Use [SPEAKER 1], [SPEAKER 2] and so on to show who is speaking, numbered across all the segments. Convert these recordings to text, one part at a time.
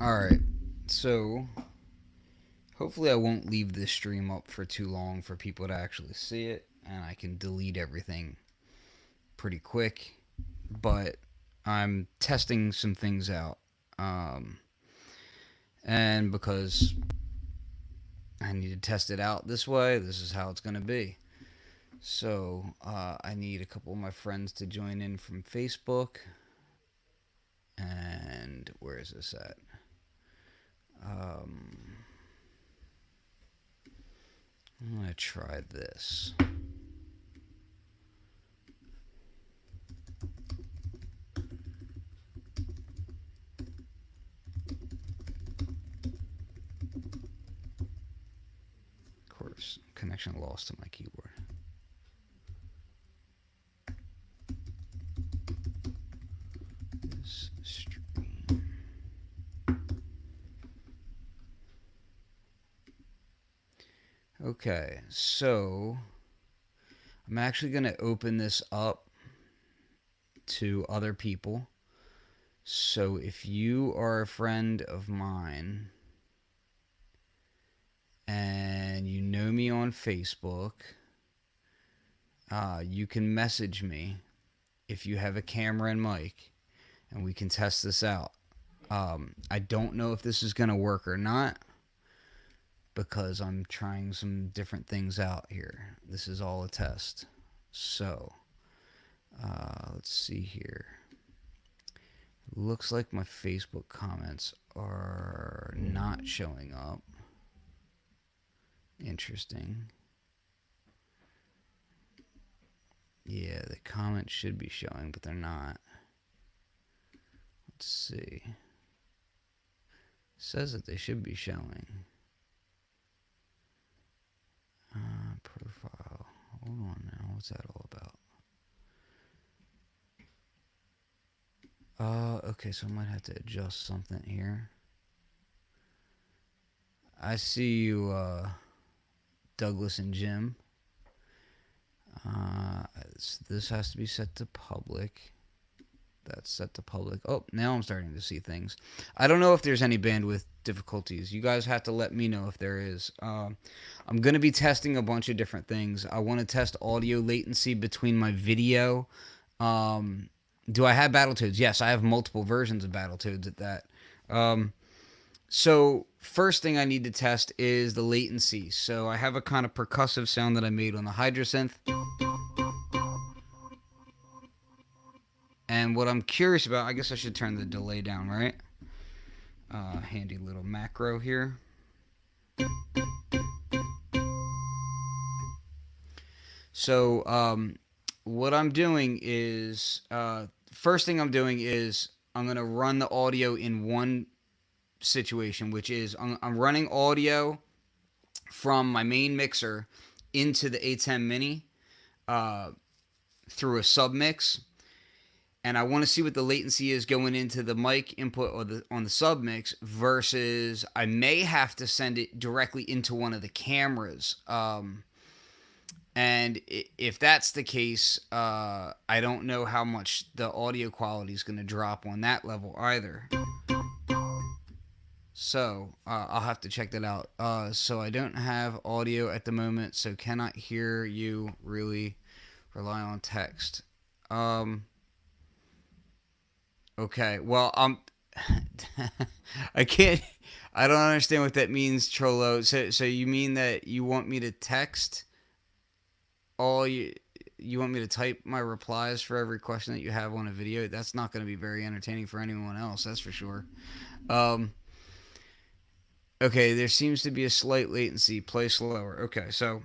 [SPEAKER 1] Alright, so hopefully I won't leave this stream up for too long for people to actually see it, and I can delete everything pretty quick. But I'm testing some things out. Um, and because I need to test it out this way, this is how it's going to be. So I need a couple of my friends to join in from Facebook. And where is this at? Um, I'm going to try this. Of course, connection lost to my keyboard. This stream. Okay, so I'm actually going to open this up to other people. So if you are a friend of mine and you know me on Facebook, you can message me if you have a camera and mic, and we can test this out. I don't know if this is going to work or not because I'm trying some different things out here. This is all a test. So, let's see here. Looks like my Facebook comments are not showing up. Interesting. Yeah, the comments should be showing, but they're not. Let's see. It says that they should be showing. Profile. Hold on now. What's that all about? Okay, so I might have to adjust something here. I see you, Douglas and Jim. This has to be set to public. That's set to public. Oh, now I'm starting to see things. I don't know if there's any bandwidth difficulties. You guys have to let me know if there is. I'm going to be testing a bunch of different things. I want to test audio latency between my video. Do I have Battletoads? Yes, I have multiple versions of Battletoads at that. So first thing I need to test is the latency. So I have a kind of percussive sound that I made on the Hydrasynth. And what I'm curious about, I guess I should turn the delay down, right? Handy little macro here. So what I'm doing is, first thing I'm doing is I'm going to run the audio in one situation, which is I'm running audio from my main mixer into the A10 Mini through a submix, and I want to see what the latency is going into the mic input or on the submix versus I may have to send it directly into one of the cameras. And if that's the case, I don't know how much the audio quality is going to drop on that level either. So I'll have to check that out. So I don't have audio at the moment, so cannot hear you. Really rely on text. Okay, well, I can't. I don't understand what that means, Trollo. So you mean that you want me to text all you? You want me to type my replies for every question that you have on a video? That's not going to be very entertaining for anyone else. That's for sure. Um, okay, there seems to be a slight latency. Play slower. Okay, so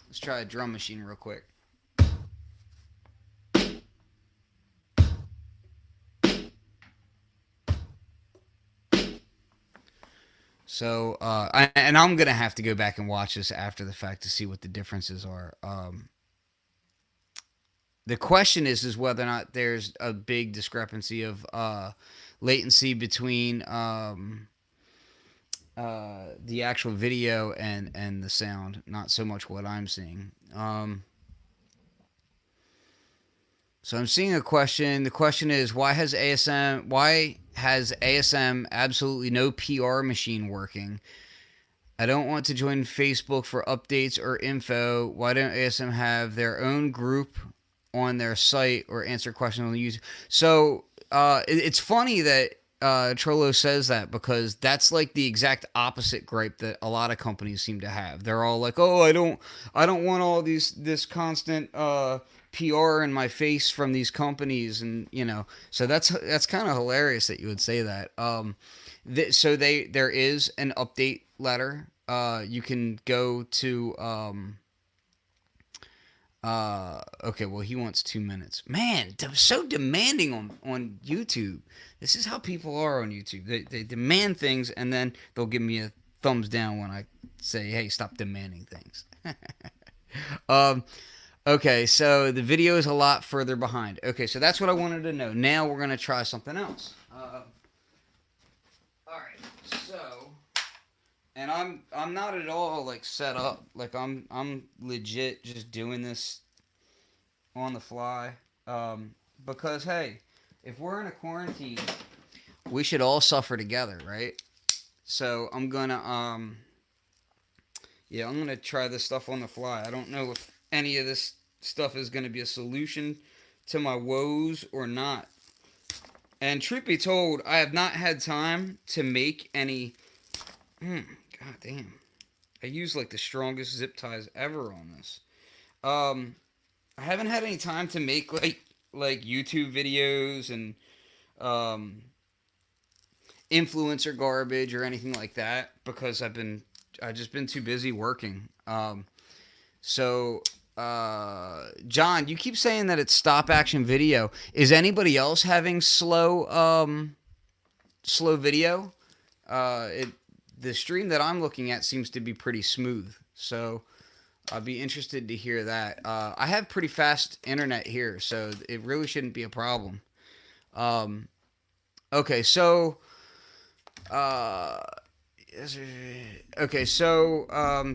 [SPEAKER 1] let's try a drum machine real quick. So, and I'm gonna have to go back and watch this after the fact to see what the differences are. The question is whether or not there's a big discrepancy of latency between the actual video and the sound. Not so much what I'm seeing. So I'm seeing a question. The question is why has ASM absolutely no PR machine working? I don't want to join Facebook for updates or info. Why don't ASM have their own group on their site or answer questions on the user? So it's funny that Trollo says that, because that's like the exact opposite gripe that a lot of companies seem to have. They're all like, "Oh, I don't want all this constant PR in my face from these companies," and so that's kind of hilarious that you would say that. So there is an update letter. You can go to okay, well, he wants 2 minutes. Man, so demanding on YouTube. This is how people are on YouTube. They demand things, and then they'll give me a thumbs down when I say, "Hey, stop demanding things." um, okay, so the video is a lot further behind. Okay, so that's what I wanted to know. Now we're gonna try something else. All right, so, and I'm not at all like set up. Like I'm legit just doing this on the fly. Because hey, if we're in a quarantine, we should all suffer together, right? So I'm gonna try this stuff on the fly. I don't know if any of this stuff is gonna be a solution to my woes or not. And truth be told, I have not had time to make any. God damn. I use like the strongest zip ties ever on this. I haven't had any time to make like YouTube videos and um, influencer garbage or anything like that, because I've just been too busy working. So John, you keep saying that it's stop action video. Is anybody else having slow video? The stream that I'm looking at seems to be pretty smooth. So I'd be interested to hear that. I have pretty fast internet here, so it really shouldn't be a problem. Okay, so okay, so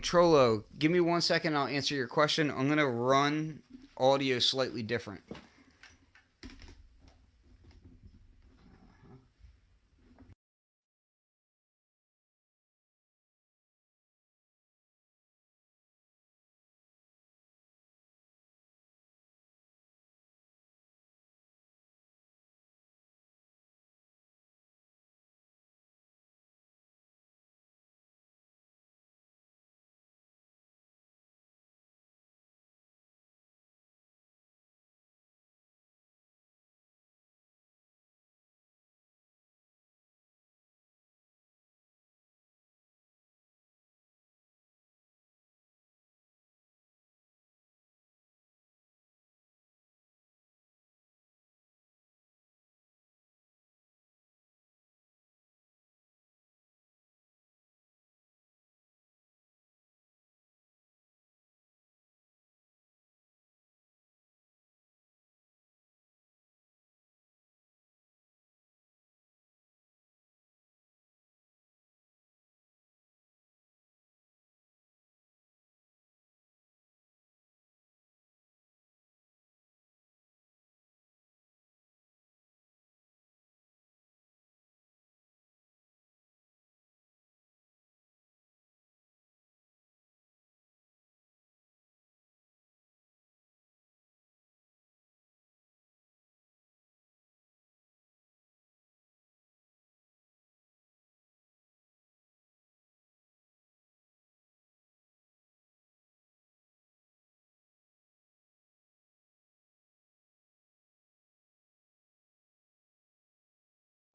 [SPEAKER 1] Trollo, give me 1 second. I'll answer your question. I'm gonna run audio slightly different.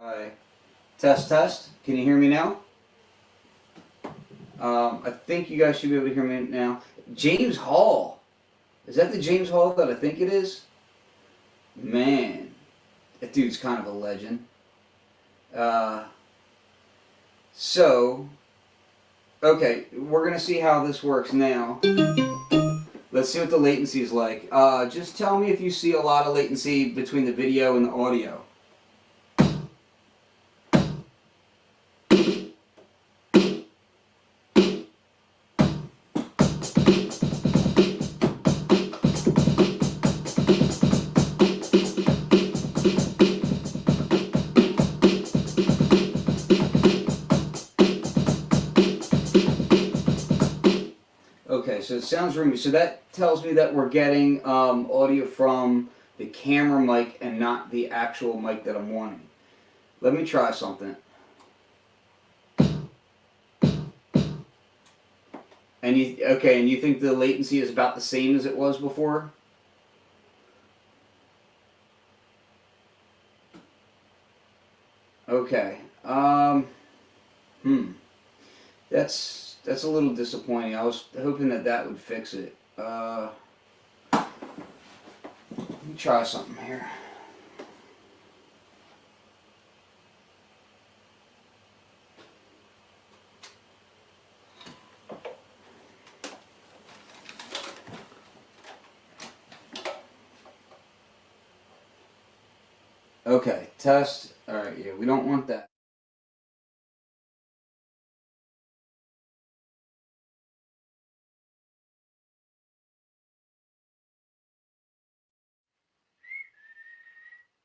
[SPEAKER 1] Hi. Test, test. Can you hear me now? I think you guys should be able to hear me now. James Hall. Is that the James Hall that I think it is? Man, that dude's kind of a legend. Uh, so, okay, we're going to see how this works now. Let's see what the latency is like. Just tell me if you see a lot of latency between the video and the audio. so it sounds roomy. So that tells me that we're getting audio from the camera mic and not the actual mic that I'm wanting. Let me try something. And and you think the latency is about the same as it was before? Okay. That's a little disappointing. I was hoping that would fix it. Let me try something here. Okay, test. All right, yeah, we don't want that.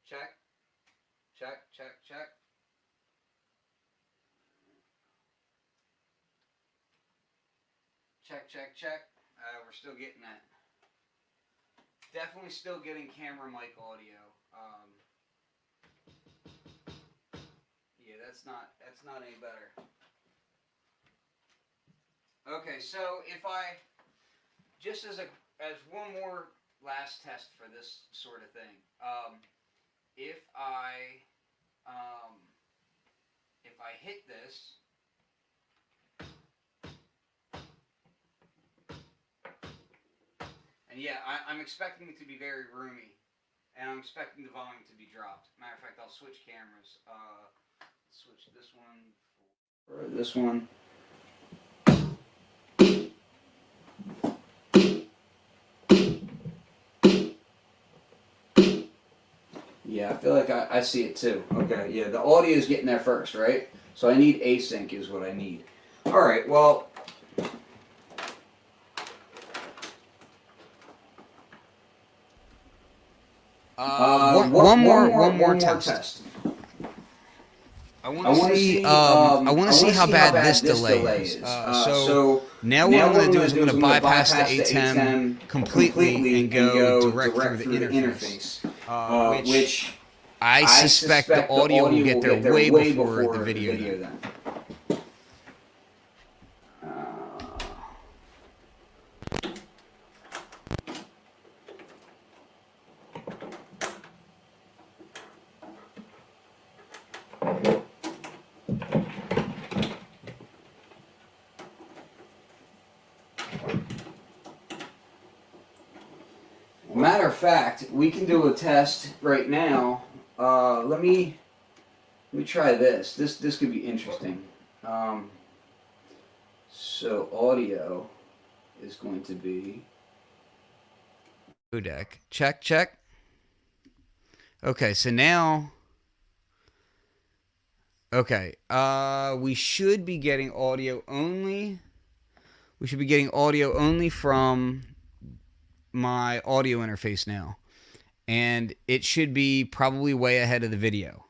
[SPEAKER 1] Check, check. Check. We're still getting that. Definitely still getting camera mic audio. Yeah, that's not any better. Okay, so if I just as one more last test for this sort of thing, if I um, if I hit this, and yeah, I'm expecting it to be very roomy, and I'm expecting the volume to be dropped. Matter of fact, I'll switch cameras. Switch this one for this one. Yeah, I feel like I see it too. Okay, yeah, the audio is getting there first, right? So I need async is what I need. All right, well. One more test. I want to see. I want to see how bad this delay is. So now what I'm going to do is I'm going to bypass the ATEM completely and go direct through the interface, which I suspect the audio will get there way before the video. Then. Matter of fact, we can do a test right now. Let me try this. This could be interesting. So audio is going to be codec. Check. Okay, so now. Okay, we should be getting audio only. We should be getting audio only from my audio interface now. And it should be probably way ahead of the video.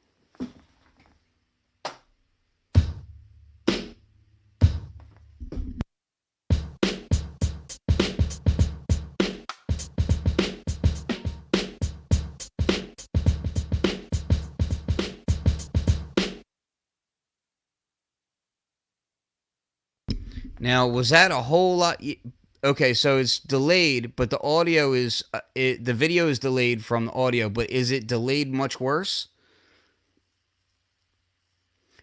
[SPEAKER 1] Now, was that a whole lot? Okay, so it's delayed, but the audio is the video is delayed from the audio, but is it delayed much worse?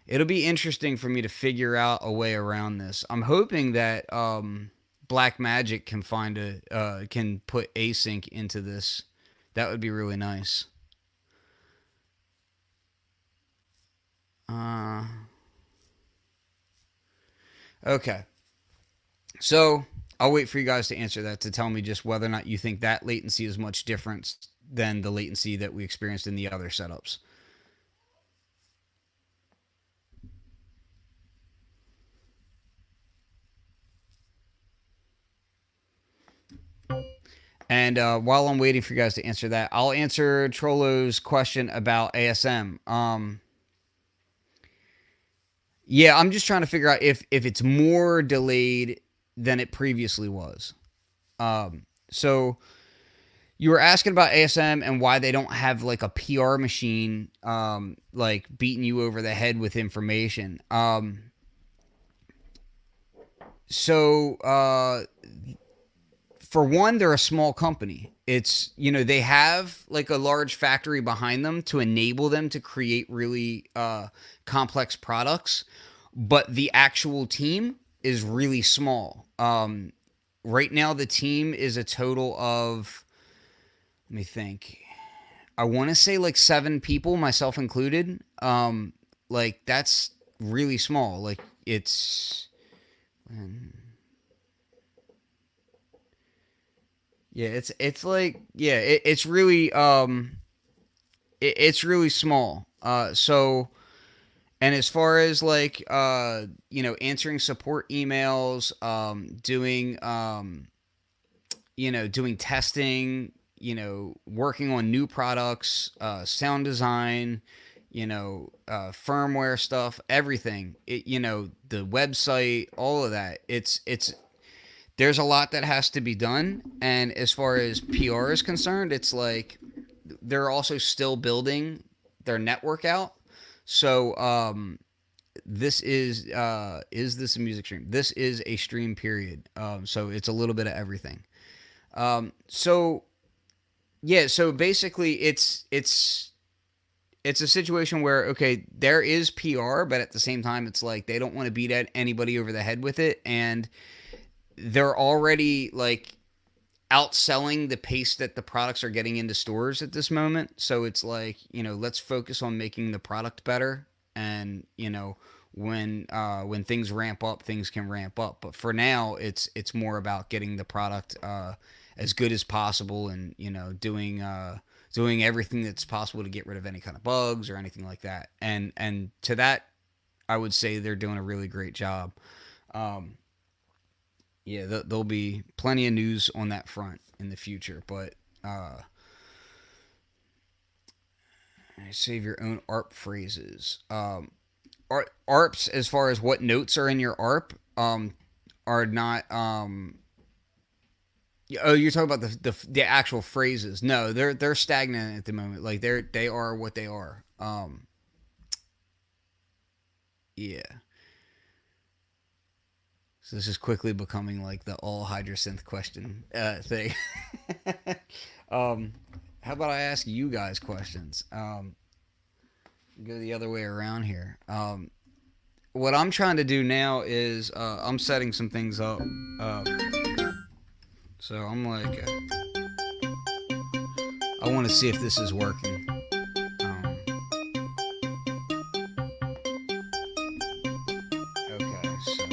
[SPEAKER 1] It'll be interesting for me to figure out a way around this. I'm hoping that Black Magic can can put async into this. That would be really nice. Okay. So I'll wait for you guys to answer that to tell me just whether or not you think that latency is much different than the latency that we experienced in the other setups. And while I'm waiting for you guys to answer that, I'll answer Trollo's question about ASM. Yeah, I'm just trying to figure out if it's more delayed than it previously was. So you were asking about ASM and why they don't have like a PR machine, like beating you over the head with information. So for one, they're a small company. It's, they have like a large factory behind them to enable them to create really complex products, but the actual team is really small. Right now, the team is a total of, let me think, I want to say like 7 people, myself included. Like that's really small. Like it's, yeah, it's like, yeah, it's really it's really small. So, and as far as like answering support emails, doing testing, working on new products, sound design, firmware stuff, everything. The website, all of that. It's there's a lot that has to be done, and as far as PR is concerned, it's like they're also still building their network out. So this is this a music stream? This is a stream period. So it's a little bit of everything. So yeah, so basically it's a situation where, okay, there is PR, but at the same time it's like they don't want to beat anybody over the head with it, and they're already like outselling the pace that the products are getting into stores at this moment. So it's like, let's focus on making the product better, and when things ramp up, things can ramp up. But for now, it's more about getting the product as good as possible, and doing everything that's possible to get rid of any kind of bugs or anything like that. And to that, I would say they're doing a really great job. Um, yeah, there'll be plenty of news on that front in the future. But save your own ARP phrases. ARPs, as far as what notes are in your ARP, are not. Oh, you're talking about the actual phrases. No, they're stagnant at the moment. Like they are what they are. Yeah. So this is quickly becoming like the all hydrosynth question thing. um, how about I ask you guys questions? Go the other way around here. What I'm trying to do now is I'm setting some things up. Uh, so I'm like, I want to see if this is working. Um, okay, so.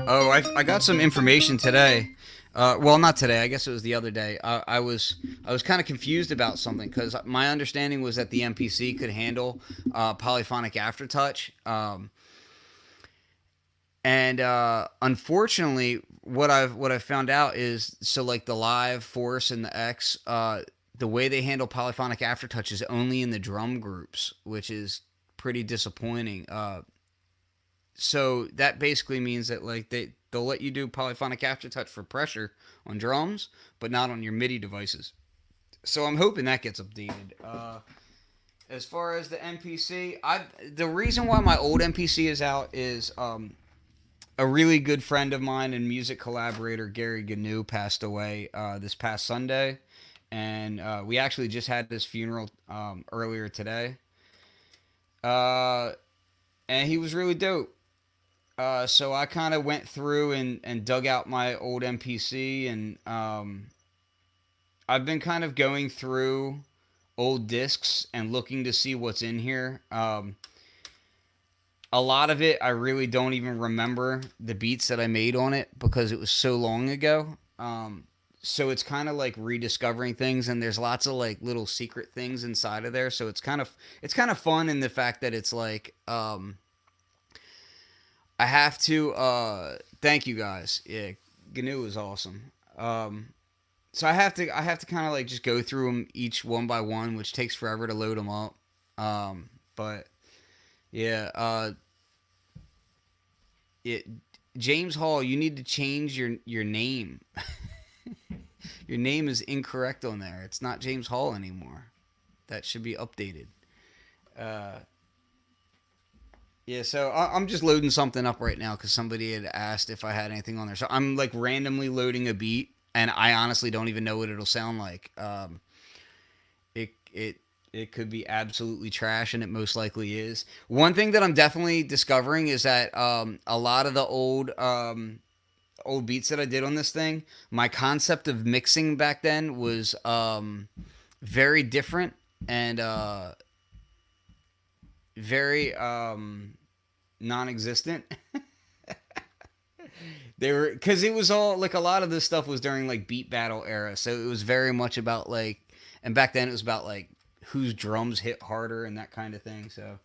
[SPEAKER 1] Oh, I got some information today. Well, not today. I guess it was the other day. I was kind of confused about something because my understanding was that the MPC could handle polyphonic aftertouch, and unfortunately, what I've found out is, so like the Live, Force, and the X, the way they handle polyphonic aftertouch is only in the drum groups, which is pretty disappointing. So that basically means that like they'll let you do polyphonic aftertouch for pressure on drums, but not on your MIDI devices. So I'm hoping that gets updated. As far as the MPC, the reason why my old MPC is out is a really good friend of mine and music collaborator, Gary Gnu, passed away this past Sunday, and we actually just had his funeral earlier today. Uh, and he was really dope. So I kind of went through and dug out my old MPC, and I've been kind of going through old discs and looking to see what's in here. A lot of it, I really don't even remember the beats that I made on it because it was so long ago. So it's kind of like rediscovering things, and there's lots of like little secret things inside of there. So it's kind of fun in the fact that it's like I have to thank you guys. Yeah, GNU is awesome. So I have to kind of like just go through them each one by one, which takes forever to load them up. But yeah, it James Hall, you need to change your name. Your name is incorrect on there. It's not James Hall anymore. That should be updated. Uh, yeah, so I'm just loading something up right now because somebody had asked if I had anything on there. So I'm like randomly loading a beat, and I honestly don't even know what it'll sound like. It could be absolutely trash, and it most likely is. One thing that I'm definitely discovering is that a lot of the old beats that I did on this thing, my concept of mixing back then was very different and very non-existent. They were because it was all like a lot of this stuff was during like beat battle era, so it was very much about like, and back then it was about like whose drums hit harder and that kind of thing. So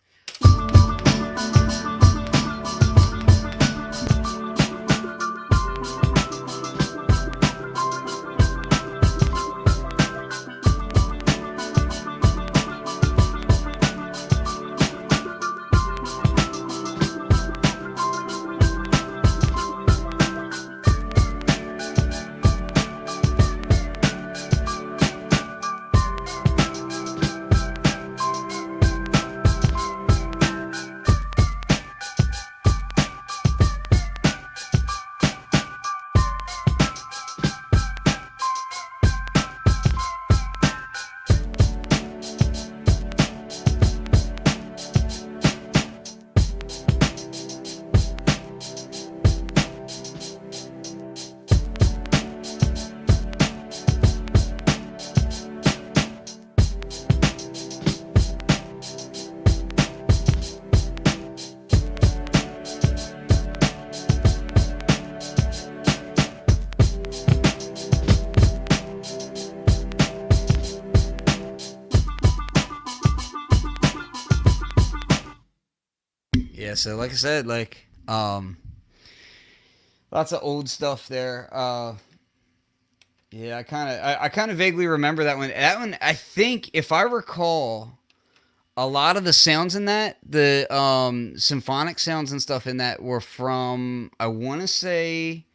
[SPEAKER 1] yeah, so like I said, like lots of old stuff there. Yeah, I kind of vaguely remember that one. That one, I think, if I recall, a lot of the sounds in that, the symphonic sounds and stuff in that were from, I want to say,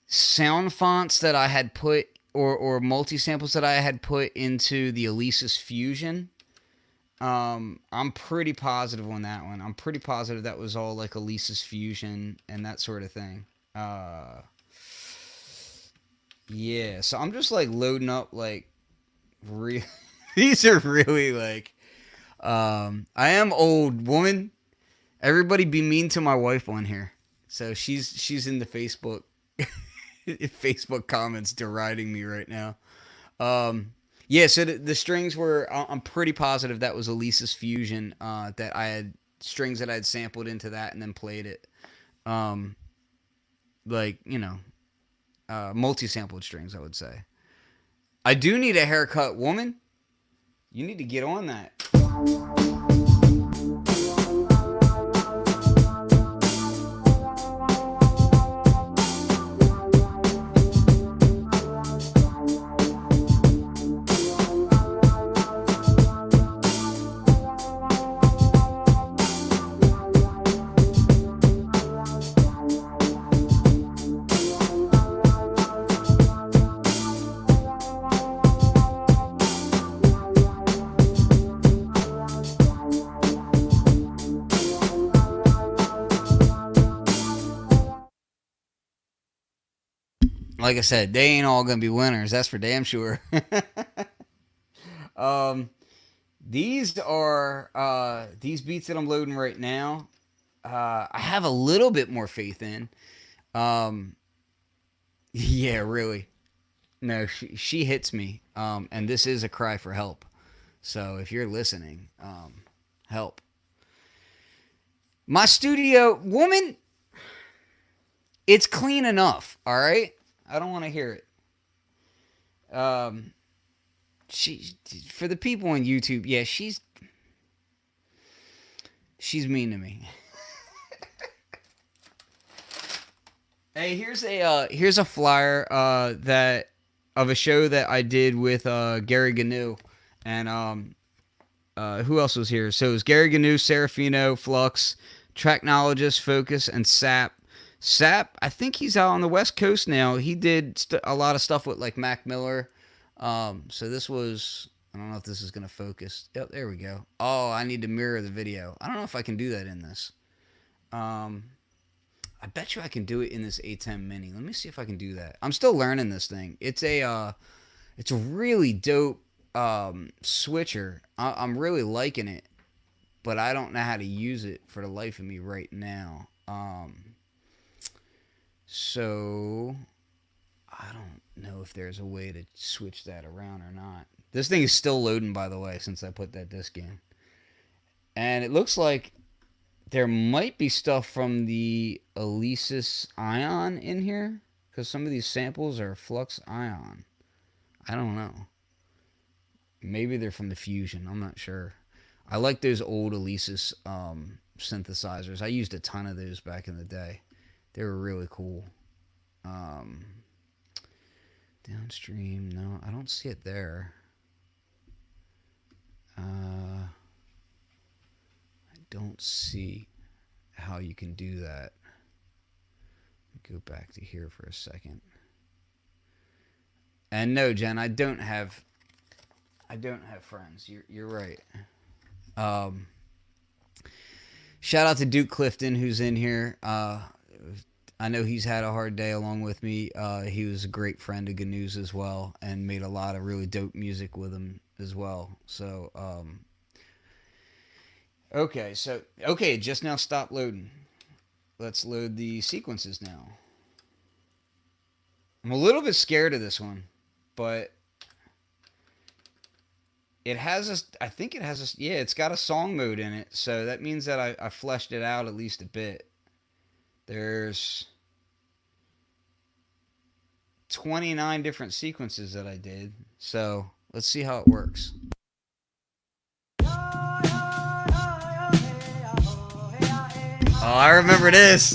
[SPEAKER 1] sound fonts that I had put or multi samples that I had put into the Alesis Fusion. I'm pretty positive on that one. I'm pretty positive that was all like Alesis Fusion and that sort of thing. Yeah, so I'm just like loading up like re- these are really like I am old woman. Everybody be mean to my wife on here. So she's in the Facebook comments deriding me right now. Yeah, so the strings were I'm pretty positive that was Elisa's Fusion that I had strings that I had sampled into that and then played it. Um like, multi-sampled strings, I would say. I do need a haircut, woman. You need to get on that. Like I said, they ain't all gonna be winners. That's for damn sure. um, these beats that I'm loading right now. I have a little bit more faith in. Um, yeah, really. No, she hits me. And this is a cry for help. So if you're listening, help. My studio, woman, it's clean enough. All right, I don't want to hear it. Um, she for the people on YouTube, yeah, she's mean to me. Hey, here's a flyer that of a show that I did with Gary Gnu, and who else was here? So it was Gary Gnu, Serafino, Flux, Tracknologist, Focus, and Sap. Sap, I think he's out on the West Coast now. He did a lot of stuff with like Mac Miller. So this was, I don't know if this is gonna focus. Yep, there we go. Oh, I need to mirror the video. I don't know if I can do that in this. I bet you I can do it in this A10 Mini. Let me see if I can do that. I'm still learning this thing. It's a really dope switcher. I'm really liking it, but I don't know how to use it for the life of me right now. So I don't know if there's a way to switch that around or not. This thing is still loading, by the way, since I put that disc in. And it looks like there might be stuff from the Alesis Ion in here, because some of these samples are Flux Ion. I don't know. Maybe they're from the Fusion. I'm not sure. I like those old Alesis synthesizers. I used a ton of those back in the day. They were really cool. Downstream, no, I don't see it there. I don't see how you can do that. Let me go back to here for a second. And no, Jen, I don't have friends. You're right. Shout out to Duke Clifton, who's in here. I know he's had a hard day along with me. He was a great friend of Gnu's as well, and made a lot of really dope music with him as well. So, okay, it just now stopped loading. Let's load the sequences now. I'm a little bit scared of this one, but it has I think it has yeah, it's got a song mode in it, so that means that I fleshed it out at least a bit. There's 29 different sequences that I did, so let's see how it works. Oh, I remember this.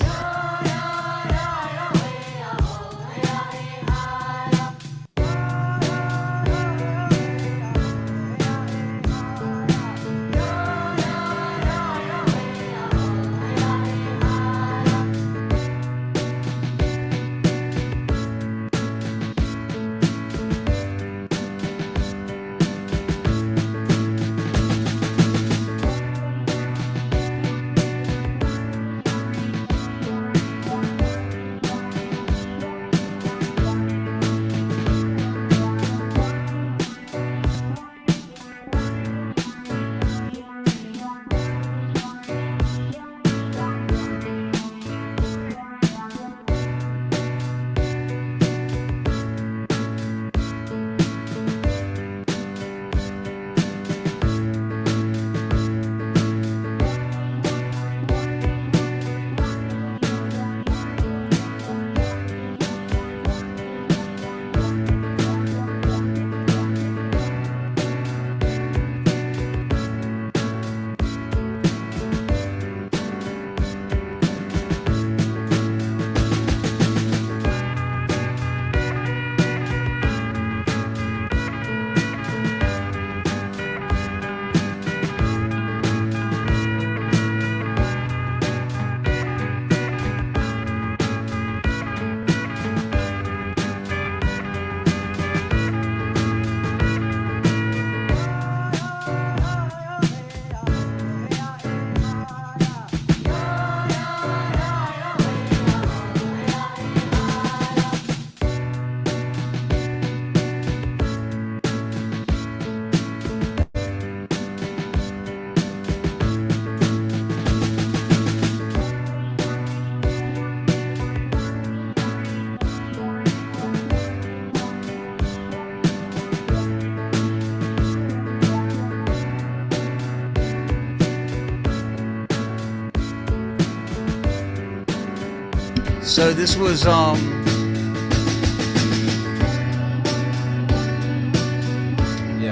[SPEAKER 1] So this was yeah,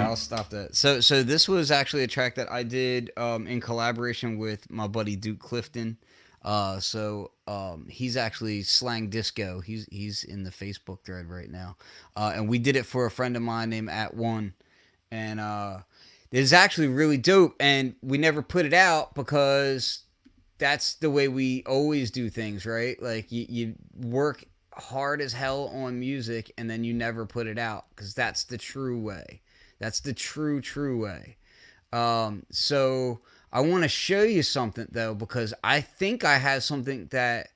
[SPEAKER 1] I'll stop that. So this was actually a track that I did in collaboration with my buddy Duke Clifton. He's actually Slang Disco. He's in the Facebook thread right now, and we did it for a friend of mine named At One, and it's actually really dope. And we never put it out because that's the way we always do things, right? Like you work hard as hell on music and then you never put it out because that's the true way. That's the true way. So I want to show you something though because I think I have something that,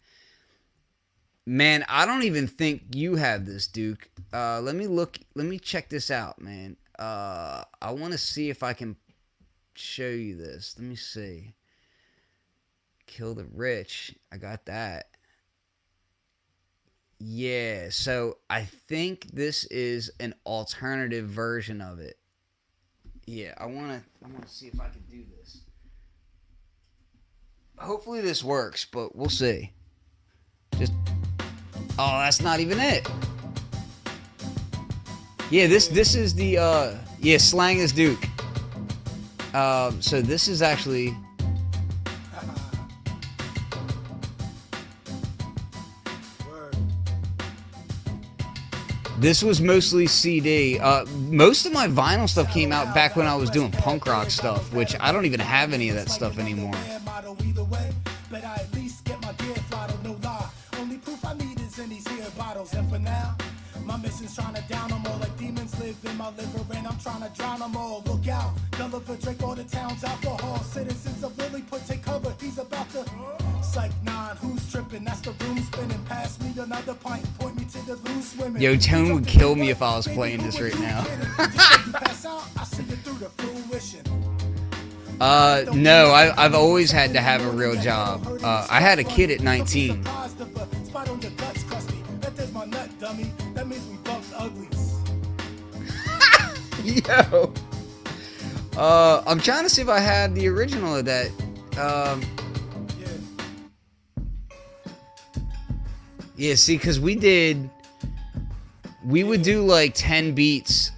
[SPEAKER 1] man, I don't even think you have this, Duke. Let me look. Let me check this out, man. I want to see if I can show you this. Let me see. Kill the Rich. I got that. Yeah, so I think this is an alternative version of it. Yeah, I wanna see if I can do this. Hopefully this works, but we'll see. Just oh, that's not even it. Yeah, this is the yeah, Slang is Duke. So this is actually this was mostly CD. Most of my vinyl stuff came out back when I was doing punk rock stuff, which I don't even have any of that stuff anymore. My mission's trying to down them all like demons live in my liver and I'm trying to drown them all. Look out, Gulliver Drake, all the town's alcohol. Citizens of Lilliput take cover, he's about to Psych 9, who's tripping? That's the room spinning. Pass me another pint and point me to the loose women. Yo, Tone would kill me if I was playing this right now. No, I've always had to have a real job. I had a kid at 19. That means we bumped uglies. Yo. I'm trying to see if I had the original of that. Yeah, see, because we would do like 10 beats.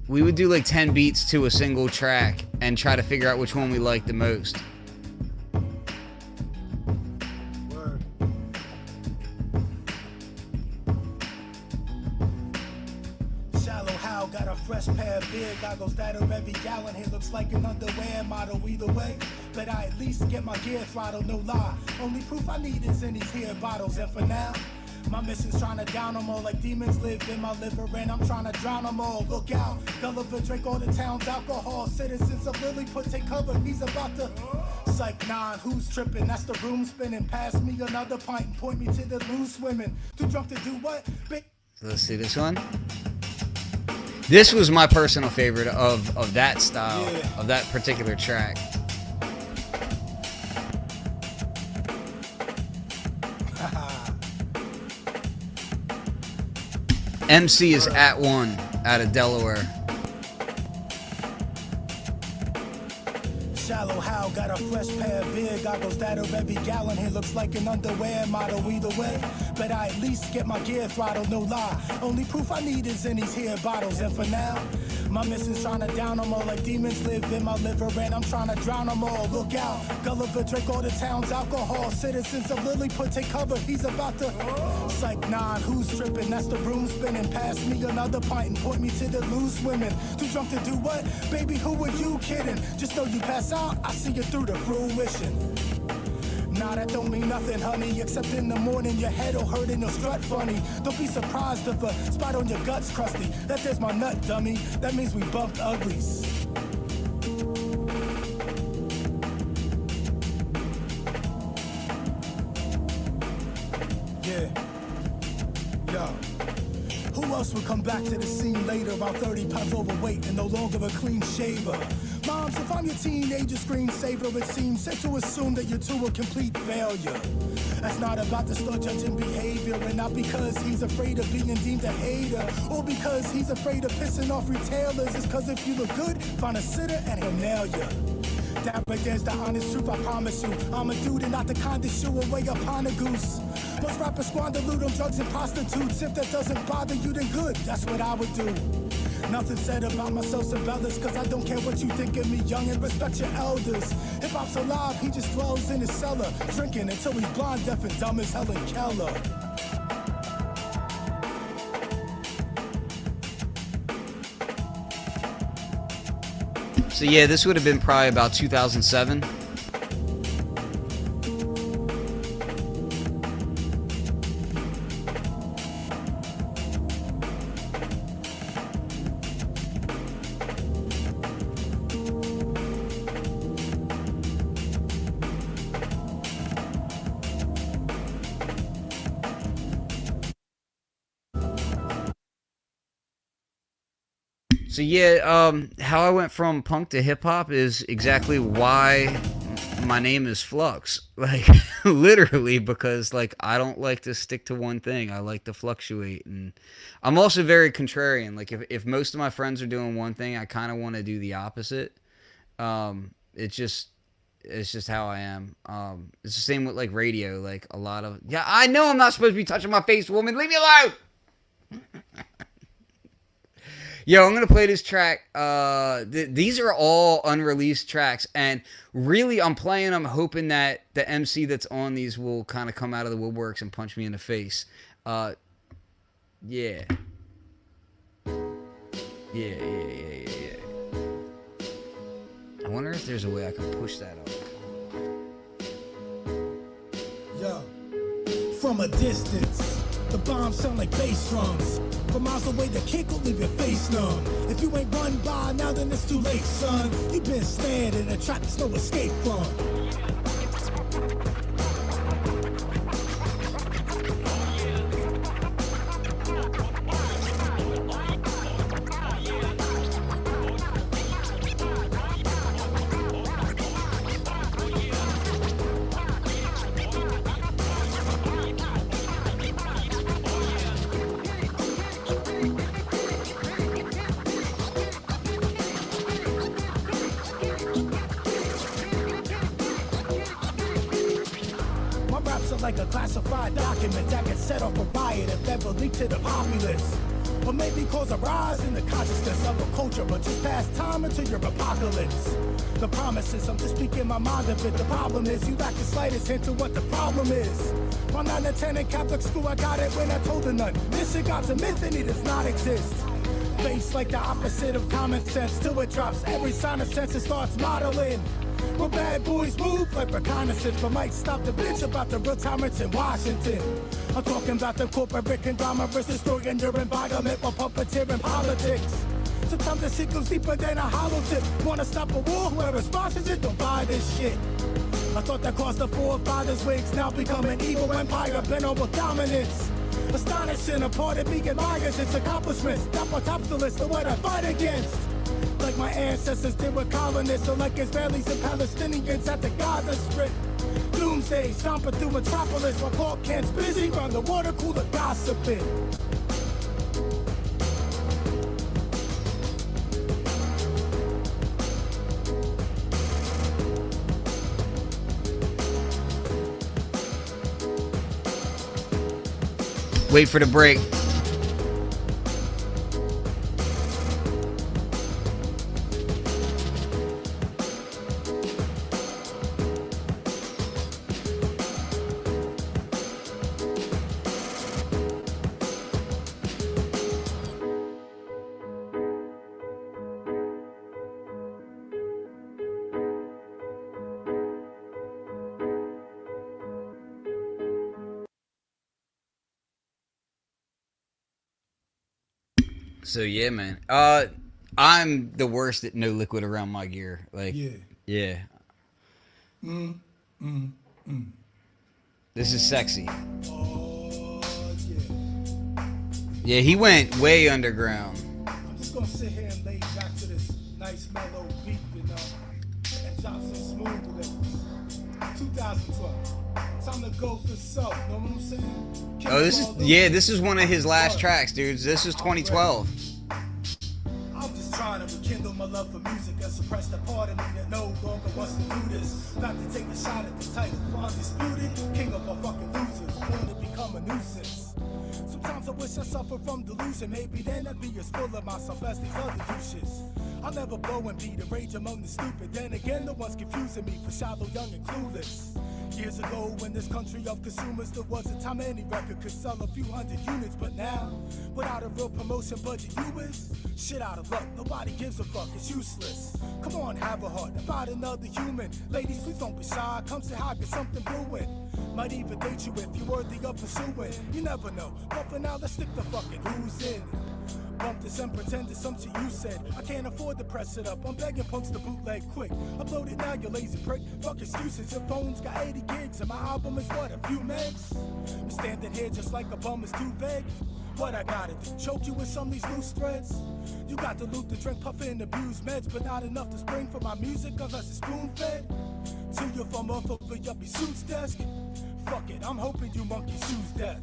[SPEAKER 1] We would do like 10 beats to a single track and try to figure out which one we liked the most. Got a fresh pair of beer goggles that are every gallon. Here looks like an underwear model either way. But I at least get my gear throttled, no lie. Only proof I need is in these here bottles. And for now, my mission's trying to down them all like demons live in my liver and I'm trying to drown them all. Look out, Gulliver Drake, all the town's alcohol. Citizens of Lilliput take cover, he's about to Psych 9, who's tripping? That's the room spinning. Pass me another pint and point me to the loose women. Too drunk to do what? So let's see this one. This was my personal favorite of that style, of that particular track. MC is At One out of Delaware. Shallow How got a fresh pair of beer goggles that are every gallon. Here looks like an underwear model either way. But I at least get my gear throttled, no lie. Only proof I need is in these here bottles. And for now, my mission's trying to down them all like demons live in my liver and I'm trying to drown them all. Look out, Gulliver Drake, all the town's alcohol. Citizens of Lilliput take cover, he's about to Psych 9, who's tripping? That's the room spinning. Pass me another pint and point me to the loose women. Too drunk to do what? Baby, who are you kidding? Just know you pass out, I see you through the fruition. Nah, that don't mean nothing, honey, except in the morning your head'll hurt and you'll strut funny. Don't be surprised if a spot on your gut's crusty. That there's my nut, dummy. That means we bumped uglies. Yeah. Yo. Who else would come back to the scene later about 30 pounds overweight and no longer a clean shaver? Moms, if I'm your teenager screensaver, it seems safe to assume that you're to a complete failure. That's not about to start judging behavior, and not because he's afraid of being deemed a hater, or because he's afraid of pissing off retailers. It's cause if you look good, find a sitter and he'll nail you. That right there's the honest truth, I promise you. I'm a dude and not the kind to shoo away upon a goose. Most rappers squander loot on drugs and prostitutes. If that doesn't bother you, then good, that's what I would do.
[SPEAKER 2] Nothing said about myself and brothers, cause I don't care what you think of me, young, and respect your elders. Hip-hop's alive, he just dwells in his cellar, drinking until he's blind, deaf, and dumb as Helen Keller.
[SPEAKER 1] So yeah, this would have been probably about 2007. So yeah, how I went from punk to hip hop is exactly why my name is Flux. Like literally, because like I don't like to stick to one thing. I like to fluctuate, and I'm also very contrarian. Like if most of my friends are doing one thing, I kind of want to do the opposite. It's just how I am. It's the same with like radio. Like a lot of I know I'm not supposed to be touching my face, woman. Leave me alone. Yo, I'm gonna play this track. These are all unreleased tracks, and really, I'm playing them hoping that the MC that's on these will kind of come out of the woodworks and punch me in the face. Yeah. Yeah. I wonder if there's a way I can push that up.
[SPEAKER 2] Yo, from a distance, the bombs sound like bass drums. From miles away, the kick will leave your face numb. If you ain't run by now, then it's too late, son. You've been snared in a trap there's no escape from. Like a classified document that gets set off a riot if ever leaked to the populace. Or maybe cause a rise in the consciousness of a culture, but just pass time until your apocalypse. The promises, I'm just speaking my mind a bit. The problem is you lack the slightest hint of what the problem is. My 9 to 10 in Catholic school, I got it when I told a nun. This God's a myth and he does not exist. Face like the opposite of common sense, till it drops every sign of sense and starts modeling. Where bad boys move like reconnaissance, but might stop the bitch about the real tyrants in Washington. I'm talking about the corporate conglomerates destroying your environment while puppeteering politics. Sometimes the shit goes deeper than a hollow tip. Wanna stop a war? Whoever sponsors it, don't buy this shit. I thought that caused the forefathers' wigs, now become an evil empire bent over dominance. Astonishing, a part of me admires its accomplishments. Top on top the list of what I fight against. Like my ancestors did with colonists, or like Israelis and Palestinians at the Gaza Strip. Doomsday, stomping through metropolis while Clark Kent's busy around the water cooler gossiping.
[SPEAKER 1] Wait for the break. So yeah, man. I'm the worst at no liquid around my gear. Like, yeah. This is sexy. Yeah, he went way underground.
[SPEAKER 2] I'm just gonna sit here and lay back to this nice mellow beat, you know, and drop some smooth lyrics. 2012. Time to go for self, know what I'm saying?
[SPEAKER 1] Oh, this is one of his last tracks, dudes. This is 2012.
[SPEAKER 2] I'm just trying to rekindle my love for music and suppress the part of me that no longer wants to do this. About to take a shot at the title for undisputed king of all fucking losers, born to become a nuisance. Sometimes I wish I suffered from delusion. Maybe then I'd be as full of myself as these other douches. I'll never blow and be the rage among the stupid. Then again, no one's confusing me for shallow, young, and clueless. Years ago, in this country of consumers, there was a time any record could sell a few hundred units. But now, without a real promotion budget, you is shit out of luck. Nobody gives a fuck, it's useless. Come on, have a heart about another human. Ladies, please don't be shy. Come say hi, get something brewing. Might even date you if you're worthy of pursuing. You never know, but for now, let's stick the fucking who's in. Bump this and pretend it's some shit you said. I can't afford to press it up. I'm begging punks to bootleg quick. Upload it now, you lazy prick. Fuck excuses. Your phone's got 80 gigs and my album is what, a few megs? I'm standing here just like a bum is too vague. What I gotta do? Choke you with some of these loose threads? You got to loot the drink, puff and abuse meds, but not enough to spring for my music unless it's spoon fed. To you from off of a yuppie suit's desk. Fuck it, I'm hoping you monkeys choose death.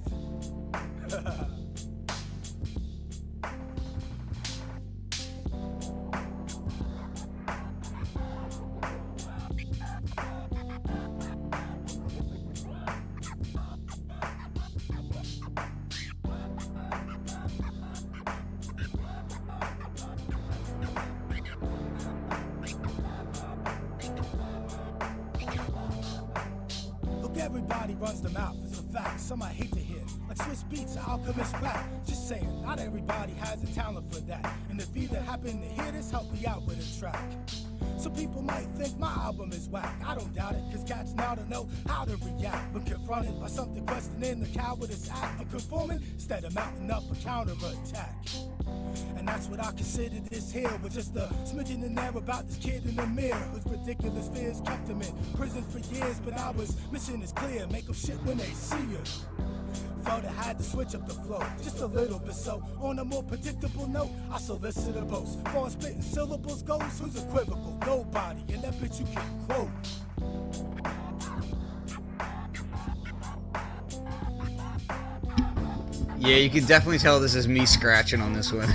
[SPEAKER 2] Everybody runs the mouth, it's a fact. Some I hate to hear, like Swiss Beats or Alchemist rap. Just saying, not everybody has a talent for that. And if either happen to hear this, help me out with a track. Some people might think my album is whack. I don't doubt it, cause cats now don't know how to react when confronted by something questioning the cowardice act of conforming instead of mounting up a counterattack. And that's what I consider this here, with just a smidgen in there about this kid in the mirror whose ridiculous fears kept him in prison for years. But I was mission is clear, make them shit when they see you. Felt I had to switch up the flow, just a little bit so. On a more predictable note, I solicit a boast. Far as spitting syllables goes, who's equivocal? Nobody, and that bitch you can quote.
[SPEAKER 1] Yeah, you can definitely tell this is me scratching on this one.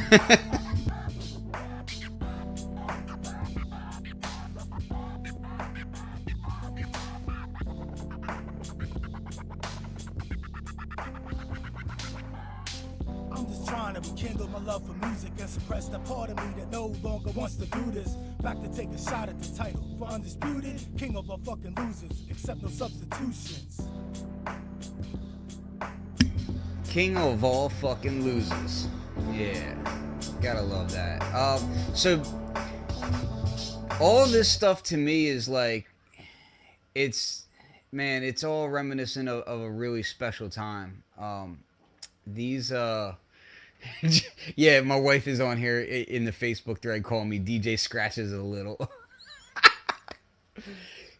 [SPEAKER 2] I'm just trying to rekindle my love for music and suppress that part of me that no longer wants to do this. Back to take a shot at the title for undisputed king of all fucking losers, accept no substitutions.
[SPEAKER 1] King of all fucking losers. Yeah, gotta love that. So all of this stuff to me is like, it's all reminiscent of a really special time. These yeah, my wife is on here in the Facebook thread calling me DJ Scratches a little.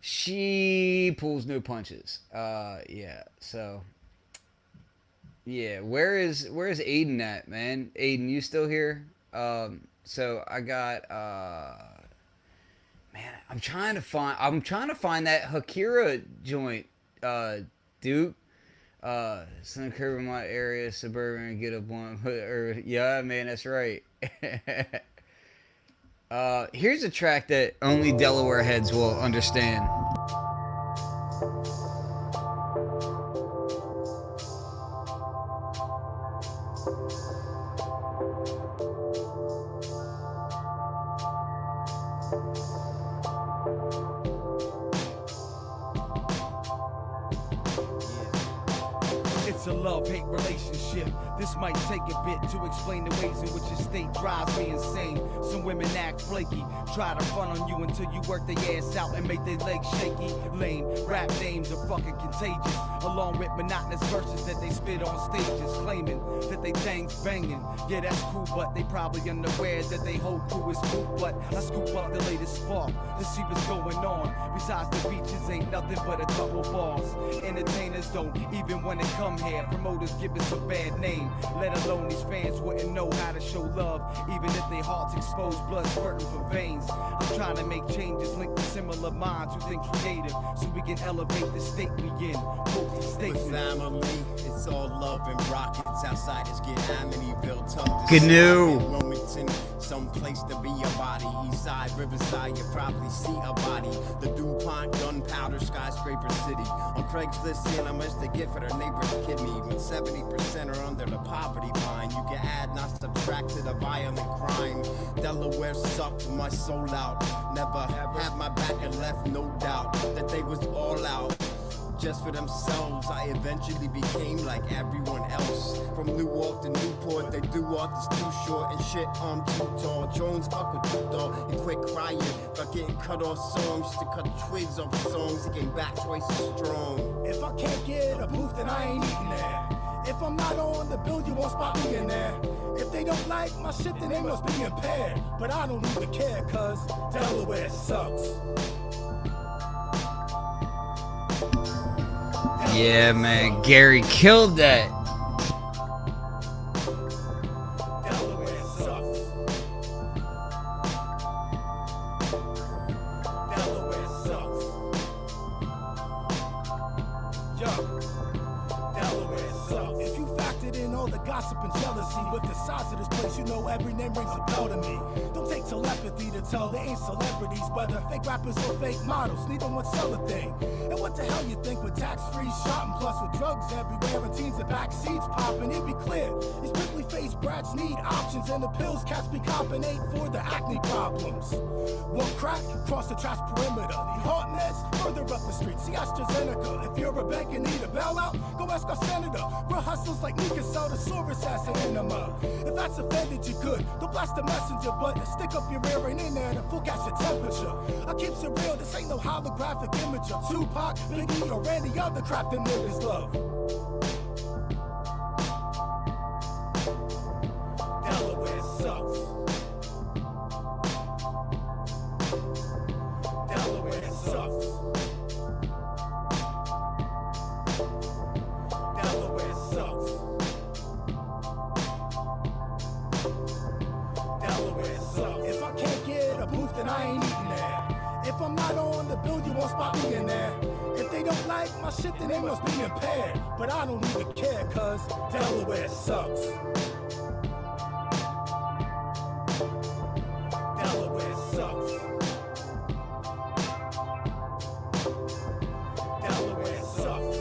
[SPEAKER 1] She pulls no punches. Yeah, so yeah, where's Aiden at, man? Aiden, you still here? So I got man, I'm trying to find that Hakira joint, Duke. Some curve in my area, suburban, and get a blunt. Yeah, man, that's right. Here's a track that only Delaware heads will understand.
[SPEAKER 3] It's a love-hate relationship. This might take a bit to explain the ways in which your state drives me insane. Some women act flaky, try to front on you until you work their ass out and make their legs shaky. Lame rap names are fucking contagious, along with monotonous verses that they spit on stages, claiming that they things banging. Yeah, that's cool, but they probably unaware that they whole crew is cool. But I scoop up the latest spark to see what's going on. Besides the beaches ain't nothing but a couple bars. Entertainers don't even wanna come here here. Promoters give us a bad name, let alone these fans wouldn't know how to show love, even if their hearts exposed, blood spurting from veins. I'm trying to make changes, link with similar minds who think creative, so we can elevate the state we in. Quote the statement.
[SPEAKER 4] Family, it's all love and rockets. Outsiders get Amityville, tough
[SPEAKER 1] Gnu.
[SPEAKER 4] Wilmington, some place to be a body. Eastside, Riverside, you probably see a body. The DuPont, gunpowder, skyscraper city. On Craigslist, seeing how much they get for their neighbor's kidney. When 70% are under the poverty line, you can add, not subtract to the violent crime. Delaware sucked my soul out. Never had my back and left, no doubt that they was all out just for themselves. I eventually became like everyone else. From Newark to Newport, they do art that's too short and shit. I'm too tall. Jones fuck with you dog and quit crying about getting cut off songs to cut twigs off the songs. He came back twice as strong.
[SPEAKER 2] If I can't get a booth, then I ain't eating there. If I'm not on the bill, you won't spot me in there. If they don't like my shit, then they must be impaired. But I don't even care, cause Delaware sucks.
[SPEAKER 1] Yeah, man, Gary killed that.
[SPEAKER 2] Delaware sucks. Delaware sucks. Yo, Delaware sucks. If you factored in all the gossip and jealousy with the size of this place, you know every name rings a bell to me. Don't take telepathy to tell they ain't celebrities, whether fake rappers or fake models, neither one sell a thing. And what the hell you think with tax-free shopping, plus with drugs everywhere and teens and back seats popping? It'd be clear, these prickly face brats need options, and the pills cats be copping ain't for the acne problems. One crack, cross the trash perimeter. The heart meds, further up the street, see AstraZeneca. If you're a bank and need a bailout, go ask our senator. Real hustles like me can sell the Saurus as an enema. If that's offended, you could. Don't blast the messenger, but stick up your rear end in there and full catch your temperature. I keep it real, this ain't no holographic image of Tupac, Biggie, or any other crap that niggas love. Delaware sucks. Delaware sucks. Delaware sucks. Delaware sucks. If I can't get a booth, then I ain't eating there. If I'm not on the bill, you won't spot me in there. If they don't like my shit, then they must be impaired. But I don't even care, cause Delaware sucks. Delaware sucks. Delaware sucks.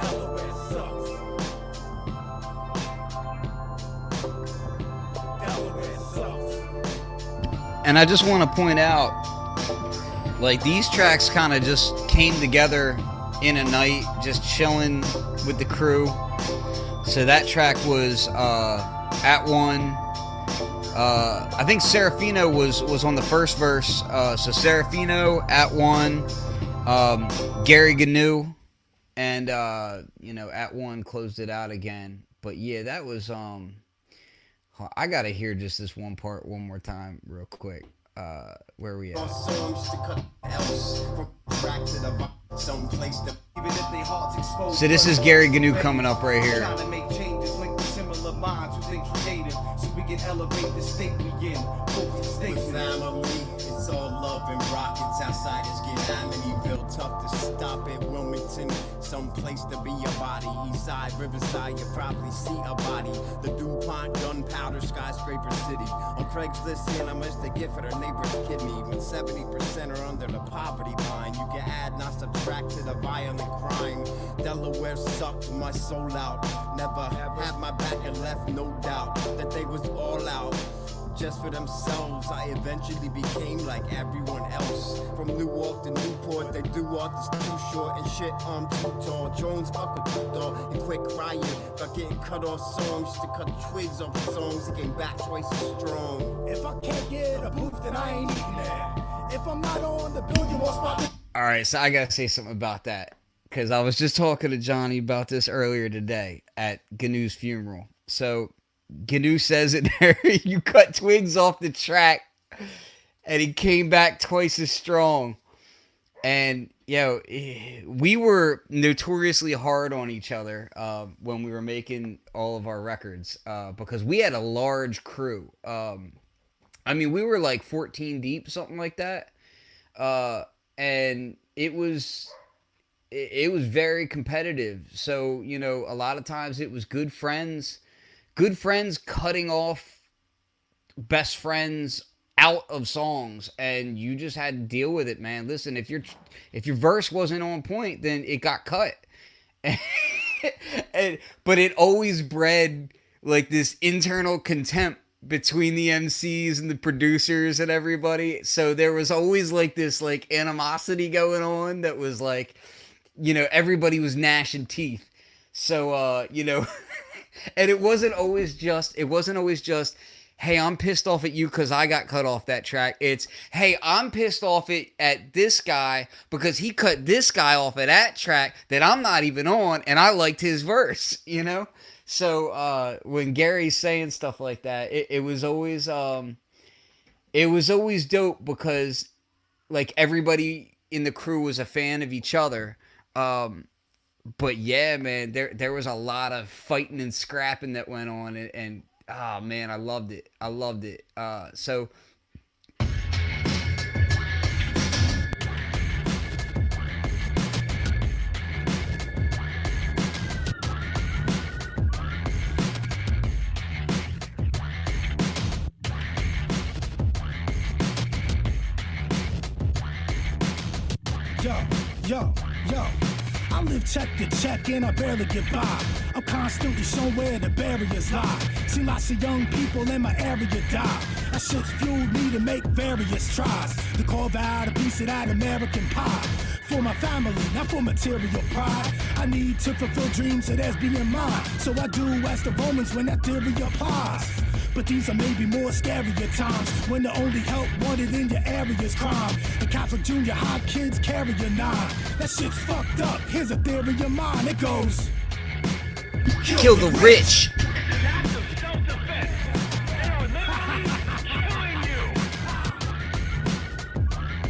[SPEAKER 2] Delaware sucks. Delaware sucks.
[SPEAKER 1] And I just want to point out, like, these tracks kind of just came together in a night, just chilling with the crew. So that track was At One. I think Serafino was on the first verse. So Serafino, At One, Gary Gnu, and At One closed it out again. But yeah, that was I gotta hear just this one part one more time real quick. Where are we at? So this is Gary Gnu coming up right here.
[SPEAKER 3] Trying to make changes, link with similar minds who think creative, so we can elevate the state we in. Quote the statement.
[SPEAKER 4] Family, it's all love and rockets. Outsiders get Amityville, tough to stop it. Wilmington, some place to be a body. Eastside, Riverside, you probably see a body. The DuPont, gunpowder, skyscraper city. On Craigslist, seeing how much they get for their neighbor's kidney. When 70% are under the poverty line, you can add, not subtract to the violent crime. Delaware sucked my soul out. Never had my back and left, no doubt that they was all out just for themselves. I eventually became like everyone else. From Newark to Newport, they do art that's too short and shit. I'm too tall. Jones fuck with you dog and quit crying about getting cut off songs to cut twigs off the songs. He came back twice as strong.
[SPEAKER 2] If I can't get a booth, then I ain't eating there. If I'm not on the bill, you won't spot me.
[SPEAKER 1] All right, so I gotta say something about that, because I was just talking to Johnny about this earlier today at Gnu's funeral. So Gnu says it there, you cut twigs off the track, and he came back twice as strong. And we were notoriously hard on each other when we were making all of our records because we had a large crew. I mean, we were like 14 deep, something like that, uh, and it was very competitive. So a lot of times it was good friends cutting off best friends out of songs, and you just had to deal with it, man. Listen, if your verse wasn't on point, then it got cut. But it always bred like this internal contempt between the MCs and the producers and everybody. So there was always like this like animosity going on that was like, everybody was gnashing teeth. So and it wasn't always just, hey, I'm pissed off at you because I got cut off that track. It's, hey, I'm pissed off at this guy because he cut this guy off of that track that I'm not even on, and I liked his verse. So when Gary's saying stuff like that, it was always dope because like everybody in the crew was a fan of each other. But yeah, man, there was a lot of fighting and scrapping that went on, and oh man, I loved it. I loved it. So
[SPEAKER 2] Yo, yo, yo. I live check to check and I barely get by. I'm constantly shown where the barriers lie. See lots of young people in my area die. That shit's fueled me to make various tries to carve out a piece of that American pie. For my family, not for material pride. I need to fulfill dreams that as being mine. So I do as the Romans when that theory applies. But these are maybe more scarier times when the only help wanted in your area is crime. And Catholic junior high kids carry a 9. That shit's fucked up. Here's a theory of mine. It goes,
[SPEAKER 1] kill the rich.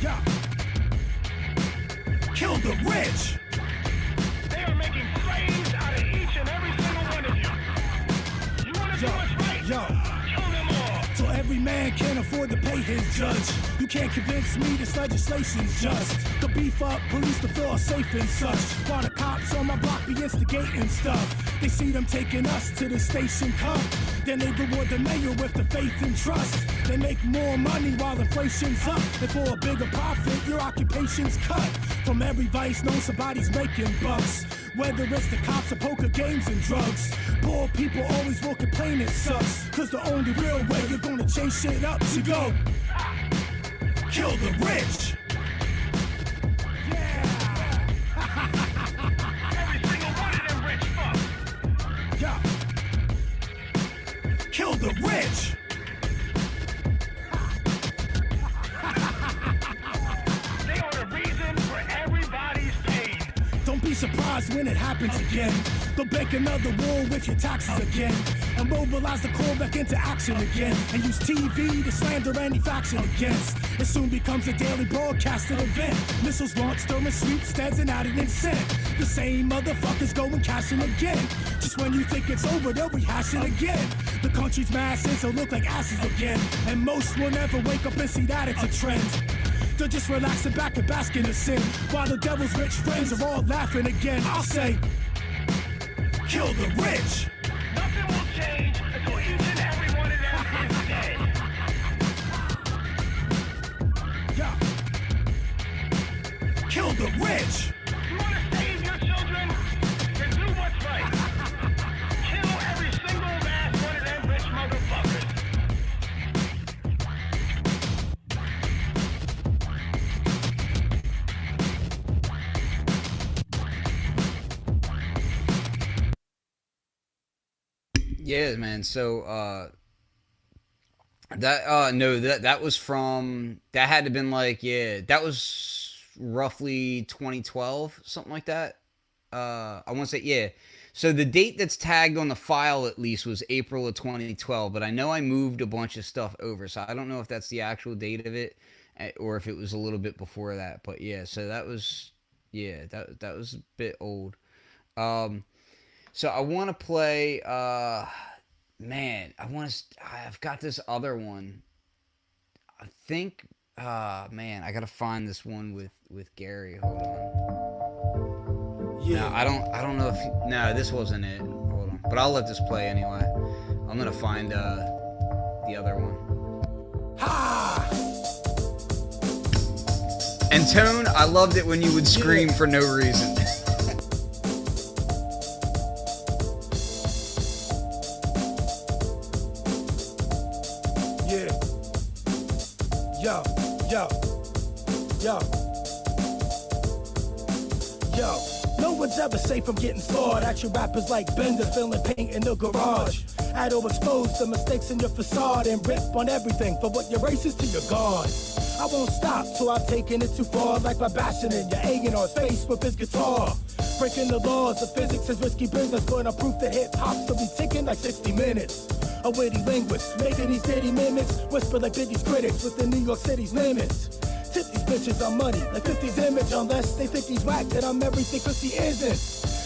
[SPEAKER 2] yeah. Kill the rich.
[SPEAKER 5] They are making slaves out of each and every single one of you. You want to do what's right?
[SPEAKER 2] Yo.
[SPEAKER 5] Kill them all.
[SPEAKER 2] So every man can't afford to pay his judge. You can't convince me this legislation's just to beef up police to feel safe and such. While the cops on my block be instigating stuff. They see them taking us to the station cup. Then they reward the mayor with the faith and trust. They make more money while inflation's up. And for a bigger profit, your occupation's cut. From every vice, know somebody's making bucks. Whether it's the cops or poker games and drugs. Poor people always will complain it sucks. Cause the only real way you're gonna change shit up is to go kill the rich. Yeah.
[SPEAKER 5] Every single one of them rich fucks.
[SPEAKER 2] Yeah. Kill the rich.
[SPEAKER 5] They are the reason for everybody's pain.
[SPEAKER 2] Don't be surprised when it happens again. They'll bake another war with your taxes again. And mobilize the core back into action again. And use TV to slander any faction against. It soon becomes a daily broadcasted event. Missiles launched during sweepstakes and added incent. The same motherfuckers go and cash in again. Just when you think it's over, they'll rehash it again. The country's masses will look like asses again. And most will never wake up and see that it's a trend. They're just relaxing back and basking in sin. While the devil's rich friends are all laughing again. I'll say, kill the rich.
[SPEAKER 5] Nothing will change until each and every one of them is dead.
[SPEAKER 2] Yeah. Kill the rich.
[SPEAKER 5] You want to save your children? Then do what's right. Kill every single last one of them rich motherfuckers.
[SPEAKER 1] Yeah, man. So that was from, that had to been like, yeah, that was roughly 2012, something like that. I want to say, yeah. So the date that's tagged on the file at least was April of 2012, but I know I moved a bunch of stuff over, so I don't know if that's the actual date of it or if it was a little bit before that. But yeah, so that was Yeah, that was a bit old. Um, so I want to play. Man, I've got this other one. I think. Man, I gotta find this one with Gary. Hold on. No,
[SPEAKER 2] Yeah.
[SPEAKER 1] I don't know if. No, this wasn't it. Hold on. But I'll let this play anyway. I'm gonna find the other one.
[SPEAKER 2] Ha!
[SPEAKER 1] And Tone, I loved it when you would scream for no reason.
[SPEAKER 2] Yeah. Yo, yo, yo. Yo, no one's ever safe from getting sawed at. Your rappers like Bender spilling paint in the garage. I'd overexpose the mistakes in your facade and rip on everything for what you're racist to your God. I won't stop till I've taken it too far, like by bashing in your A&R's face with his guitar. Breaking the laws of physics is risky business, but I'm proof that hip-hop still be ticking like 60 minutes. A witty linguist, making these ditty mimics, whisper like Biggie's critics within New York City's limits. Tip these bitches on money, like 50's image, unless they think he's whack, that I'm everything 50 isn't.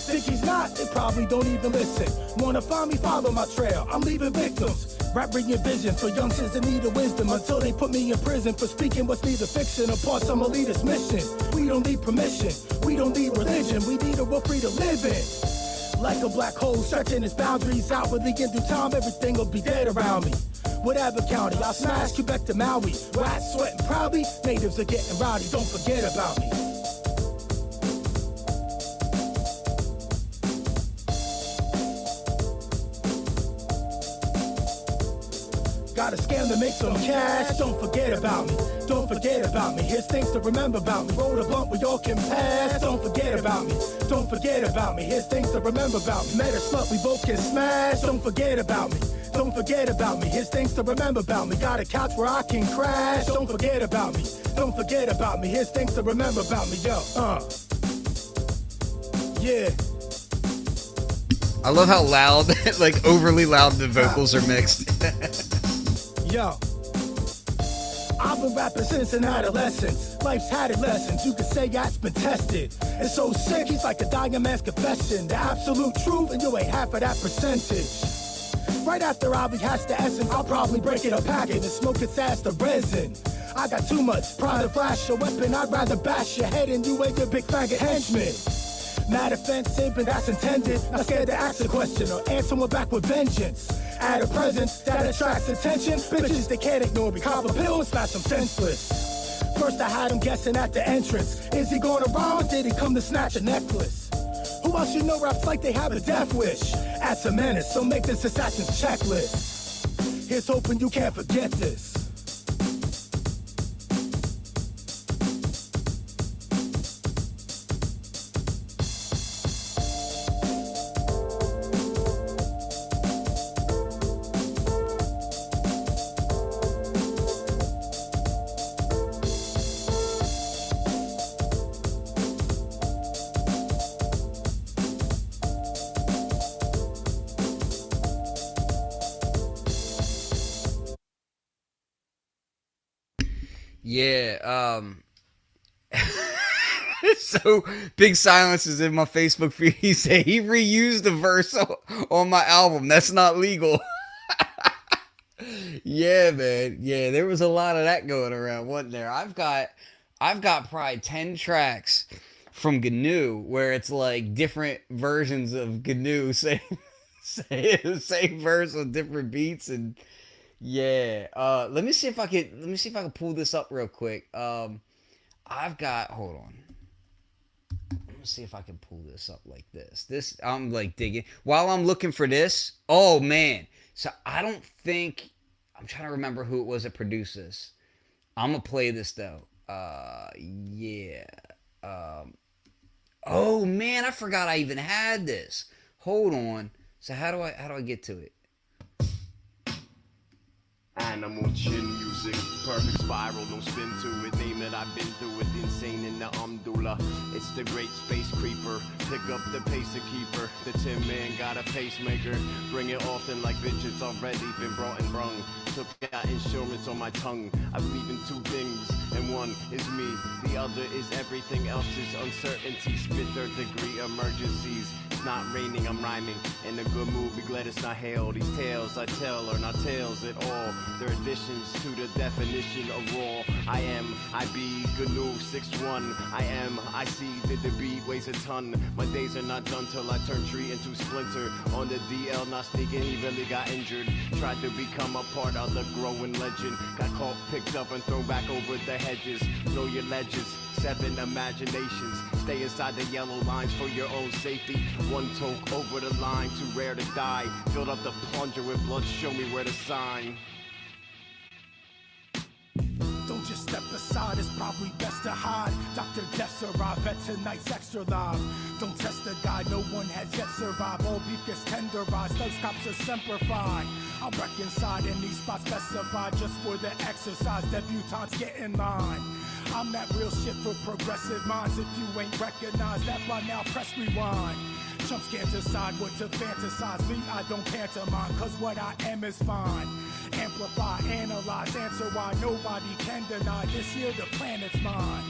[SPEAKER 2] Think he's not, they probably don't even listen. Wanna find me, follow my trail, I'm leaving victims. Rap bringing vision for youngsters in need of wisdom, until they put me in prison for speaking what's neither fiction or part some elitist mission. We don't need permission, we don't need religion, we need a world free to live in. Like a black hole stretching its boundaries outwardly, in due time everything will be dead around me. Whatever county, I'll smash Quebec to Maui. Rats sweating proudly, natives are getting rowdy, don't forget about me. Got a scam to make some cash, don't forget about me. Don't forget about me, here's things to remember about me. Roll a blunt we all can pass, don't forget about me. Don't forget about me, here's things to remember about me. Met a slut we both can smash, don't forget about me. Don't forget about me, here's things to remember about me. Got a couch where I can crash, don't forget about me. Don't forget about me, here's things to remember about me, yo, yeah.
[SPEAKER 1] I love how loud, like overly loud the vocals are mixed.
[SPEAKER 2] Yo, I've been rapping since an adolescence. Life's had its lessons, you could say that's been tested. It's so sick, he's like a dying man's confession. The absolute truth, and you ain't half of that percentage. Right after I rehash the essence, I'll probably break it a packet and smoke its ass to resin. I got too much pride to flash a weapon, I'd rather bash your head and you ain't your big faggot henchman. Mad offensive, and that's intended. Not scared to ask a question or answer one back with vengeance. Add a presence that attracts attention. Bitches, they can't ignore me. Cop a pill and smash them senseless. First I had him guessing at the entrance. Is he going around or did he come to snatch a necklace? Who else you know raps like they have a death wish? That's a menace, so make this assassin's checklist. Here's hoping you can't forget this.
[SPEAKER 1] Yeah, so Big Silence is in my Facebook feed. He said he reused the verse on my album. That's not legal. Yeah, man. Yeah, there was a lot of that going around, wasn't there? I've got probably 10 tracks from GNU where it's like different versions of GNU saying say the same verse with different beats. And yeah, let me see if I can pull this up real quick. I've got, hold on. Let me see if I can pull this up like this. I'm like digging. While I'm looking for this, oh man. So I'm trying to remember who it was that produced this. I'm gonna play this though. Yeah. Oh man, I forgot I even had this. Hold on. So how do I get to it?
[SPEAKER 6] Animal chin music, perfect spiral, no spin to it. Name it, I've been through it. Insane in the do
[SPEAKER 4] controller. It's the great space creeper. Pick up the pace and keeper. The Tin Man got a pacemaker. Bring it often like bitches already been brought and brung. Took out insurance on my tongue. I believe in two things, and one is me. The other is everything else is uncertainty. Spit third degree emergencies. It's not raining, I'm rhyming. In a good mood, be glad it's not hail. These tales I tell are not tales at all. They're additions to the definition of raw. I am, I be, GNU 6'1". I am, I see that the beat weighs a ton. My days are not done till I turn tree into splinter. On the DL, not sneaking, he really got injured. Tried to become a part of the growing legend. Got caught, picked up, and thrown back over the hedges. Know your ledges. 7 imaginations. Stay inside the yellow lines for your own safety. One toke over the line, too rare to die. Filled up the plunger with blood, show me where to sign.
[SPEAKER 2] Don't just step aside, it's probably best to hide. Dr. Death's arrived at tonight's extra live. Don't test the guy, no one has yet survived. All beef gets tenderized, those cops are semper-fi. I'll wreck inside any spot specified just for the exercise. Debutantes get in line. I'm that real shit for progressive minds. If you ain't recognized that by now, press rewind. Chumps can't decide what to fantasize. Me, I don't pantomime, cause what I am is fine. Amplify, analyze, answer why nobody can deny. This year the planet's mine.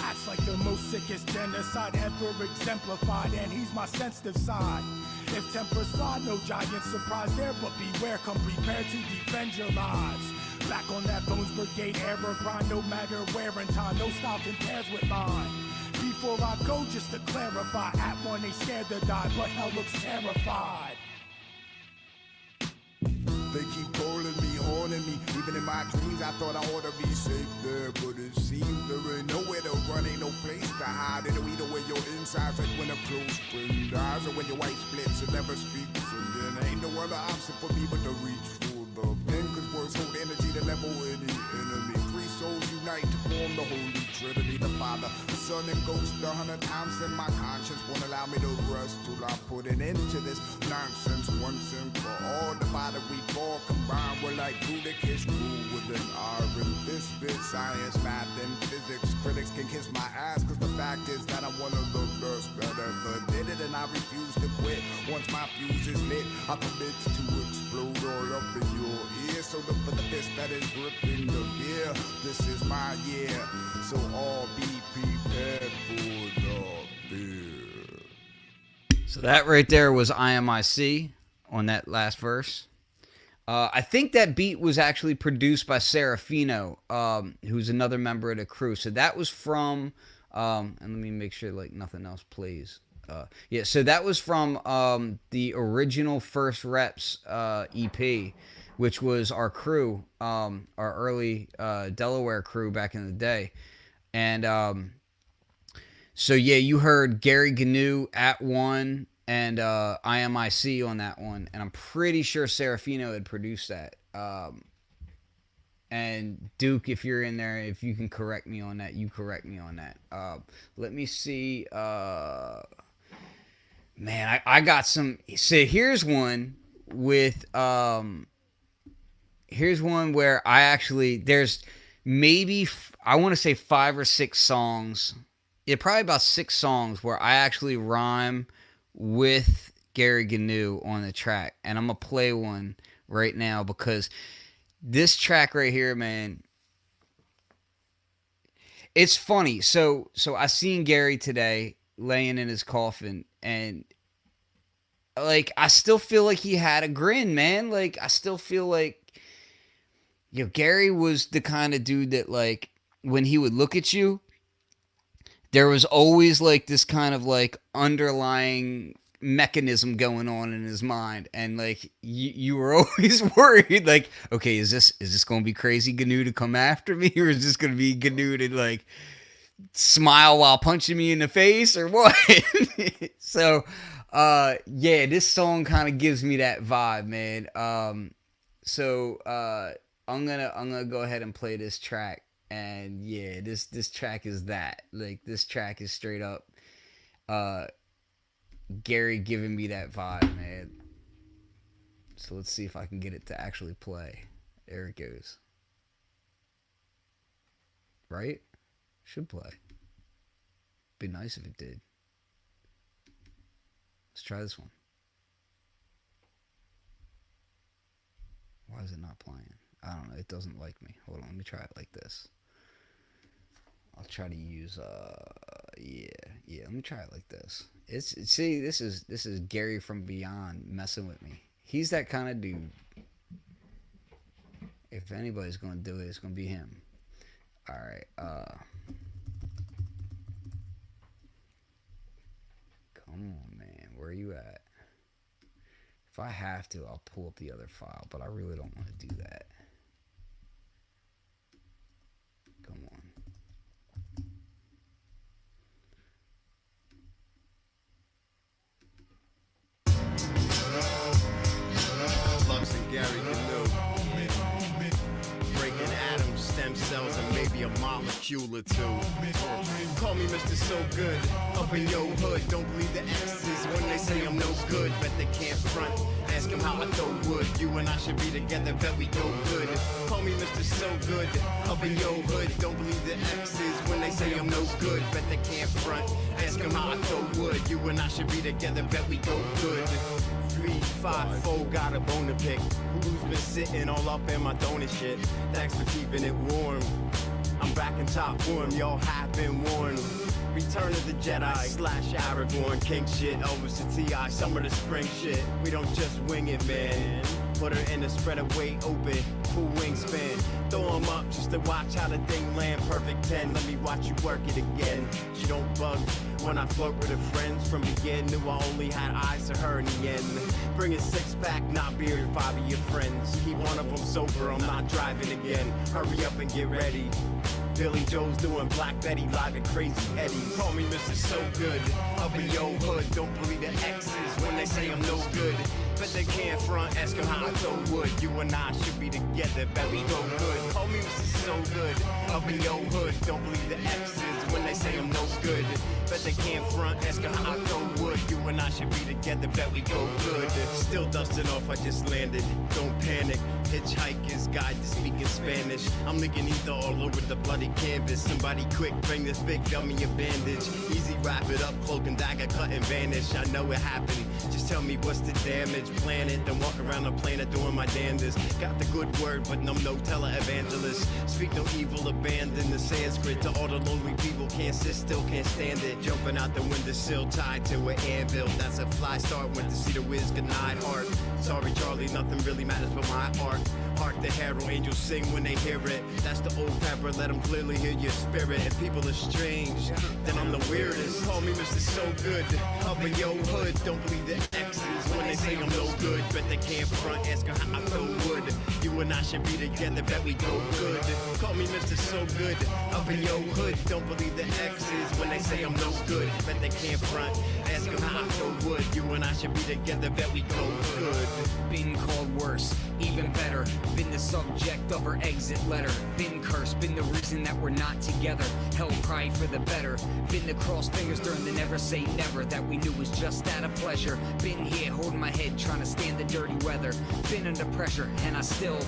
[SPEAKER 2] Acts like the most sickest genocide ever exemplified, and he's my sensitive side. If tempers fly, no giant surprise there, but beware, come prepared to defend your lives. Back on that Bones Brigade era grind, no matter where in time, no style compares with mine. Before I go, just to clarify, at one they scared to die, but hell looks terrified.
[SPEAKER 6] They keep calling me, haunting me. Even in my dreams, I thought I ought to be safe there, but it seems there ain't nowhere to run, ain't no place to hide. It'll eat away your insides like when a close friend dies, or when your wife splits and never speaks. And then ain't no other option for me but to reach for the pen, cause words hold energy to level any enemy. Three souls unite to form the Holy Trinity, the Father, the Son, and Ghost. 100 times in my conscience won't allow me to rest till I put an end to this nonsense once and for all. The body we fall combined, we're like Buddha kiss rule with an iron fist. Spit science, math, and physics. Critics can kiss my ass, cause the fact is that I'm one of the best that ever did it, and I refuse to quit. Once my fuse is lit, I commit to explode all up in your ear. So look for the fist that is gripping the gear. This is my year, so all be prepared for the fear.
[SPEAKER 1] So that right there was IMIC on that last verse. I think that beat was actually produced by Serafino, who's another member of the crew. So that was from, and let me make sure like nothing else plays. Yeah, so that was from the original First Reps EP, which was our crew, our early Delaware crew back in the day. And so yeah, you heard Gary GNU at one and IMIC on that one, and I'm pretty sure Serafino had produced that. And Duke, if you're in there, if you can correct me on that, you correct me on that. Let me see. Man, I got some. So here's one with here's one where I actually, there's maybe, I want to say 5 or 6 songs. Yeah, probably about 6 songs where I actually rhyme with Gary GNU on the track. And I'm going to play one right now because this track right here, man, it's funny. So I seen Gary today laying in his coffin, and like, I still feel like he had a grin, man. Like, I still feel like, Gary was the kind of dude that, like, when he would look at you, there was always like this kind of like underlying mechanism going on in his mind, and like you were always worried, like, okay, is this going to be crazy GNU to come after me, or is this going to be GNU to like smile while punching me in the face, or what? So yeah, this song kind of gives me that vibe, man. So I'm gonna go ahead and play this track. And yeah, this track is that. Like, this track is straight up Gary giving me that vibe, man. So let's see if I can get it to actually play. There it goes. Right? Should play. Be nice if it did. Let's try this one. Why is it not playing? I don't know. It doesn't like me. Hold on. Let me try it like this. I'll try to use yeah. Let me try it like this. See, this is Gary from Beyond messing with me. He's that kind of dude. If anybody's gonna do it, it's gonna be him. All right. Come on, man. Where are you at? If I have to, I'll pull up the other file, but I really don't want to do that. Come on.
[SPEAKER 4] Lux and Gary Canoe. Breaking atoms, stem cells, and maybe a molecule or two. Call me Mr. So Good, up in your hood. Don't believe the X's when they say I'm no good. Bet they can't front. Ask them how I throw wood. You and I should be together, bet we go good. Call me Mr. So Good, up in your hood. Don't believe the X's when they say I'm no good. Bet they can't front. Ask them how I throw wood. You and I should be together, bet we go good. 3, 5, 4, got a bone to pick. Who's been sitting all up in my donut shit? Thanks for keeping it warm. I'm back in top form, y'all have been warned. Return of the Jedi / Aragorn, king shit, Elvis to T.I., summer to spring shit. We don't just wing it, man. Put her in the spreader way open, full wingspan. Throw 'em up just to watch how the thing land. Perfect 10, let me watch you work it again. She don't bug when I flirt with her friends. From begin, knew I only had eyes for her in the end. Bring a 6-pack, not beer, 5 of your friends. Keep one of them sober, I'm not driving again. Hurry up and get ready. Billy Joe's doing Black Betty live at Crazy Eddie. Call me Mr. So Good, up in your hood. Don't believe the X's when they say I'm no good. Bet they can't front, ask them how I throw wood. You and I should be together, bet we go good. Call me Mr. So Good, up in your hood. Don't believe the X's when they say I'm no good. Bet they can't front, ask them how I throw wood. You and I should be together, bet we go good. Still dusting off, I just landed. Don't panic. Hitchhiker's guide to speaking Spanish. I'm licking ether all over the bloody canvas. Somebody quick, bring this big dummy a bandage. Easy, wrap it up, cloak and dagger, cut and vanish. I know it happened. Just tell me what's the damage. Plan it, then walk around the planet doing my damnedest. Got the good word, but I'm no tele-evangelist. Speak no evil, abandon the Sanskrit. To all the lonely people, can't sit still, can't stand it. Jumping out the windowsill, tied to an anvil. That's a fly start, went to see the whiz, good night, heart. Sorry, Charlie, nothing really matters but my art. Hark the herald angels sing when they hear it. That's the old pepper, let them clearly hear your spirit. If people are strange, then I'm the weirdest. Call me Mr. So Good, up in your hood. Don't believe the X's when they say I'm no good. Bet they can't front, ask her how I throw wood. You and I should be together, bet we go good. Call me Mr. So Good, up in your hood. Don't believe the X's when they say I'm no good. Bet they can't front, ask her how I throw wood. You and I should be together, bet we go good.
[SPEAKER 7] Been called worse, even better. Been the subject of her exit letter. Been cursed, been the reason that we're not together. Hell cry for the better. Been the cross fingers during the never say never that we knew was just out of pleasure. Been here holding my head trying to stand the dirty weather. Been under pressure and I still.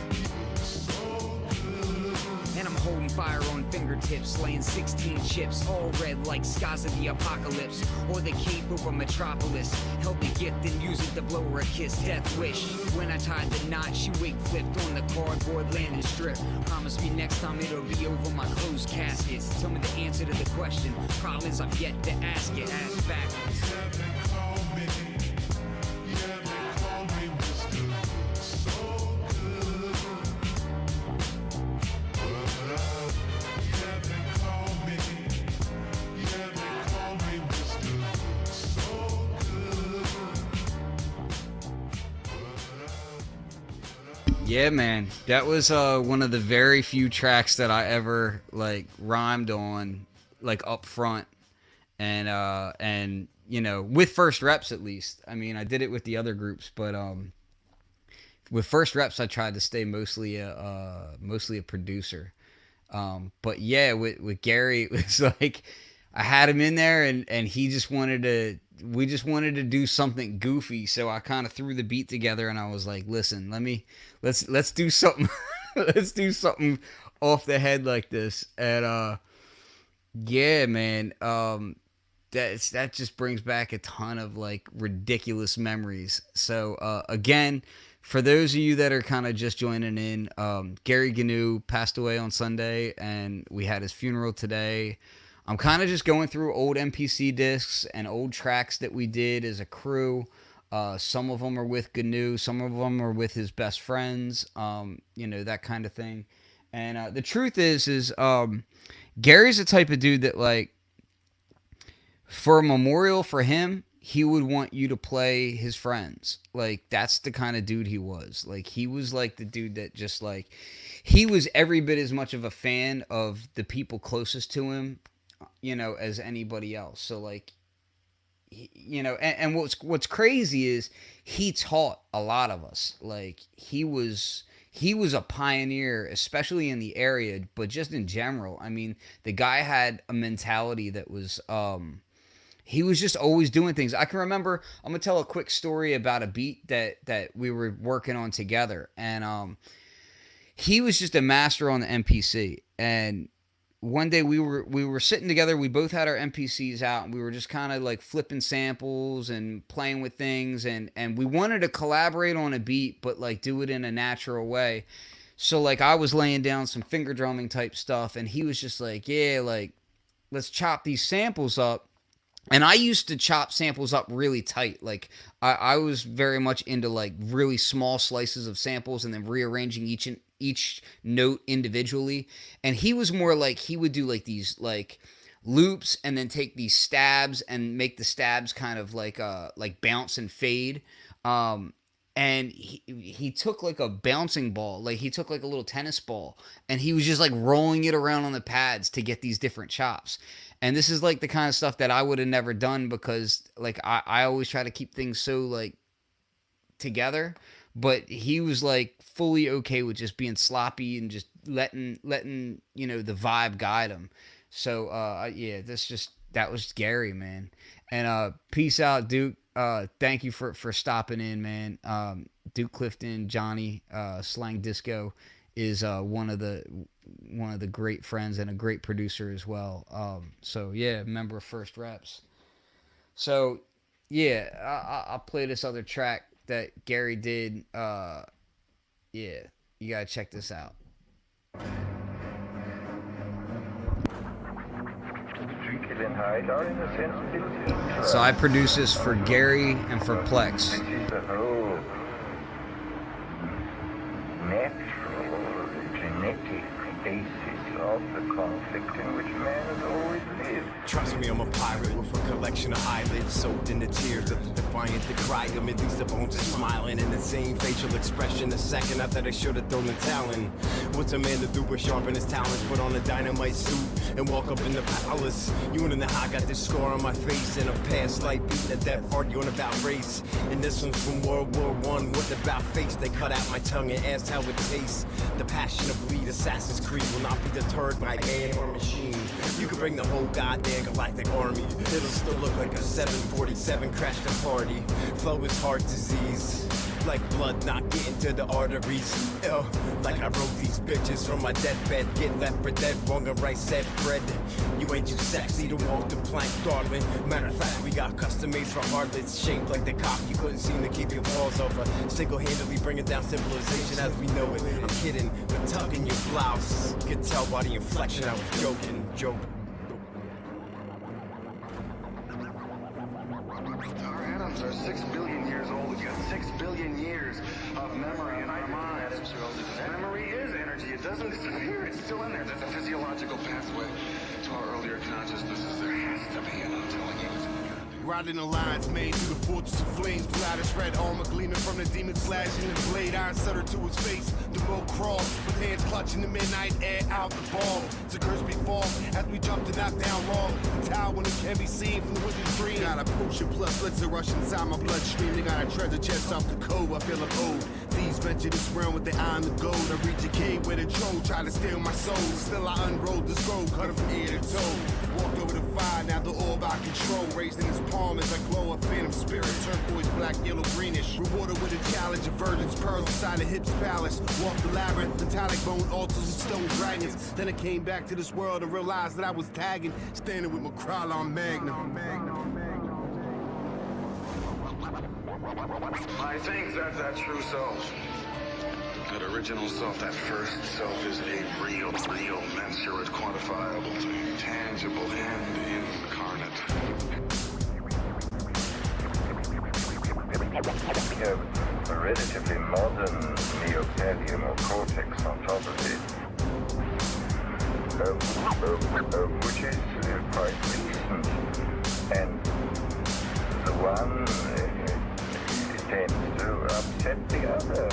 [SPEAKER 7] And I'm holding fire on fingertips, laying 16 chips, all red like skies of the apocalypse, or the cape of a metropolis. Held the gift and used it to blow her a kiss, death wish. When I tied the knot, she wig flipped on the cardboard landing strip. Promise me next time it'll be over my closed caskets. Tell me the answer to the question. Problem is I've yet to ask it. Ask backwards.
[SPEAKER 1] Yeah, man, that was one of the very few tracks that I ever like rhymed on, like up front, and you know, with First Reps at least. I mean, I did it with the other groups, but with First Reps, I tried to stay mostly a producer. But yeah, with Gary, it was like I had him in there, and he just wanted to. We just wanted to do something goofy, so I kind of threw the beat together, and I was like, "Listen, let's do something, let's do something off the head like this." And yeah, man, that just brings back a ton of like ridiculous memories. So again, for those of you that are kind of just joining in, Gary Gnu passed away on Sunday, and we had his funeral today. I'm kind of just going through old MPC discs and old tracks that we did as a crew. Some of them are with Gnu, some of them are with his best friends, that kind of thing. And the truth is Gary's the type of dude that, like, for a memorial for him, he would want you to play his friends. Like, that's the kind of dude he was. Like, he was like the dude that just, like, he was every bit as much of a fan of the people closest to him, as anybody else. So, like, and what's crazy is he taught a lot of us. Like, he was a pioneer, especially in the area, but just in general. I mean, the guy had a mentality that was, he was just always doing things. I can remember, I'm going to tell a quick story about a beat that we were working on together. And he was just a master on the MPC. And one day we were sitting together. We both had our MPCs out, and we were just kind of like flipping samples and playing with things. And we wanted to collaborate on a beat, but like do it in a natural way. So like I was laying down some finger drumming type stuff, and he was just like, yeah, like let's chop these samples up. And I used to chop samples up really tight. Like I was very much into like really small slices of samples and then rearranging each note individually. And he was more like, he would do like these like loops and then take these stabs and make the stabs kind of like bounce and fade. And he took like a bouncing ball, like he took like a little tennis ball, and he was just like rolling it around on the pads to get these different chops. And this is like the kind of stuff that I would have never done, because like I always try to keep things so like together. But he was like fully okay with just being sloppy and just letting the vibe guide him. So yeah, that was Gary, man. And peace out, Duke. Thank you for stopping in, man. Duke Clifton, Johnny, Slang Disco is one of the great friends and a great producer as well. So yeah, member of First Reps. So yeah, I'll play this other track that Gary did. Yeah, you gotta check this out. So I produce this for Gary and for Plex.
[SPEAKER 8] This is the whole natural, genetic basis of the conflict in which man has always lived.
[SPEAKER 4] Trust me, I'm a pirate with a collection of eyelids soaked in the tears of the defiant that cried. Amid these the bones are smiling in the same facial expression a second after they should have thrown the talon. What's a man to do but sharpen his talents, put on a dynamite suit and walk up in the palace? You wanna know how I got this scar on my face and a past life beating a death arguing about race. And this one's from World War I. What about face? They cut out my tongue and asked how it tastes. The passion of bleed, Assassin's Creed will not be deterred by man or machine. You can bring the whole goddamn galactic army, it'll still look like a 747 crashed a party. Flow is heart disease, like blood not getting to the arteries. Like I wrote these bitches from my deathbed, get left for dead, wrong and right said Fred. You ain't too sexy to walk the plank, darling. Matter of fact, we got custom made for harlots, shaped like the cock you couldn't seem to keep your paws over. Single-handedly bringing down civilization as we know it. I'm kidding, but tugging your blouse, you can tell by the inflection I was joking.
[SPEAKER 9] Our atoms are 6 billion years old. We've got 6 billion years of memory in our minds. Memory is energy. It doesn't disappear. It's still in there. There's a physiological pathway to our earlier consciousnesses. There has to be, and I'm telling you, it's in here.
[SPEAKER 6] Riding the lines made through the fortress of flames. Gladys red armor gleaming from the demon slashing the blade. Iron setter to his face. The road crawl with hands clutching the midnight air out the ball. It's a curse before as we jump to knock down wrong. The tower when it can be seen from the witness dream. Got a potion plus elixir rush inside my bloodstream. They got a treasure chest off the cove. I feel old. These venture this realm with their eye on the gold. I reach a cave where the troll try to steal my soul. Still I unrolled the scroll, cut it from ear to toe. Walked over the fire, now the orb by control, raised in his palm as I glow a phantom spirit, turquoise, black, yellow, greenish. Rewarded with a challenge of virgins, pearls inside a hip's palace. Walked the labyrinth, metallic bone altars and stone dragons. Then I came back to this world and realized that I was tagging, standing with my Krylon Magnum.
[SPEAKER 9] I think that true self, that original self, that first self is a real, mensurate, quantifiable, tangible, and incarnate.
[SPEAKER 8] We have a relatively modern neopallium or cortex on top of it, which is quite recent, and the one tends to upset the other.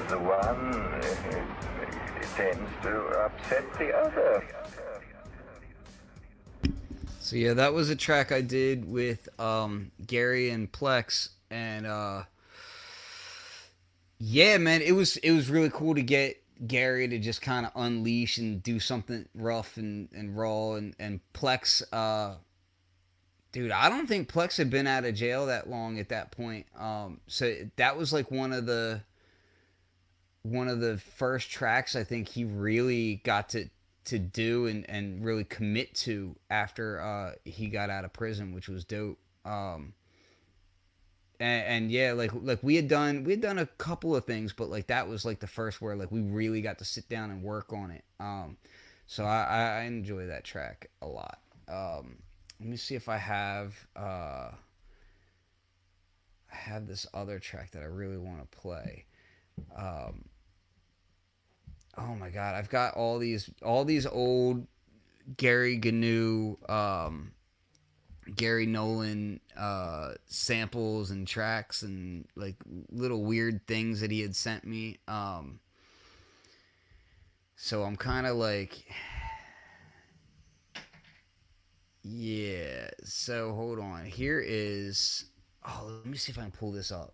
[SPEAKER 8] The one tends to upset the other.
[SPEAKER 1] So yeah, that was a track I did with Gary and Plex, and yeah, man, it was really cool to get Gary to just kind of unleash and do something rough and raw, and Plex, dude, I don't think Plex had been out of jail that long at that point. So that was like one of the first tracks I think he really got to do and really commit to after he got out of prison, which was dope. And yeah, like we had done a couple of things, but like that was like the first where like we really got to sit down and work on it. So I enjoy that track a lot. Let me see if I have this other track that I really want to play. Oh my god, I've got all these old Gary Gnu, Gary Nolan samples and tracks and like little weird things that he had sent me. So I'm kind of like, yeah. So hold on. Here is. Oh, let me see if I can pull this up.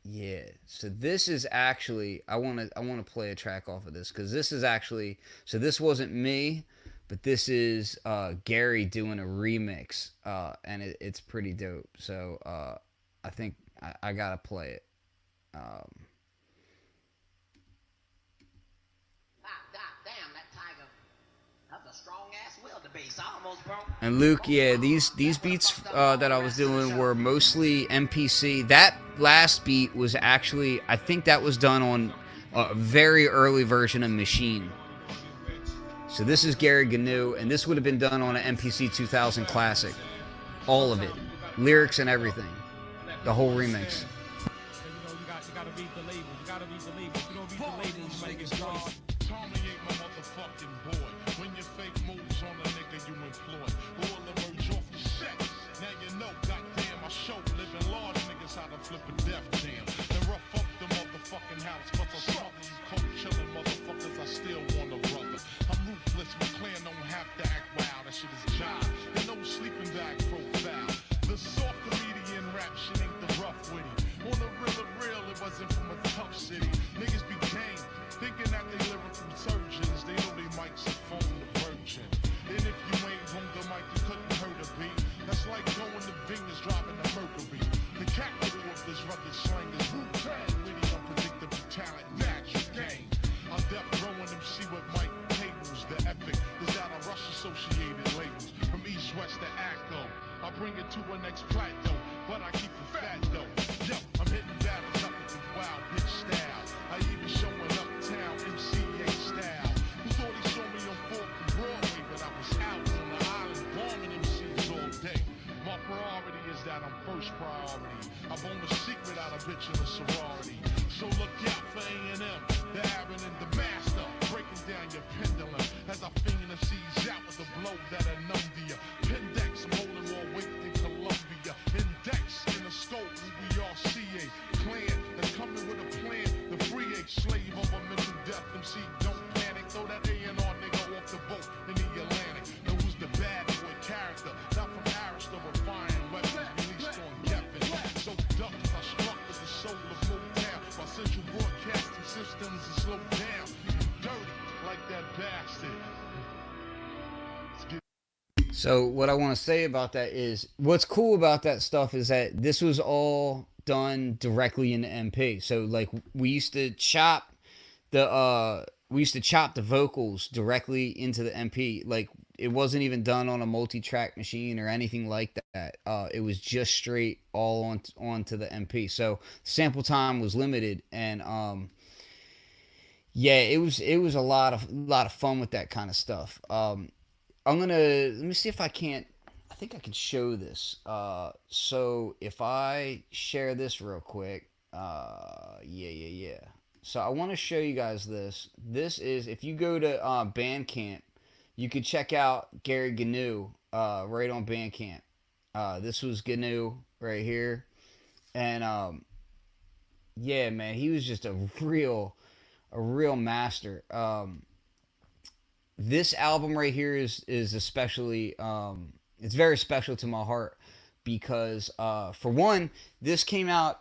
[SPEAKER 1] Yeah, so this is actually I want to play a track off of this because this is actually, so this wasn't me, but this is Gary doing a remix, and it's pretty dope. So I think I gotta play it. And Luke, yeah, these beats that I was doing were mostly MPC. That last beat was actually, I think that was done on a very early version of Machine. So this is Gary Gnu, and this would have been done on an MPC 2000 Classic. All of it. Lyrics and everything. The whole remix.
[SPEAKER 9] But I keep it fat though. Yo, I'm hitting battles up with the wild pitch style.
[SPEAKER 1] So what I want to say about that is what's cool about that stuff is that this was all done directly in the MP. So like we used to chop the vocals directly into the MP. Like it wasn't even done on a multi-track machine or anything like that. It was just straight all onto the MP. So sample time was limited, and yeah, it was a lot of fun with that kind of stuff. I'm gonna let me see if I can't. I think I can show this. So if I share this real quick, yeah. So I want to show you guys this. This is if you go to Bandcamp, you could check out Gary Gnu right on Bandcamp. This was Gnu right here, and yeah, man, he was just a real master. This album right here is especially it's very special to my heart because for one, this came out.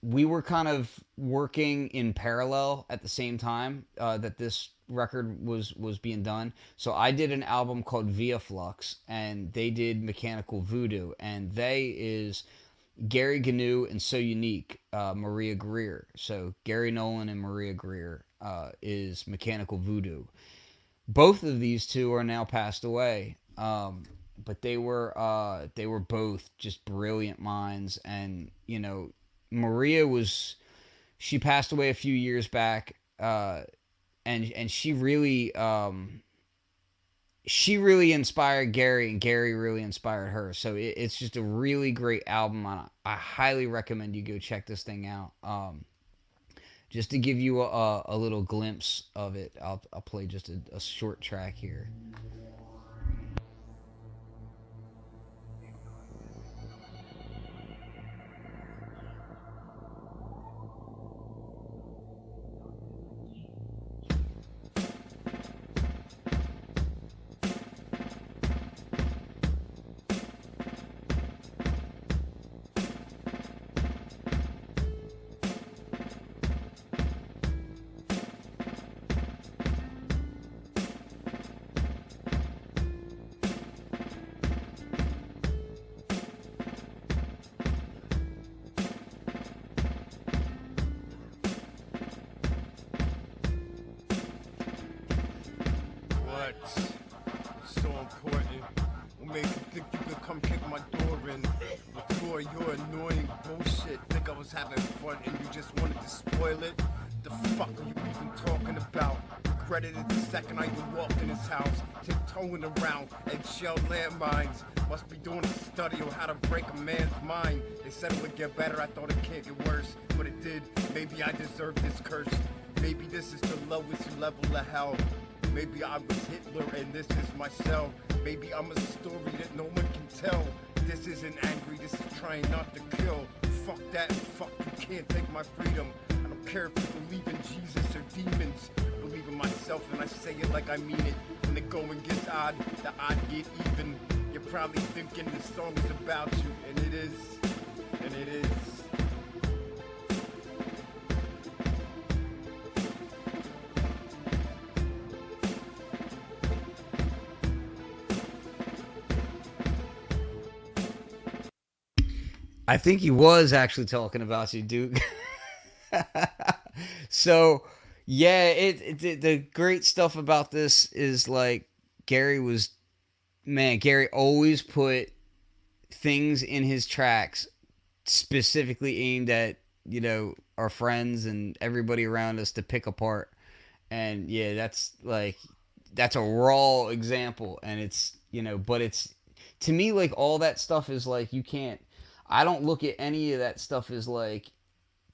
[SPEAKER 1] We were kind of working in parallel at the same time that this record was being done. So I did an album called Via Flux, and they did Mechanical Voodoo, and they is Gary Gnu and So Unique, Maria Greer. So Gary Nolan and Maria Greer is Mechanical Voodoo. Both of these two are now passed away, but they were both just brilliant minds. And Maria was she passed away a few years back, and she really inspired Gary, and Gary really inspired her. So it's just a really great album. I highly recommend you go check this thing out. Just to give you a little glimpse of it, I'll play just a short track here.
[SPEAKER 6] What? So important. What made you think you could come kick my door in? Before your annoying bullshit. Think I was having fun and you just wanted to spoil it? The fuck are you even talking about? Credited the second I even walked in his house, tiptoeing around eggshell landmines. Must be doing a study on how to break a man's mind. They said it would get better, I thought it can't get worse, but it did. Maybe I deserve this curse. Maybe this is the lowest level of hell. Maybe I was Hitler and this is my cell. Maybe I'm a story that no one can tell. This isn't angry, this is trying not to kill. Fuck that, fuck you can't take my freedom. I don't care if you believe in Jesus or demons. I believe in myself and I say it like I mean it. When the going gets odd, the odd get even. You're probably thinking this song is about you, and it is. And it is.
[SPEAKER 1] I think he was actually talking about you, Duke. So, yeah, the great stuff about this is like Gary was man. Gary always put things in his tracks specifically aimed at our friends and everybody around us to pick apart. And yeah, that's a raw example, and but it's to me like all that stuff is like you can't. I don't look at any of that stuff as like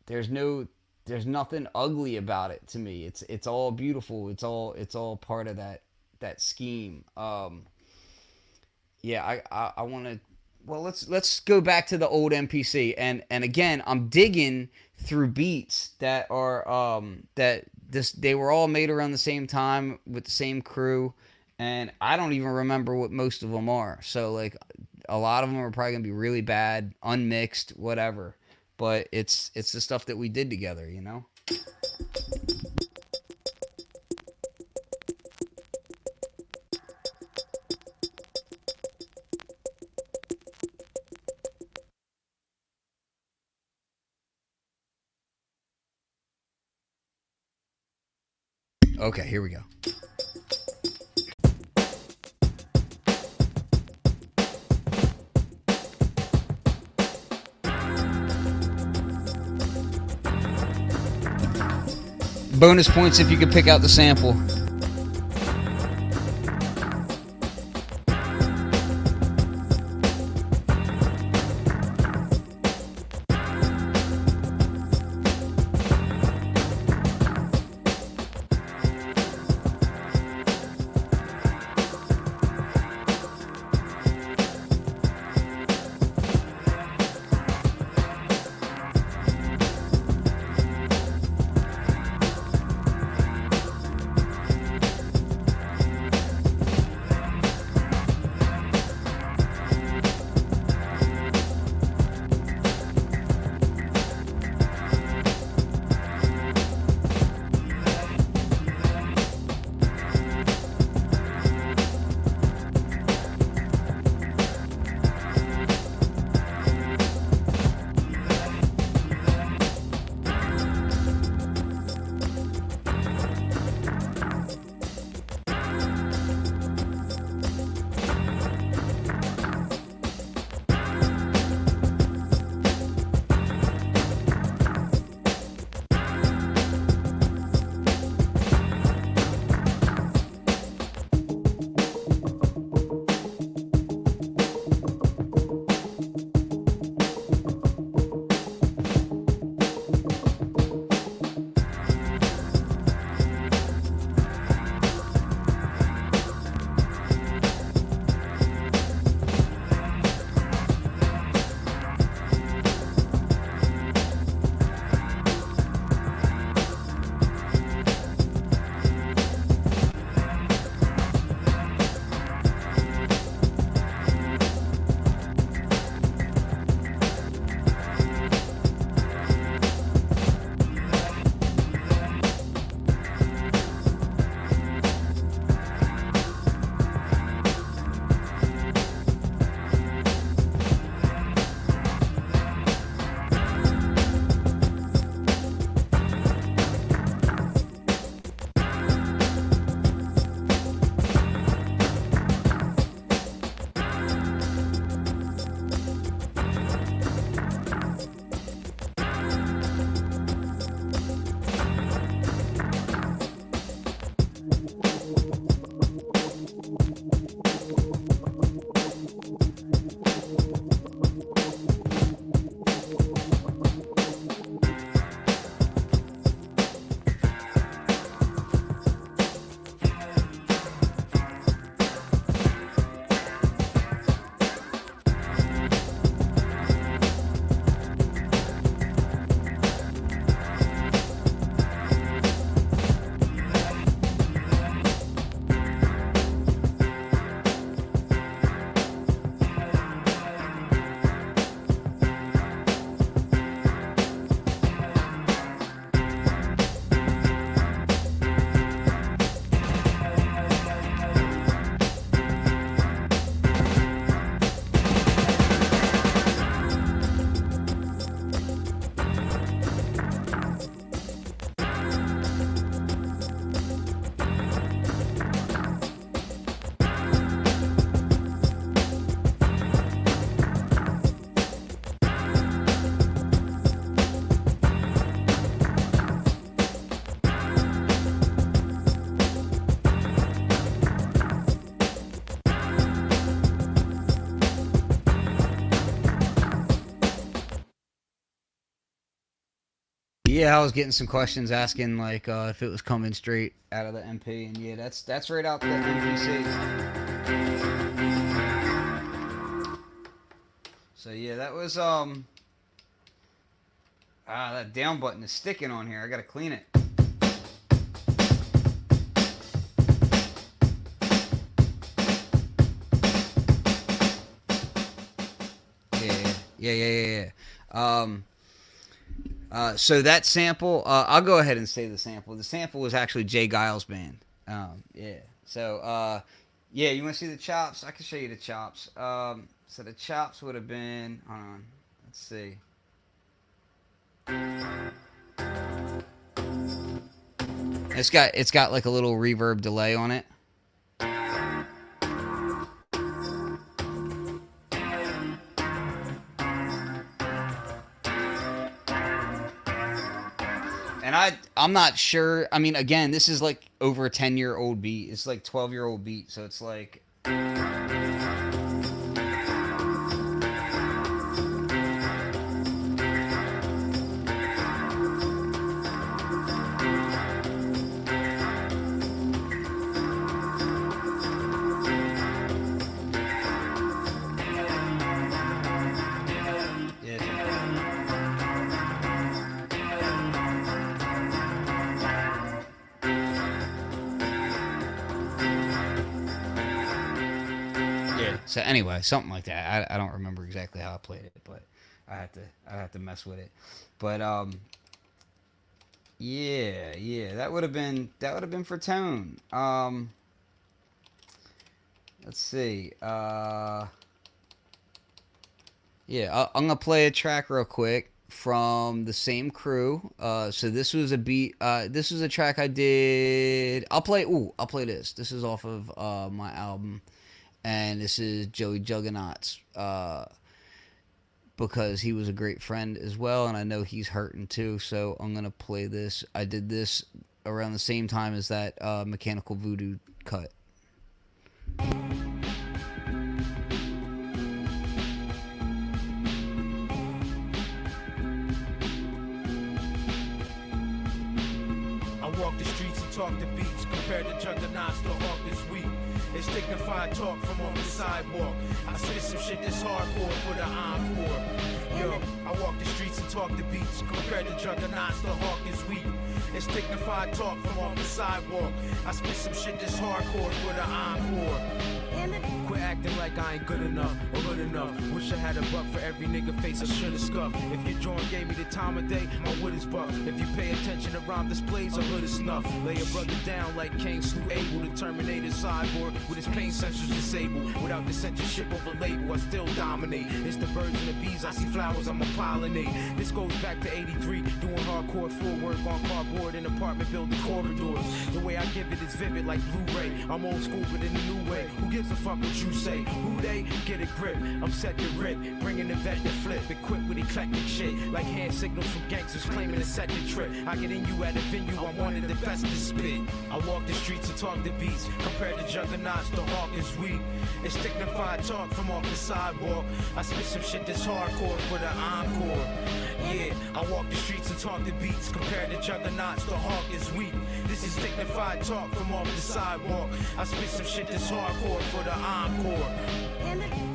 [SPEAKER 1] there's nothing ugly about it to me. It's all beautiful. It's all part of that scheme. Yeah, I want to. Well, let's go back to the old MPC, and again, I'm digging through beats that are that they were all made around the same time with the same crew, and I don't even remember what most of them are. So like a lot of them are probably gonna be really bad, unmixed, whatever. But it's the stuff that we did together, you know. Okay, here we go. Bonus points if you could pick out the sample. Yeah, I was getting some questions asking like if it was coming straight out of the MP, and yeah, that's right out the MPC. So yeah, that was that down button is sticking on here. I gotta clean it. Yeah. So that sample, I'll go ahead and say the sample. The sample was actually Jay Giles' band. Yeah. So, yeah, you want to see the chops? I can show you the chops. So the chops would have been, hold on, let's see. It's got like a little reverb delay on it. And I'm not sure. I mean, again, this is like over a 10-year-old beat. It's like 12-year-old beat, so it's like so anyway, something like that. I don't remember exactly how I played it, but I had to mess with it. But yeah, that would have been for tone. Let's see. Yeah, I'm gonna play a track real quick from the same crew. So this was a beat. This was a track I did. I'll play this. This is off of my album. And this is Joey Juggernaut's, because he was a great friend as well, and I know he's hurting too, so I'm going to play this. I did this around the same time as that Mechanical Voodoo cut.
[SPEAKER 2] I walk the streets and talk the beats, compared to juggernauts to hawk this week. It's dignified talk from on the sidewalk. I spit some shit that's hardcore for the encore. Yo, I walk the streets and talk the beats, compared to juggernauts to hawk this week. It's dignified talk from on the sidewalk. I spit some shit that's hardcore for the encore. Quit acting like I ain't good enough or good enough. Wish I had a buck for every nigga face I should've scuffed. If your joint gave me the time of day, my wood is buff. If you pay attention around displays, a hood is snuff. Lay a brother down like Cain slew Abel. The Terminator cyborg with his pain sensors disabled. Without the censorship of a label, I still dominate. It's the birds and the bees, I see flowers, I'ma pollinate. This goes back to 83, doing hardcore floor work on cardboard in apartment building corridors. The way I give it is vivid like Blu-ray. I'm old school but in a new way. Who gives a fuck what you say? Who they? Get a grip. I'm set to rip, bringing the vet to flip. Equipped with eclectic shit, like hand signals from gangsters claiming to set the trip. I get in you at a venue, I'm one of the best to spit. I walk the streets and talk the beats, compared to juggernauts to hawk is weak. It's dignified talk from off the sidewalk. I spit some shit that's hardcore for the encore. Yeah, I walk the streets and talk the beats, compared to juggernauts to hawk is weak. This is dignified talk from off the sidewalk. I spit some shit that's hardcore for the encore.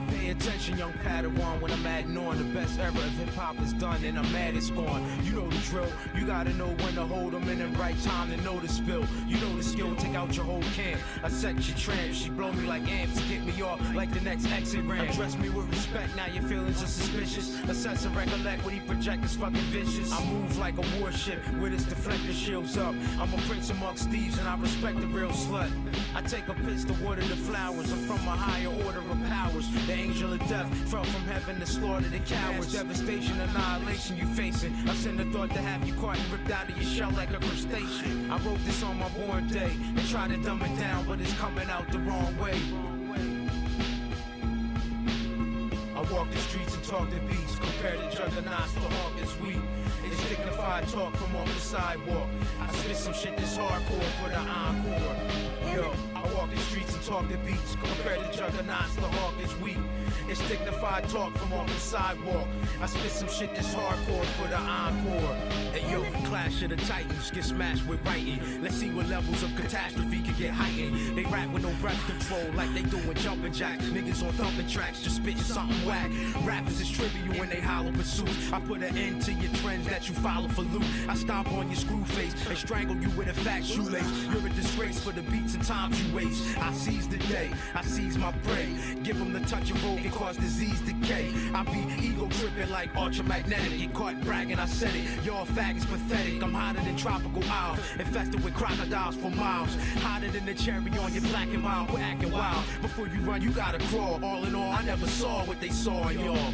[SPEAKER 2] Pay attention, young Padawan, when I'm adding on. The best era of hip-hop is done and I'm mad it's gone. You know the drill, you gotta know when to hold them in the right time to know the spill. You know the skill, take out your whole can. I set your tramp, she blow me like amps, get me off like the next exit ramp. Address me with respect, now your feelings are suspicious. Assess and recollect what he project is fucking vicious. I move like a warship with its deflector shields up. I'm a prince amongst thieves and I respect the real slut. I take a piss to water the flowers. I'm from a higher order of powers. The angel of death fell from heaven to slaughter the cowards. Devastation, annihilation you facing. I send a thought to have you caught and ripped out of your shell like a crustacean. I wrote this on my born day and tried to dumb it down, but it's coming out the wrong way. I walk the streets and talk the beats, compared to juggernauts to hawk is weak. It's dignified talk from off the sidewalk. I spit some shit that's hardcore for the encore. Yo, I walk the streets and talk the beats, compared to juggernauts to hawk is weak. It's dignified talk from off the sidewalk. I spit some shit that's hardcore for the encore. Hey yo, clash of the titans get smashed with writing. Let's see what levels of catastrophe can get heightened. They rap with no breath control like they doing jumping jacks. Niggas on thumping tracks just spit something whack. Rappers is trivial when they hollow pursuits. I put an end to your trends that you follow for loot. I stomp on your screw face and strangle you with a fat shoelace. You're a disgrace for the beats and times you waste. I seize the day, I seize my prey. Give them the touch of vogue and cause disease decay. I be ego tripping like ultramagnetic. Get caught bragging, I said it. Y'all faggots pathetic. I'm hotter than tropical isles, infested with crocodiles for miles. Hotter than the cherry on your black and mild. We're acting wild. Before you run, you gotta crawl. All in all, I never saw what they saw in y'all.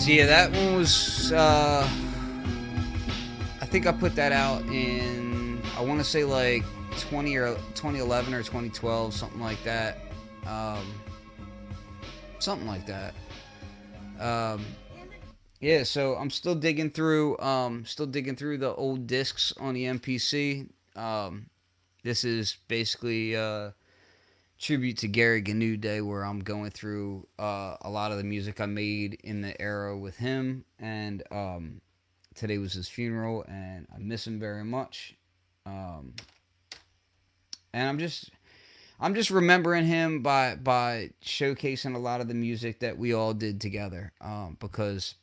[SPEAKER 1] So yeah, that one was. I think I put that out in. I want to say like 2011 or 2012, something like that. Something like that. Yeah, so I'm still digging through the old discs on the MPC. This is basically tribute to Gary Gnu Day, where I'm going through a lot of the music I made in the era with him, and today was his funeral, and I miss him very much. And I'm just remembering him by showcasing a lot of the music that we all did together, because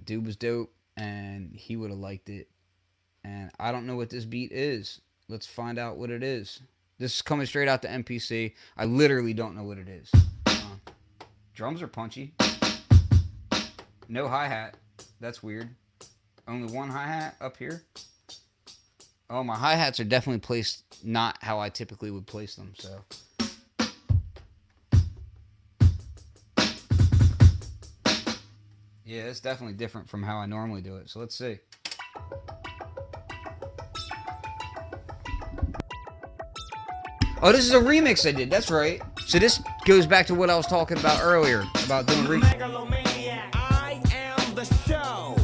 [SPEAKER 1] dude was dope, and he would have liked it. And I don't know what this beat is. Let's find out what it is. This is coming straight out the MPC. I literally don't know what it is. Drums are punchy. No hi-hat. That's weird. Only one hi-hat up here. Oh, my hi-hats are definitely placed not how I typically would place them, so. Yeah, it's definitely different from how I normally do it. So let's see. Oh, this is a remix I did. That's right. So this goes back to what I was talking about earlier about doing
[SPEAKER 2] Megalomaniac, I am the show.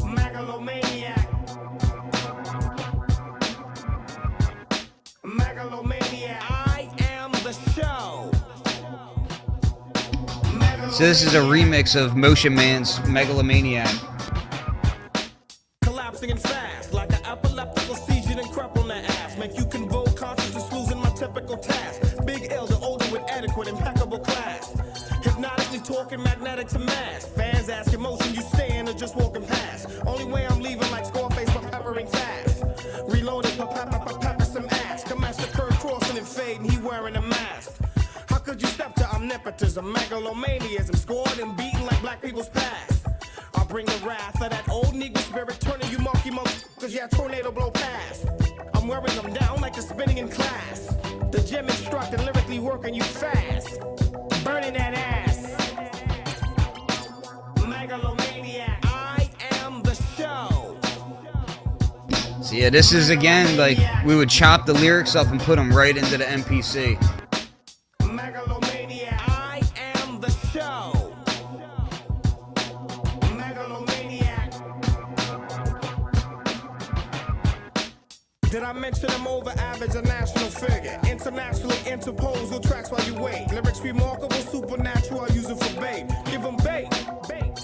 [SPEAKER 2] Megalomaniac. Megalomaniac, I am the show.
[SPEAKER 1] So this is a remix of Motion Man's Megalomaniac.
[SPEAKER 2] Collapsing and fast, like an epileptical seizure and crap on the ass. Make you convulse, consciousness losing my typical task. Big elder, older with adequate, impeccable class. Hypnotically talking, magnetic to mass. Fans ask emotion, you stand or just walking past. Only way I'm leaving like Scarface, but peppering fast. Reloaded, pepper some ass. Come Master Kurt crossing and fading, he wearing a mask. How could you step to omnipotism, megalomaniaism, scored and beaten like black people's past? I'll bring the wrath of that old Negro spirit, turning you monkey, cause yeah, tornado blow past. I'm wearing them down like the spinning in class. The gym instructor lyrically working you fast. Burning that ass. Megalomaniac, I am the show.
[SPEAKER 1] So yeah, this is again like we would chop the lyrics up and put them right into the MPC.
[SPEAKER 2] Megalomaniac, I am the show. Megalomaniac. Did I mention I'm over average, a national figure? Internationally interposed with tracks while you wait. Lyrics remarkable, supernatural, I use it for bait. Give them bait.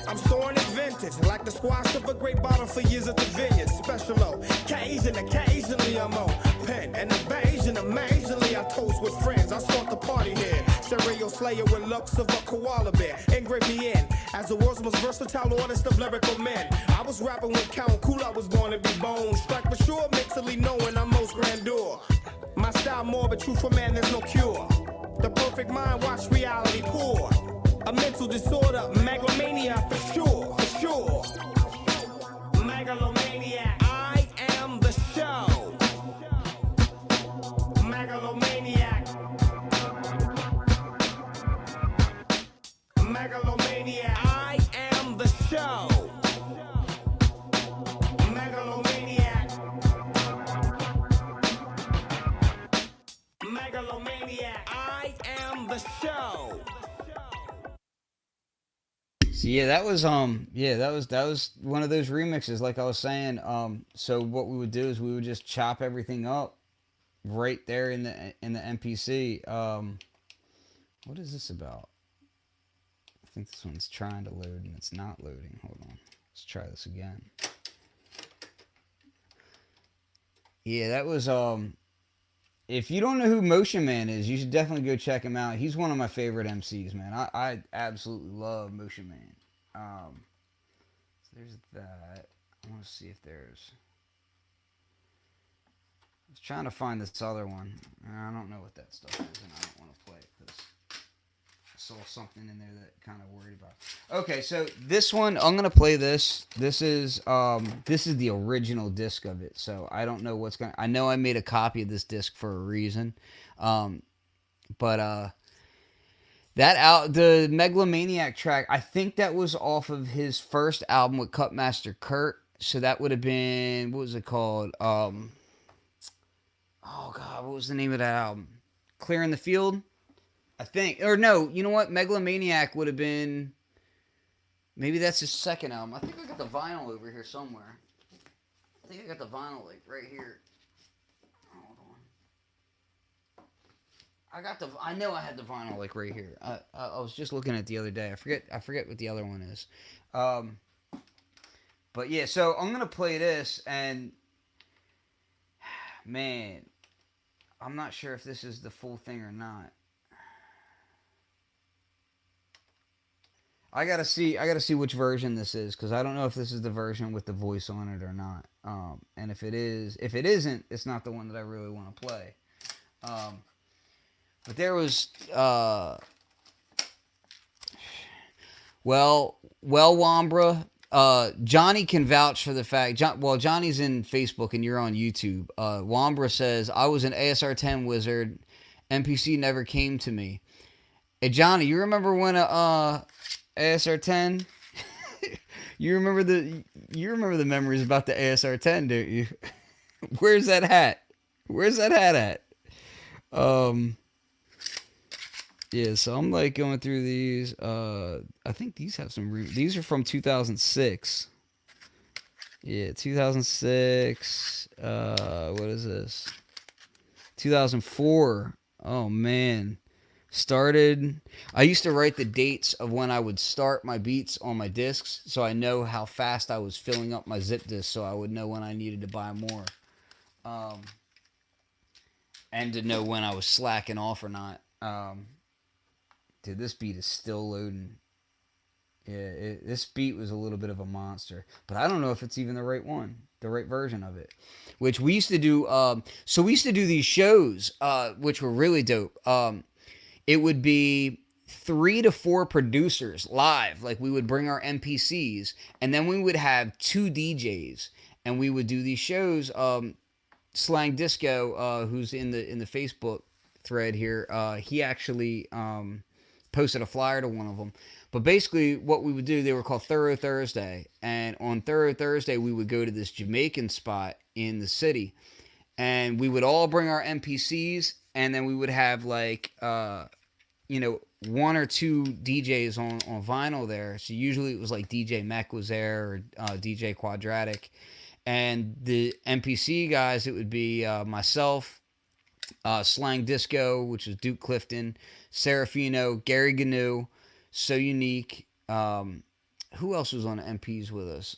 [SPEAKER 2] I'm storing it vintage, like the squash of a great bottle for years at the vineyard. Special O, occasionally I'm on pen and invasion. Amazingly I toast with friends. I start the party here. Stereo slayer with looks of a koala bear. Engrave me in as the world's most versatile artist of lyrical men. I was rapping with Count Cool, I was born to be bone. Strike for sure, mentally knowing I'm most grandeur. My style morbid, true for man, there's no cure. The perfect mind, watch reality pour. A mental disorder, megalomania for sure, for sure. Megalomaniac, I am the show. Megalomaniac. Megalomaniac, I am the show. Megalomaniac. Megalomaniac, I am the show.
[SPEAKER 1] So yeah, that was that was one of those remixes, like I was saying. So what we would do is we would just chop everything up right there in the MPC. What is this about? I think this one's trying to load and it's not loading. Hold on, let's try this again. Yeah, that was if you don't know who Motion Man is, you should definitely go check him out. He's one of my favorite MCs, man. I absolutely love Motion Man. So there's that. I want to see if there's. I was trying to find this other one. I don't know what that stuff is, and I don't want to play it because I saw something in there that kind of worried about. Okay, so this one, I'm gonna play this. This is the original disc of it. So I don't know what's gonna. I know I made a copy of this disc for a reason, but That out the Megalomaniac track, I think that was off of his first album with Cutmaster Kurt. So that would have been, what was it called? Oh god, what was the name of that album? Clear in the Field, I think. Or no, you know what? Megalomaniac would have been, maybe that's his second album. I think I got the vinyl over here somewhere. I think I got the vinyl like right here. Hold on. I know I had the vinyl like right here. I was just looking at it the other day. I forget what the other one is. Um, but yeah, so I'm gonna play this, and man, I'm not sure if this is the full thing or not. I gotta see which version this is, because I don't know if this is the version with the voice on it or not. And if it isn't, it's not the one that I really want to play. But there was Wambra. Johnny can vouch for the fact. Johnny's in Facebook and you're on YouTube. Wambra says, I was an ASR 10 wizard. NPC never came to me. Hey Johnny, you remember when ASR 10? You remember the memories about the ASR 10, don't you? Where's that hat? Where's that hat at? Yeah, so I'm like going through these. I think these have some. These are from 2006. Yeah, 2006. What is this? 2004. Oh man. I used to write the dates of when I would start my beats on my discs, so I know how fast I was filling up my zip disk, so I would know when I needed to buy more, and to know when I was slacking off or not. Dude, this beat is still loading. Yeah, this beat was a little bit of a monster, but I don't know if it's even the right one, the right version of it. Which we used to do. So we used to do these shows, which were really dope. It would be 3 to 4 producers live. Like we would bring our MPCs, and then we would have 2 DJs, and we would do these shows. Slang Disco, who's in the Facebook thread here, he actually posted a flyer to one of them. But basically, what we would do, they were called Thorough Thursday, and on Thorough Thursday, we would go to this Jamaican spot in the city, and we would all bring our MPCs, and then we would have like 1 or 2 DJs on vinyl there. So usually it was like DJ Mech was there, or DJ Quadratic, and the MPC guys, it would be myself, Slang Disco, which was Duke Clifton, Serafino, Gary Gnu, So Unique. Who else was on the MPs with us?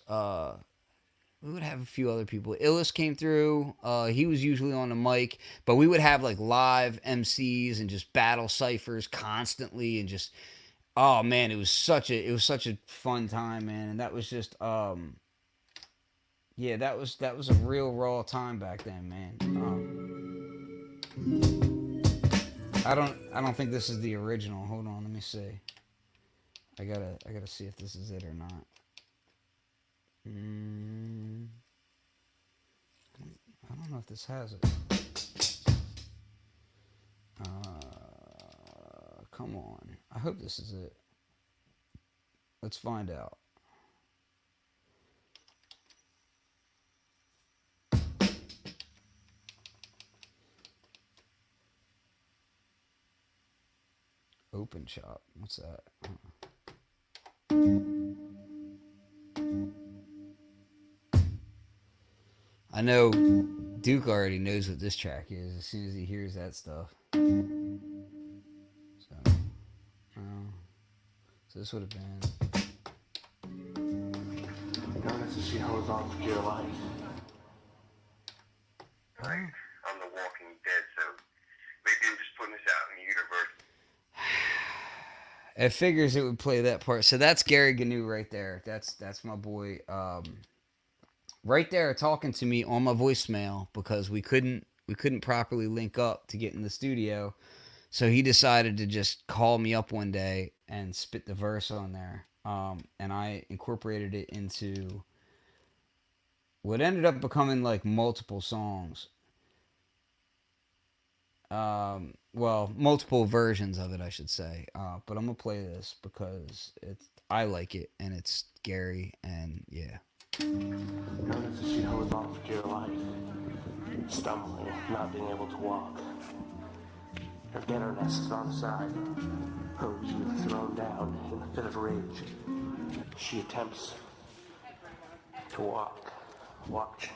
[SPEAKER 1] We would have a few other people. Illis came through. He was usually on the mic, but we would have like live MCs and just battle ciphers constantly, and just, oh man, it was such a fun time, man. And that was just yeah, that was a real raw time back then, man. I don't think this is the original. Hold on, let me see. I gotta see if this is it or not. I don't know if this has it. Come on. I hope this is it. Let's find out. Open shop. What's that? I know Duke already knows what this track is as soon as he hears that stuff. So this would have been.
[SPEAKER 9] Notice that she holds on for dear life.
[SPEAKER 8] Right. I'm the Walking Dead, so maybe I'm just putting this out in the universe.
[SPEAKER 1] It figures it would play that part. So that's Gary Gnu right there. That's my boy. Right there talking to me on my voicemail, because we couldn't properly link up to get in the studio. So he decided to just call me up one day and spit the verse on there. And I incorporated it into what ended up becoming like multiple songs. Well, multiple versions of it, I should say. But I'm gonna play this because I like it and it's scary and yeah.
[SPEAKER 10] Notice as she hose on for dear life, stumbling, not being able to walk. Her dinner nest is on the side, her youth thrown down in a fit of rage. She attempts to watch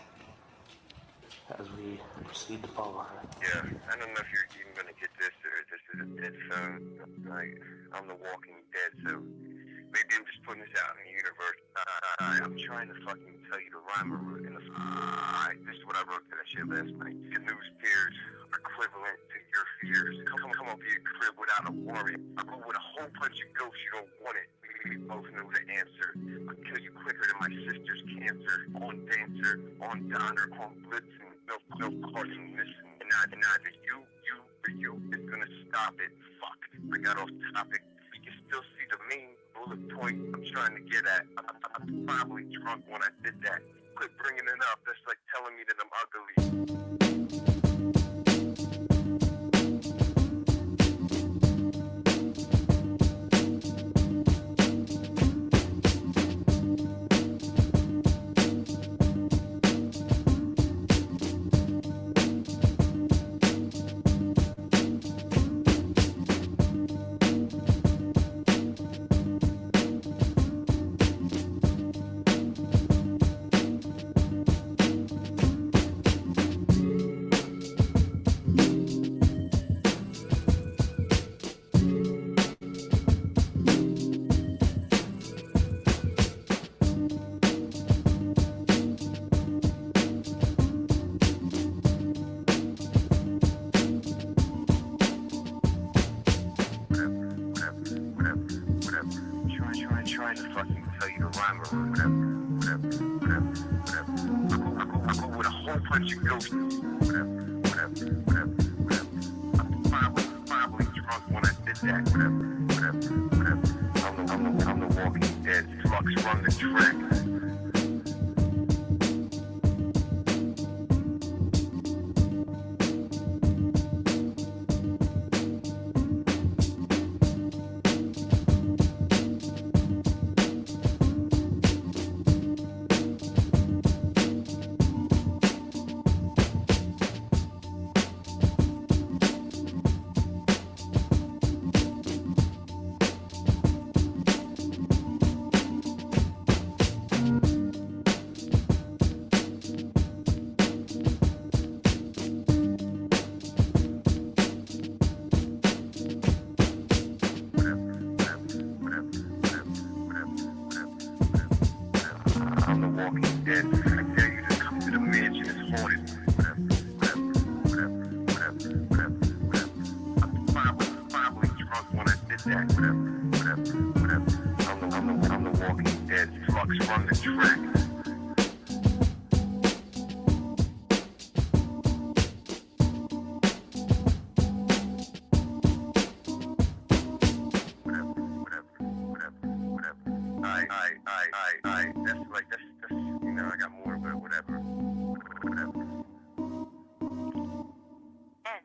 [SPEAKER 10] as we proceed to follow her.
[SPEAKER 11] Yeah, I don't know if you're even gonna get this or this is a dead phone. Like, I'm the Walking Dead, so maybe I'm just putting this out in the universe. I'm trying to fucking tell you the rhyme or root in the. This is what I wrote to that shit last night. Your news fears are equivalent to your fears. Come up your crib without a warrant. I go with a whole bunch of ghosts, you don't want it. We both know the answer. I'll kill you quicker than my sister's cancer. On Dancer, on Donner, on Blitzen. No causing missing. And neither you or you is gonna stop it. Fuck. I got off topic. We can still see the main bullet point I'm trying to get at. I'm probably drunk when I did that. Quit bringing it up. That's like telling me that I'm ugly. Trying to fucking tell you the rhyme or whatever. I go with a whole bunch of ghosts. Whatever. I'm probably drunk when I did that. Whatever. I'm the Walking Dead. Flux run the track. I'm the Walking Dead. I dare you to come to the mansion. It's haunted. Whatever. I'm probably drunk when I did that. Whatever. I'm the Walking Dead. Flux run the track. That's, you know, I got more, but whatever.
[SPEAKER 12] End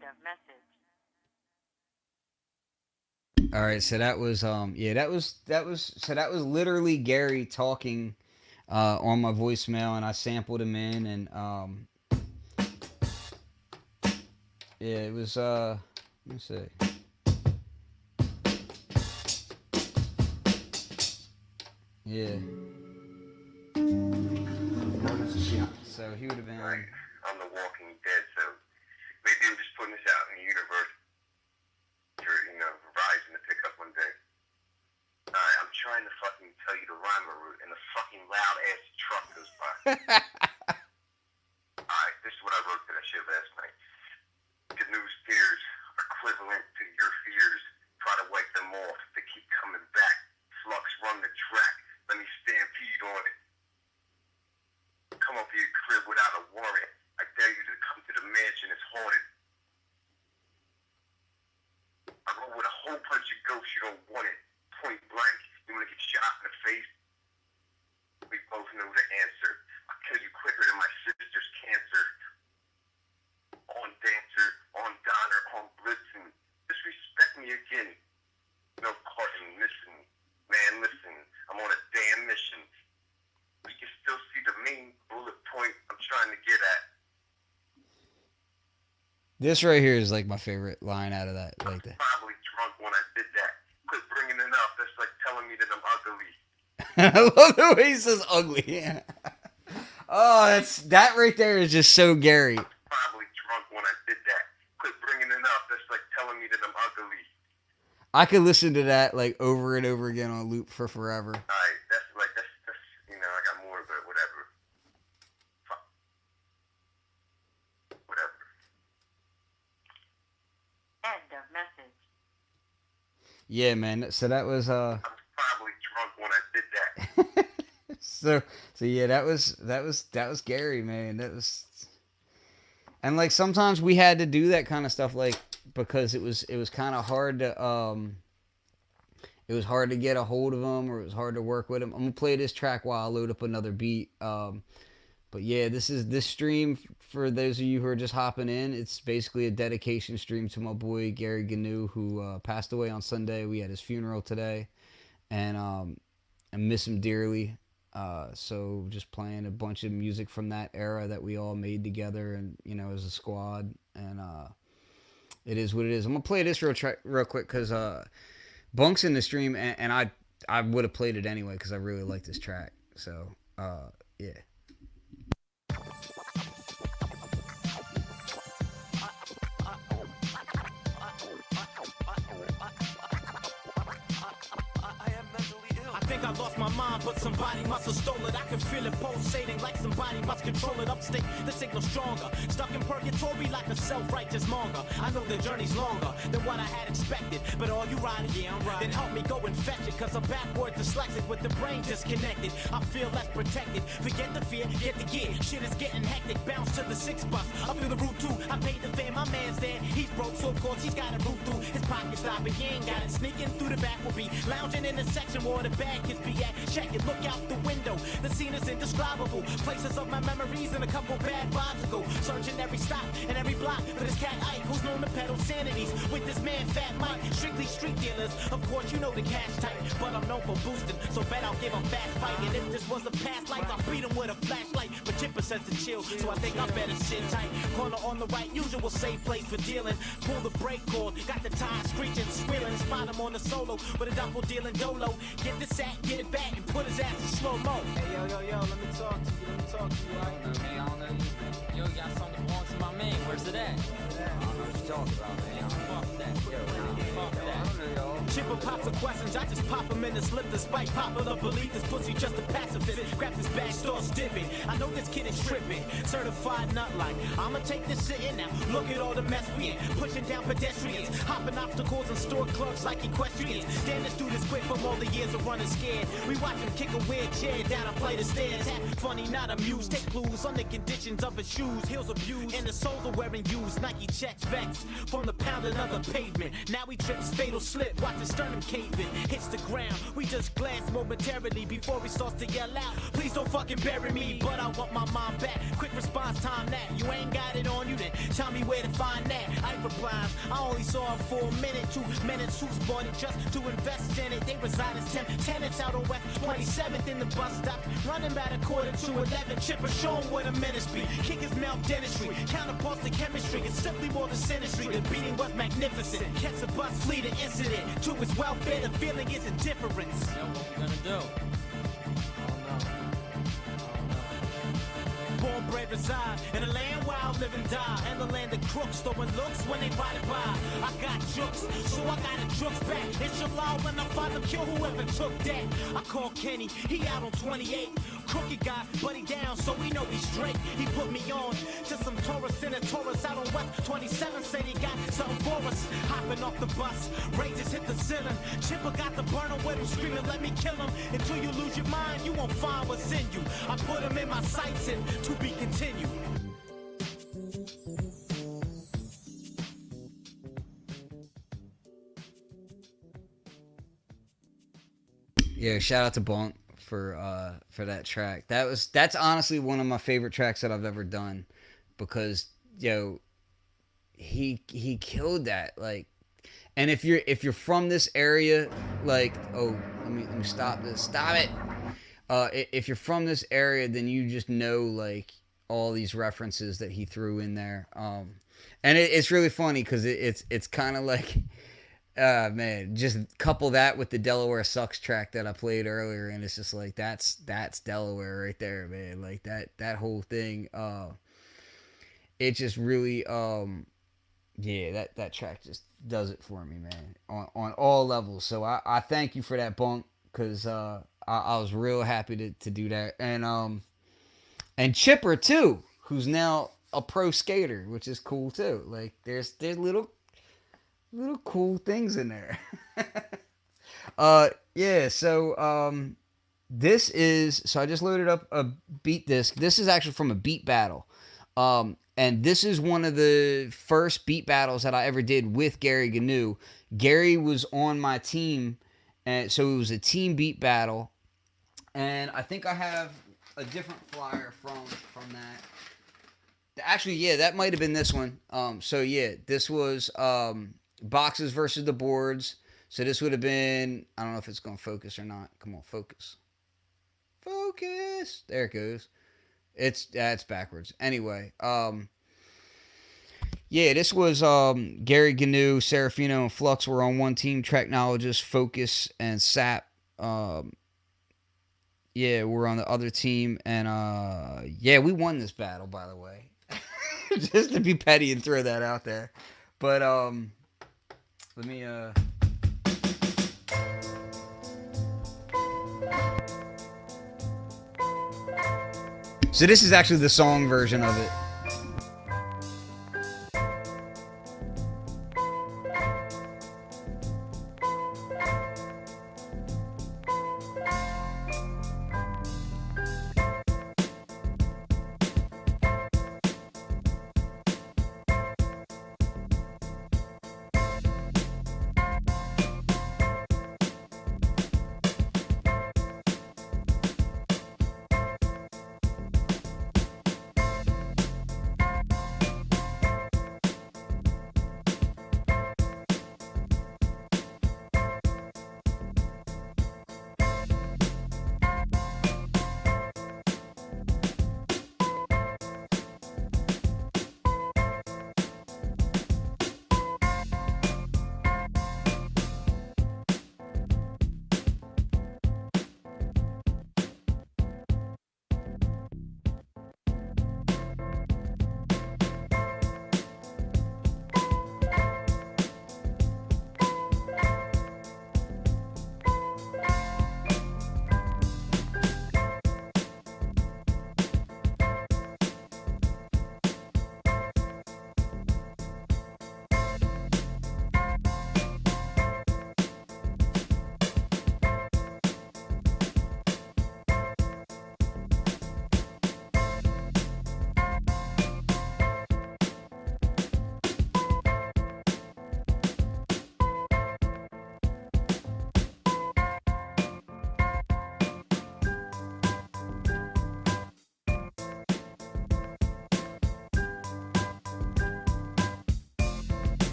[SPEAKER 12] of message.
[SPEAKER 1] All right, so that was that was literally Gary talking on my voicemail, and I sampled him in, and yeah, it was let me see. Yeah. So he would have been.
[SPEAKER 11] Right. I'm the Walking Dead, so maybe I'm just putting this out in the universe for, you know, Verizon to pick up one day. Alright, I'm trying to fucking tell you the rhyme route, and a fucking loud ass truck goes by. Alright, this is what I wrote to that shit last night. The news fears are equivalent to your fears. Try to wipe them off. They keep coming back. Flux run the track. Let me stampede on it. Come up to your crib without a warrant. I dare you to come to the mansion. It's haunted. I go with a whole bunch of ghosts. You don't want it. Point blank. You want to get shot in the face? We both know the answer. I'll kill you quicker than my sister's cancer. On Dancer, on Donner, on me again. No Carton, listen. Man, listen. I'm on a damn mission. We can still see the main bullet point I'm trying to get at.
[SPEAKER 1] This right here is like my favorite line out of that. Like that.
[SPEAKER 11] Probably drunk when I did that. Quit bringing it up. That's like telling me that I'm ugly.
[SPEAKER 1] I love the way he says ugly. Yeah. Oh, that right there is just so Gary.
[SPEAKER 11] Probably drunk when I did that. Quit bringing it up. That's like telling me that I'm ugly.
[SPEAKER 1] I could listen to that like over and over again on loop for forever.
[SPEAKER 11] Alright, that's you know, I got more, but whatever. Fuck. Whatever.
[SPEAKER 12] End of message.
[SPEAKER 1] Yeah, man. So that was
[SPEAKER 11] I'm probably drunk when I did that.
[SPEAKER 1] so yeah, that was Gary, man. That was, and like sometimes we had to do that kind of stuff, like because it was kind of hard to get a hold of him, or it was hard to work with him. I'm gonna play this track while I load up another beat. But yeah, this stream, for those of you who are just hopping in, it's basically a dedication stream to my boy Gary Gnu, who passed away on Sunday. We had his funeral today, and I miss him dearly. So just playing a bunch of music from that era that we all made together, and you know, as a squad. And it is what it is. I'm gonna play this real quick because Bunk's in the stream, and I would have played it anyway because I really like this track. So yeah.
[SPEAKER 2] I lost my mind, but somebody must have stole it. I can feel it pulsating like somebody must control it. Upstate, the signal stronger. Stuck in purgatory like a self-righteous monger. I know the journey's longer than what I had expected, but all you riding, yeah, I'm riding. Then help me go and fetch it, cause I'm backward dyslexic with the brain disconnected. I feel less protected. Forget the fear, get the gear. Shit is getting hectic. Bounce to the 6 bus. Up through the route 2. I paid the fare, my man's there. He's broke, so of course he's got a route through. His pockets stop, but he ain't got it. Sneaking through the back will be lounging in the section where the bag kids be at. Check it, look out the window. The scene is indescribable. Places of my memories and a couple bad vibes ago. Searching every stop and every block for this cat Ike, who's known to peddle sanities with this man Fat Mike. Strictly street dealers, of course you know the cash type, but I'm known for boosting, so bet I'll give a fast fight. And if this was a past life, I'll beat him with a flashlight. But Chipper says to chill, so I think I better sit tight. Corner on the right, usual safe place for dealing. Pull the brake cord, got the tires screeching, squealing. Spot him on the solo with a duffel dealing dolo. Get the sack, get it back, and put his ass in slow-mo.
[SPEAKER 13] Hey, yo, let me talk to you, right? I don't know you, man. Yo, you got something that belongs to my man. Where's it at? I don't know what you're talking about, man. Fuck that. Yo, fuck that. I don't know, y'all.
[SPEAKER 2] Chipper pops the questions, I just pop him in the slip despite popular belief. This pussy just a pacifist. Grabs his bag, starts dipping. I know this kid is tripping. Certified nut like I'ma take this sitting now. Look at all the mess we in. Pushing down pedestrians, hopping obstacles and store clerks like equestrians. Damn, this dude is quick from all the years of running scared. We watch him kick a weird chair down a flight of stairs. Funny, not amused. Take clues on the conditions of his shoes. Heels abused and the soles are wearing used. Nike checks vexed from the pounding of the pavement. Now he trips, fatal slip. Watch his sternum caving. Hits the ground. We just glance momentarily before he starts to yell out. Please don't fucking bury me, but I want my mom back. Quick response time that. You ain't got it on you, then tell me where to find that. I replies, I only saw him for a minute. 2 minutes, who's bought it just to invest in it. They reside as tenants out on West 27th in the bus stop. Running back a quarter to 11. Chipper, show him where the menace be. Kick his mouth dentistry. Counterparts to chemistry. It's simply more than sinistry. The beating was magnificent. Catch a bus, flee the incident. To his welfare, the feeling is indifference.
[SPEAKER 13] Yo, what we gonna do?
[SPEAKER 2] Born, bred, reside in a land where I'll live and die. And the land of crooks, throwing looks when they ride it by. I got jokes, so I got a jokes back. Inshallah, when I find them, kill whoever took that. I call Kenny, he out on 28. Crooked guy, but he down, so we know he's straight. He put me on to some Taurus in a Taurus out on West 27. Said he got something for us. Hopping off the bus, rages hit the ceiling. Chipper got the burner with him, screaming, let me kill him. Until you lose your mind, you won't find what's in you. I put him in my sights and to be continued.
[SPEAKER 1] Yeah, shout out to Bonk for that track. That's honestly one of my favorite tracks that I've ever done, because he killed that. Like, And if you're from this area, like, oh, let me stop this. Stop it. If you're from this area, then you just know like all these references that he threw in there. And it's really funny because it's kind of like, man, just couple that with the Delaware Sucks track that I played earlier, and it's just like that's Delaware right there, man. Like that whole thing. It just really, yeah, that track just does it for me, man, on all levels. So I thank you for that, Bunk, because I was real happy to do that, and Chipper too, who's now a pro skater, which is cool too. Like there's little cool things in there. Yeah. So this is, so I just loaded up a beat disc. This is actually from a beat battle. And this is one of the first beat battles that I ever did with Gary Gnu. Gary was on my team, and so it was a team beat battle. And I think I have a different flyer from that. Actually, yeah, that might have been this one. So yeah, this was boxes versus the boards. So this would have been, I don't know if it's going to focus or not. Come on, focus. Focus. There it goes. It's backwards. Anyway, yeah, this was Gary Gnu, Serafino, and Flux were on one team. Technologist, Focus, and Sap. Yeah, we're on the other team, and yeah, we won this battle, by the way. Just to be petty and throw that out there. But let me So this is actually the song version of it.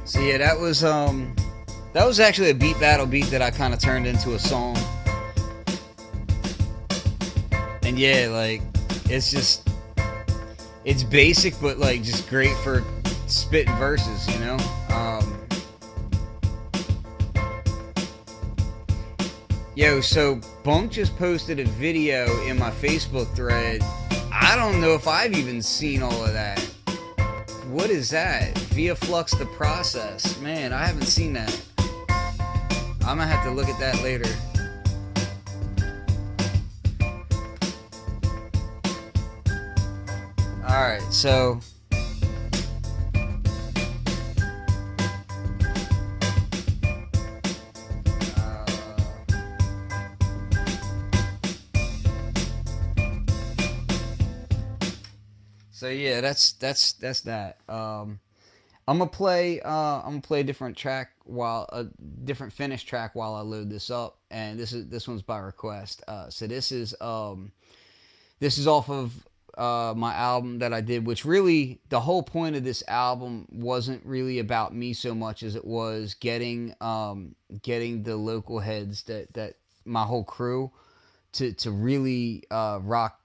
[SPEAKER 1] So yeah, that was That was actually a beat battle beat that I kind of turned into a song. And yeah, like, it's basic, but like just great for spitting verses, you know? Yo, so Bunk just posted a video in my Facebook thread. I don't know if I've even seen all of that. What is that? Via Flux the Process. Man, I haven't seen that. I'm gonna have to look at that later. Alright, so yeah, that's that. I'm gonna play a different track while a different finished track while I load this up, and this one's by request. So this is off of my album that I did, which really the whole point of this album wasn't really about me so much as it was getting the local heads that my whole crew to really rock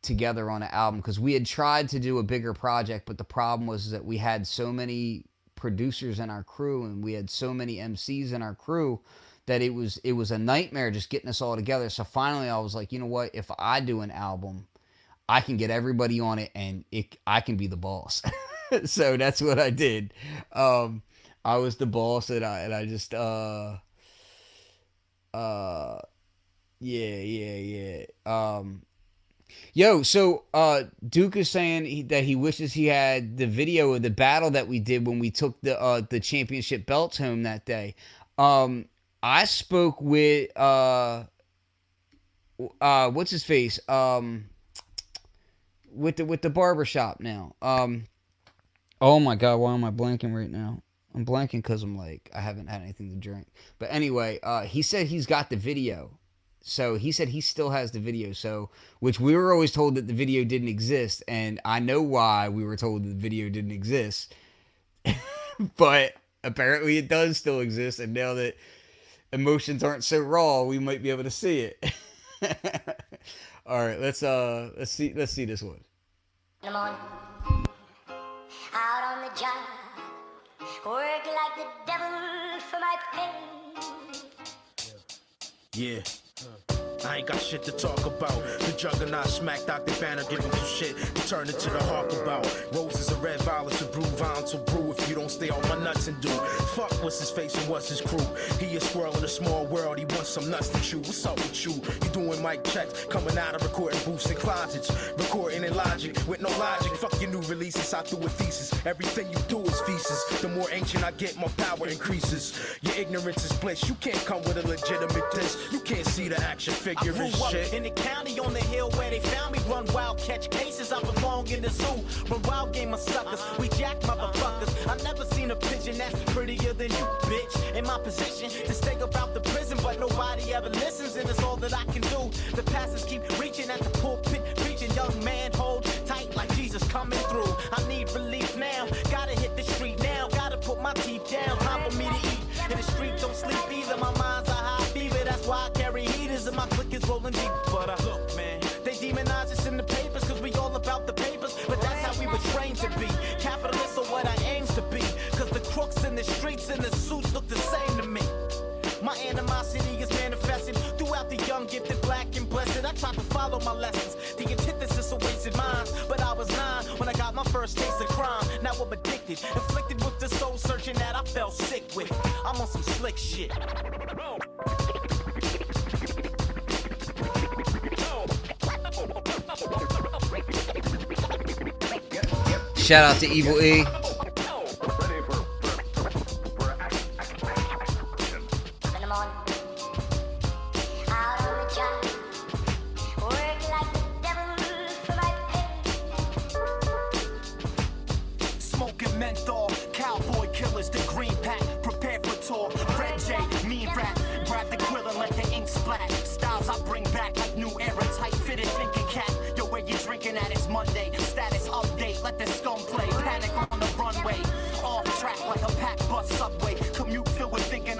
[SPEAKER 1] together on an album, because we had tried to do a bigger project, but the problem was that we had so many producers in our crew and we had so many MCs in our crew that it was a nightmare just getting us all together. So finally I was like, you know what, if I do an album, I can get everybody on it and I can be the boss. So that's what I did. I was the boss, and I just yeah. Yo, so Duke is saying that he wishes he had the video of the battle that we did when we took the championship belts home that day. I spoke with what's his face with the barbershop now. Oh my God, why am I blanking right now? I'm blanking because I'm like, I haven't had anything to drink. But anyway, he said he's got the video. So he said he still has the video, so which we were always told that the video didn't exist, and I know why we were told that the video didn't exist. But apparently it does still exist, and now that emotions aren't so raw, we might be able to see it. All right, let's see this one.
[SPEAKER 14] In the morning, out on the job, work like the devil for my pay.
[SPEAKER 15] Yeah. I ain't got shit to talk about. The juggernaut smacked Dr. Banner, give him some shit to turn into the hawk about. Roses are red, violets are brew, violence will brew if you don't stay on my nuts and do. Fuck what's his face and what's his crew. He a squirrel in a small world, he wants some nuts to chew. What's up with you? You doing mic checks, coming out of recording booths and closets, recording in Logic with no logic. Fuck your new releases, I threw a thesis. Everything you do is feces. The more ancient I get, more power increases. Your ignorance is bliss. You can't come with a legitimate diss. You can't see the action figure.
[SPEAKER 16] I grew up in the county on the hill where they found me. Run wild, catch cases, I belong in the zoo. Run wild game of suckers, we jack motherfuckers. I never seen a pigeon that's prettier than you, bitch. In my position to stay about the prison, but nobody ever listens, and it's all that I can do. The pastors keep reaching at the pulpit, preaching, young man, hold tight like Jesus coming through. I need relief now, gotta hit the street now, gotta put my teeth down, time for me to eat. In the street, don't sleep either, my mind's a high fever, that's why I carry heaters and my click is rolling deep. But look, man, they demonize us in the papers cause we all about the papers, but that's how we were trained to be. Capitalists are what I aims to be, cause the crooks in the streets and the suits look the same to me. My animosity is manifested throughout the young, gifted, black, and blessed. I tried to follow my lessons. The antithesis of wasted minds. But I was 9 when I got my first taste of crime. Now I'm addicted, afflicted with the soul searching that I felt sick with. I'm on some slick shit.
[SPEAKER 1] Shout out to Evil E.
[SPEAKER 16] Smoking menthol, cowboy killers, the green pack, prepare for tour. Red J, mean rap, grab the quill and let the ink splat. Styles I bring back like new era, tight fitted thinking cap. Yo, where you drinking at? It's Monday. Status update, let the scum play. Panic on the runway, off track like a packed bus subway. Commute filled with thinking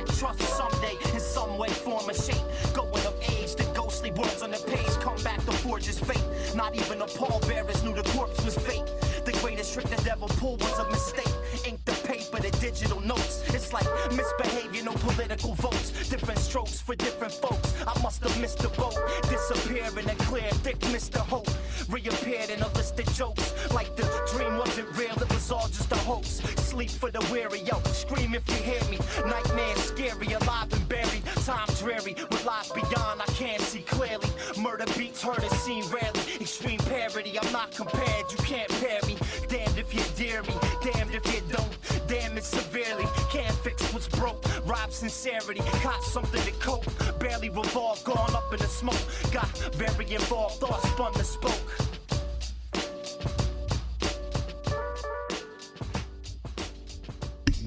[SPEAKER 16] lack trust someday in some way, form, or shape. Going of age, the ghostly words on the page come back to forge his fate. Not even the pallbearers knew the corpse was fake. The greatest trick the devil pulled was a mistake. Ink the paper, the digital notes. It's like misbehavior, no political votes. Different strokes for different folks. I must have missed the boat. Disappearing and clear, thick Mr. Hope. Reappeared in a list of jokes. Like the dream wasn't real, it was all just a hoax. Sleep for the weary, yo. Scream if you hear me. Nightmare scary, alive and buried. Time dreary, with life beyond, I can't see clearly. Murder beats heard and seen rarely. Extreme parody, I'm not compared, you can't pair me. Damned if you dare me, damned if you don't. Damn it severely, can't fix what's broke. Rob sincerity, caught something to cope. Barely revolved, gone up in the smoke. Got very involved, thoughts spun and spoke.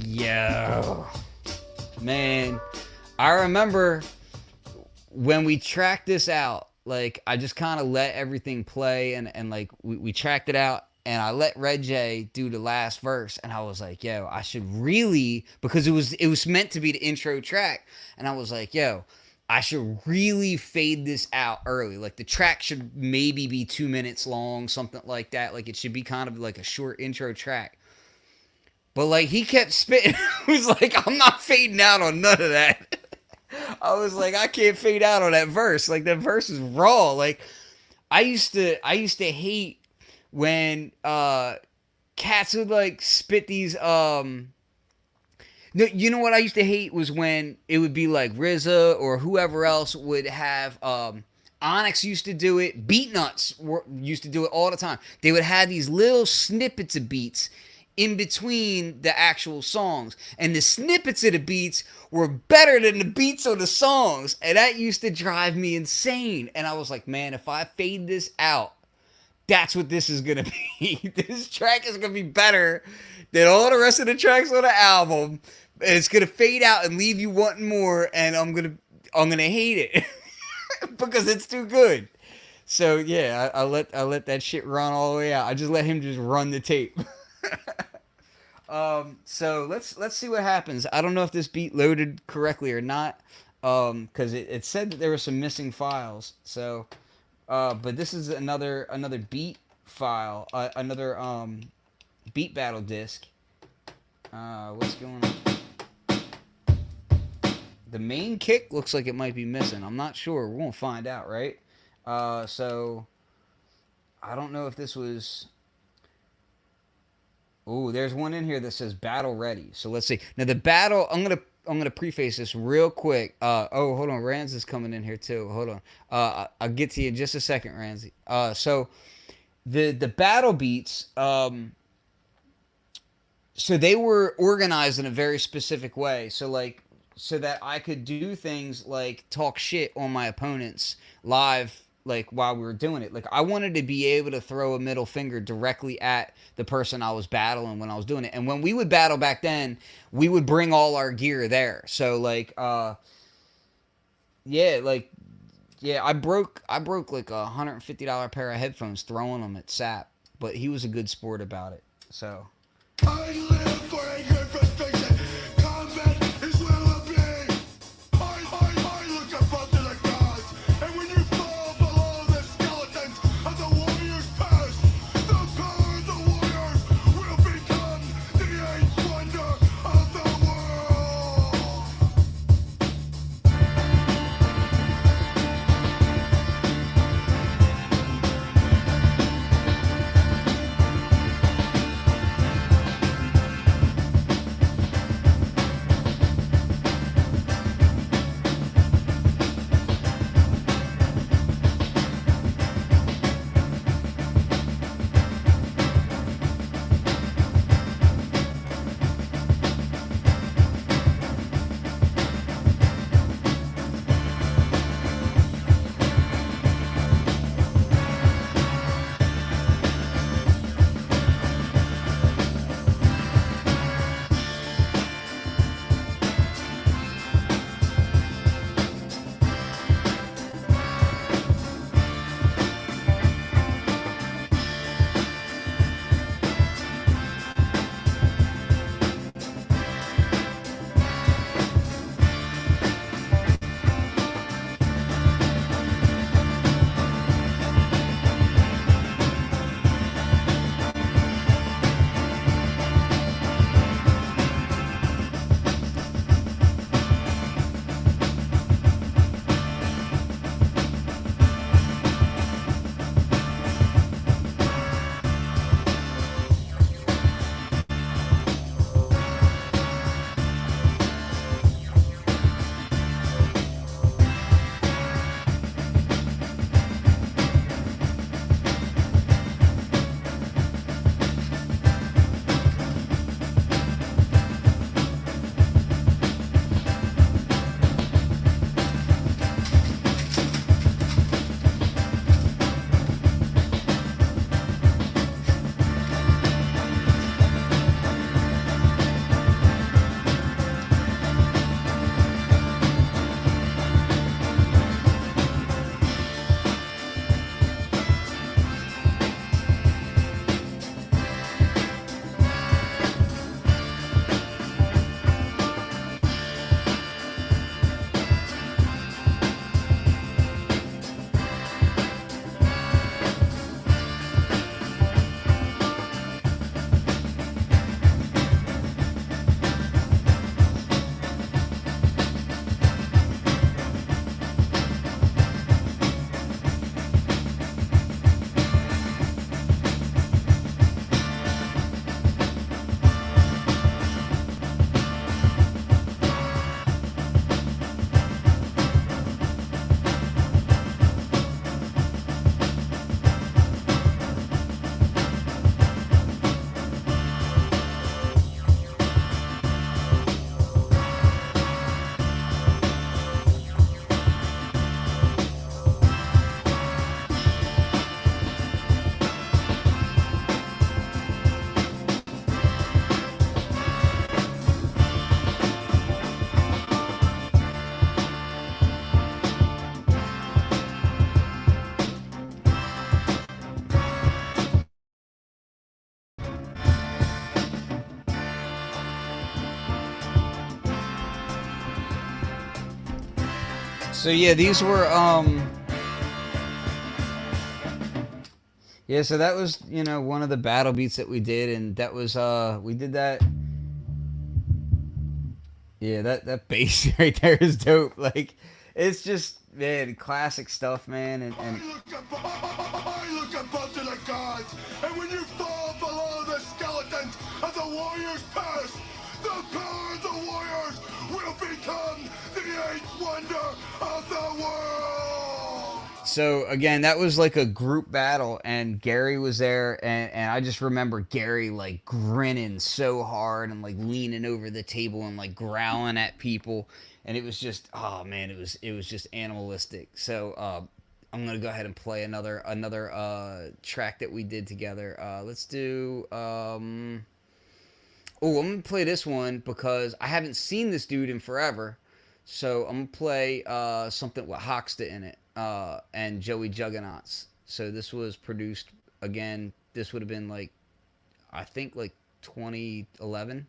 [SPEAKER 1] Yo, man, I remember when we tracked this out, like, I just kind of let everything play, and like, we tracked it out, and I let Red J do the last verse, and I was like, yo, I should really, because it was meant to be the intro track, and I was like, yo, I should really fade this out early. Like, the track should maybe be 2 minutes long, something like that. Like, it should be kind of like a short intro track. But, like, he kept spitting. I was like, I'm not fading out on none of that. I was like, I can't fade out on that verse. Like, that verse is raw. Like, I used to hate when cats would, like, spit these no, you know what I used to hate was when it would be like RZA or whoever else would have Onyx used to do it, Beatnuts used to do it all the time. They would have these little snippets of beats in between the actual songs, and the snippets of the beats were better than the beats of the songs, and that used to drive me insane. And I was like, man, if I fade this out, that's what this is gonna be. This track is gonna be better than all the rest of the tracks on the album, and it's gonna fade out and leave you wanting more, and I'm gonna hate it because it's too good. So yeah, I let that shit run all the way out. I just let him just run the tape. So let's see what happens. I don't know if this beat loaded correctly or not, because it said that there were some missing files. So, but this is another beat file, another beat battle disc. What's going on? The main kick looks like it might be missing. I'm not sure. We're gonna find out, right? So I don't know if this was. Oh, there's one in here that says battle ready. So let's see. Now the battle, I'm gonna preface this real quick. Oh, hold on, Ranz is coming in here too. Hold on. I'll get to you in just a second, Ranzy. So the battle beats, so they were organized in a very specific way. So like, so that I could do things like talk shit on my opponents live, like while we were doing it. Like, I wanted to be able to throw a middle finger directly at the person I was battling when I was doing it. And when we would battle back then, we would bring all our gear there. So like, yeah, I broke like $150 pair of headphones throwing them at Sap, but he was a good sport about it. So
[SPEAKER 6] I live for anger, frustration. Combat is where I'll be. I look above to the gods, and when you fall below the skeletons of the warriors past, the power of the warriors will become the eighth wonder of the world.
[SPEAKER 1] So yeah, these were yeah, so that was, one of the battle beats that we did, and that was we did that. Yeah, that bass right there is dope. Like, it's just, man, classic stuff, man. And
[SPEAKER 6] I look above to the gods, and when you fall below the skeletons of the warriors past, the power of the warriors will become the eighth wonder of the world.
[SPEAKER 1] so again, that was like a group battle, and Gary was there, and I just remember Gary like grinning so hard and like leaning over the table and like growling at people, and it was just, oh man, it was just animalistic. So I'm gonna go ahead and play another track that we did together. Let's do. Oh, I'm gonna play this one because I haven't seen this dude in forever. So I'm gonna play something with Hoxta in it and Joey Juggernauts. So this was produced again. This would have been like, I think like 2011.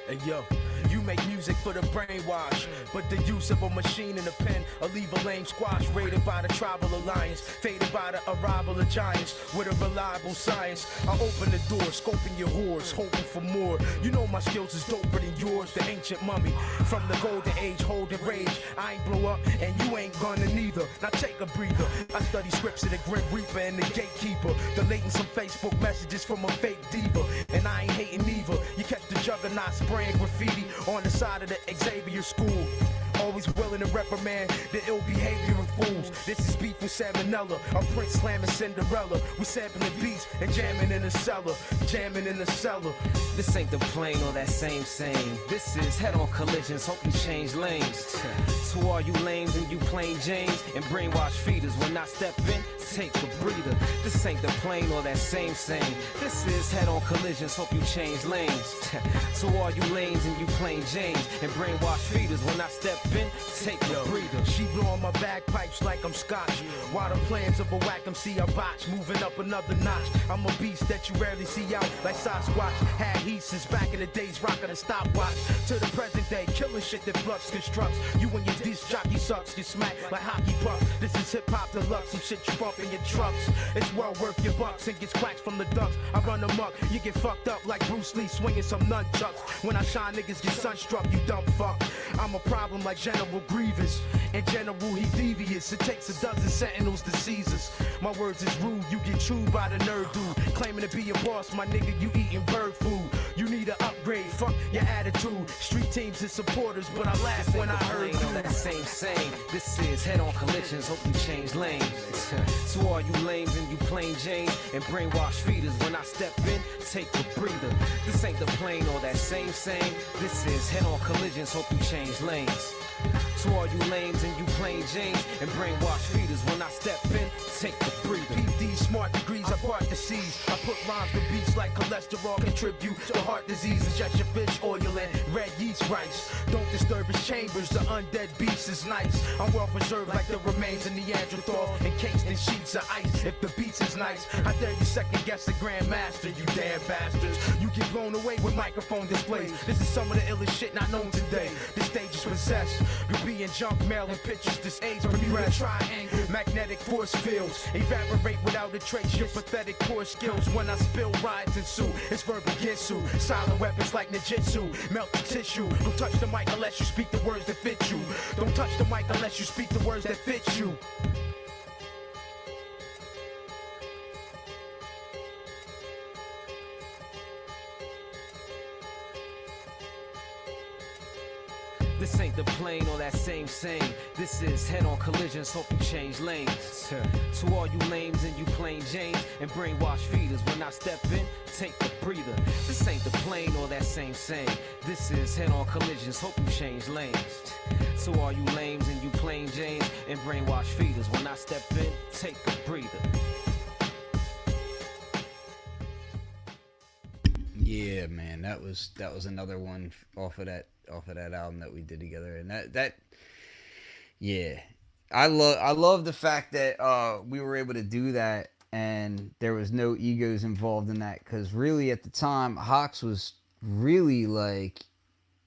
[SPEAKER 15] Hey yo, you make music for the brainwash, but the use of a machine and a pen will leave a lame squash raided by the tribal alliance, faded by the arrival of giants with a reliable science. I open the door, scoping your whores, hoping for more. You know my skills is doper than yours, the ancient mummy from the golden age, holding rage. I ain't blow up and you ain't gonna neither. Now take a breather. I study scripts of the Grim Reaper and the Gatekeeper, deleting some Facebook messages from a fake diva, and I ain't hating either. You catch the juggernaut spraying graffiti on the side of the Xavier School. Always willing to reprimand the ill behavior of fools. This is beef with Salmonella, a Prince slamming Cinderella. We sampling beats and jamming in the cellar, jamming in the cellar.
[SPEAKER 7] This ain't the plane or that same. This is head-on collisions, hope you change lanes. To all you lames and you plain James and brainwash feeders, when I step in, take a breather. This ain't the plane or that same. This is head-on collisions, hope you change lanes. To all you lames and you plain James and brainwash feeders, when I step in, take a breather.
[SPEAKER 15] She blowing my bagpipes like I'm Scotch. While the plans of a whack MC are botch, moving up another notch. I'm a beast that you rarely see out like Sasquatch. Had heat since back in the days, rocking a stopwatch. To the present day, killing shit that Flux constructs. You and your disc jockey sucks, get smacked like hockey pucks. This is hip hop deluxe, some shit you bump in your trucks. It's well worth your bucks and gets quacks from the ducks. I run amok, you get fucked up like Bruce Lee swinging some nunchucks. When I shine, niggas get sunstruck, you dumb fuck. I'm a problem like General Grievous. In general, he devious. It takes a dozen sentinels to seize us. My words is rude, you get chewed by the nerd dude. Claiming to be a boss, my nigga, you eating bird food. You need an upgrade, fuck your attitude. Street teams and supporters, but I laugh when I heard you.
[SPEAKER 7] That same. This is head-on collisions, hope you change lanes. To all you lames and you plain James and brainwash feeders, when I step in, take a breather. This ain't the plane or that same. This is head-on collisions, hope you change lanes. To all you lames and you plain James and brainwash feeders, when I step in, take a breather.
[SPEAKER 15] PD smart degrees, I part the seas. I put rhymes to beats like cholesterol, contribute to heart disease. Inject your fish oil and red yeast rice. Don't disturb his chambers, the undead beast is nice. I'm well preserved like the remains of Neanderthal, encased in sheets of ice. If the beats is nice, I dare you second guess the grandmaster, you damn bastards. You get blown away with microphone displays. This is some of the illest shit not known today. The stage is possessed. You'll be in junk mail and pictures. This age Bermuda triangle, magnetic force fields evaporate without a trace. Your pathetic poor skills. When I spill riots ensue. It's verbal ginsu. Silent weapons like ninjutsu. Melt the tissue. Don't touch the mic unless you speak the words that fit you. Don't touch the mic unless you speak the words that fit you.
[SPEAKER 7] This ain't the plane or that same. This is head-on collisions, hope you change lanes. To all you lames and you plain James and brainwash feeders, when I step in, take a breather. This ain't the plane or that same. This is head-on collisions, hope you change lanes. To all you lames and you plain James and brainwash feeders, when I step in, take a breather.
[SPEAKER 1] Yeah, man, that was another one off of that album that we did together, and that yeah, I love the fact that we were able to do that, and there was no egos involved in that, because really at the time Hawks was really like,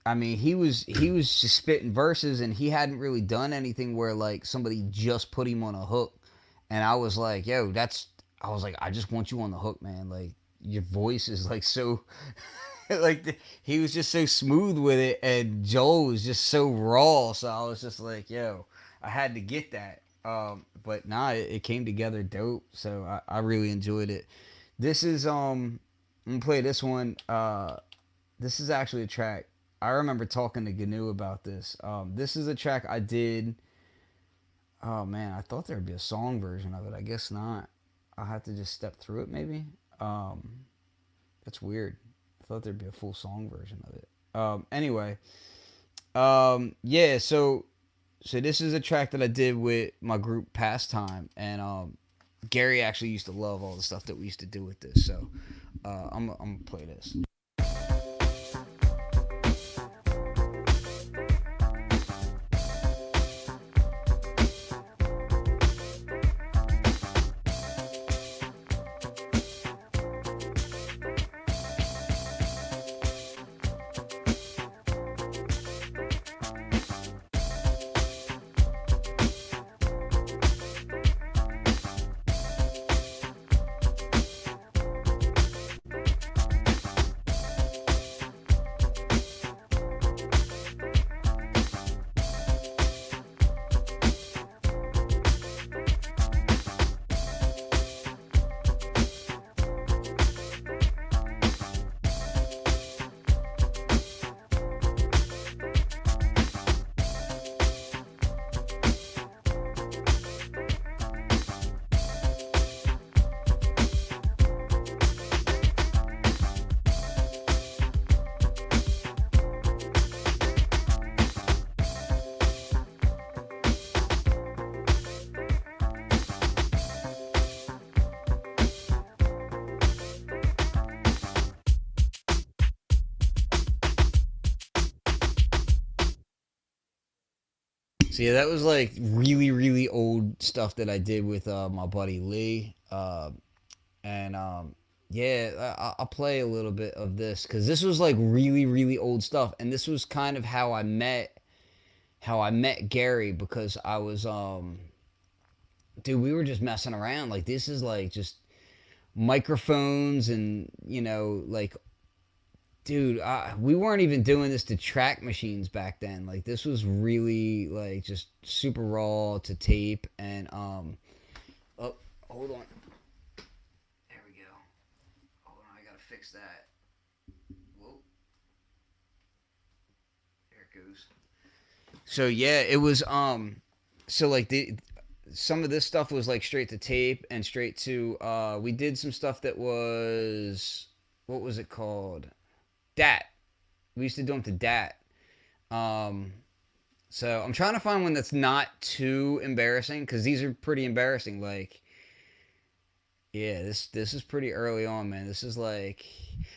[SPEAKER 1] I mean, he was just spitting verses, and he hadn't really done anything where like somebody just put him on a hook, and I was like, yo, I was like, I just want you on the hook, man. Like, your voice is like so like, he was just so smooth with it, and Joel was just so raw. So I was just like, yo, I had to get that. But nah, it came together dope. So I really enjoyed it. This is I'm gonna play this one. This is actually a track. I remember talking to Gnu about this. This is a track I did. Oh man, I thought there'd be a song version of it. I guess not. I'll have to just step through it maybe. That's weird. I thought there'd be a full song version of it. Anyway, yeah. So this is a track that I did with my group Pastime, and Gary actually used to love all the stuff that we used to do with this. So I'm gonna play this. So yeah, that was like really, really old stuff that I did with my buddy Lee. And yeah, I'll play a little bit of this, because this was like really, really old stuff, and this was kind of how I met Gary, because I was dude, we were just messing around. Like, this is like just microphones, and like, dude, we weren't even doing this to track machines back then. Like, this was really like just super raw to tape. And oh, hold on, there we go. Hold on, I gotta fix that. Whoa, there it goes. So yeah, it was so like some of this stuff was like straight to tape and straight to we did some stuff that was, what was it called? DAT. We used to do them to DAT. So I'm trying to find one that's not too embarrassing, because these are pretty embarrassing. Like, yeah, this is pretty early on, man. This is like,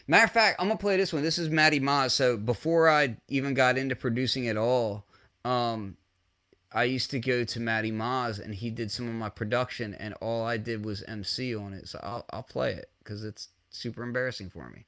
[SPEAKER 1] matter of fact, I'm gonna play this one. This is Matty Maz. So before I even got into producing at all, I used to go to Matty Maz, and he did some of my production, and all I did was MC on it. So I'll play it, because it's super embarrassing for me.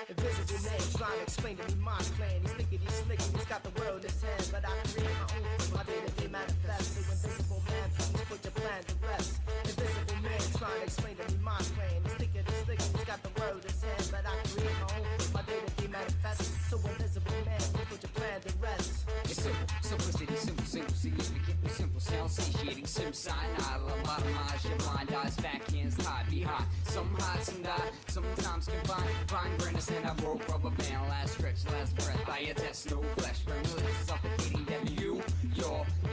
[SPEAKER 16] Invisible man trying to explain to me my plan. He's thinking he's slick and he's got the world in his hands, but I create my own thing. My day-to-day manifest. So invisible man, please put your plan to rest. Invisible man trying to explain to me my plan. He's thinking he's slick and he's got the world in his hands, but I create my own thing. My day-to-day manifest. So invisible man, please put your plan to rest.
[SPEAKER 7] It's simple, simplicity, simple, significant, simple, sound satiating, sim sign, I lobotomize your blind eyes, backhands tied behind. Some hide, some die, sometimes confined. Find greatness and I broke rubber band, last stretch, last breath. By a test, no flesh, firmly suffocating them. You're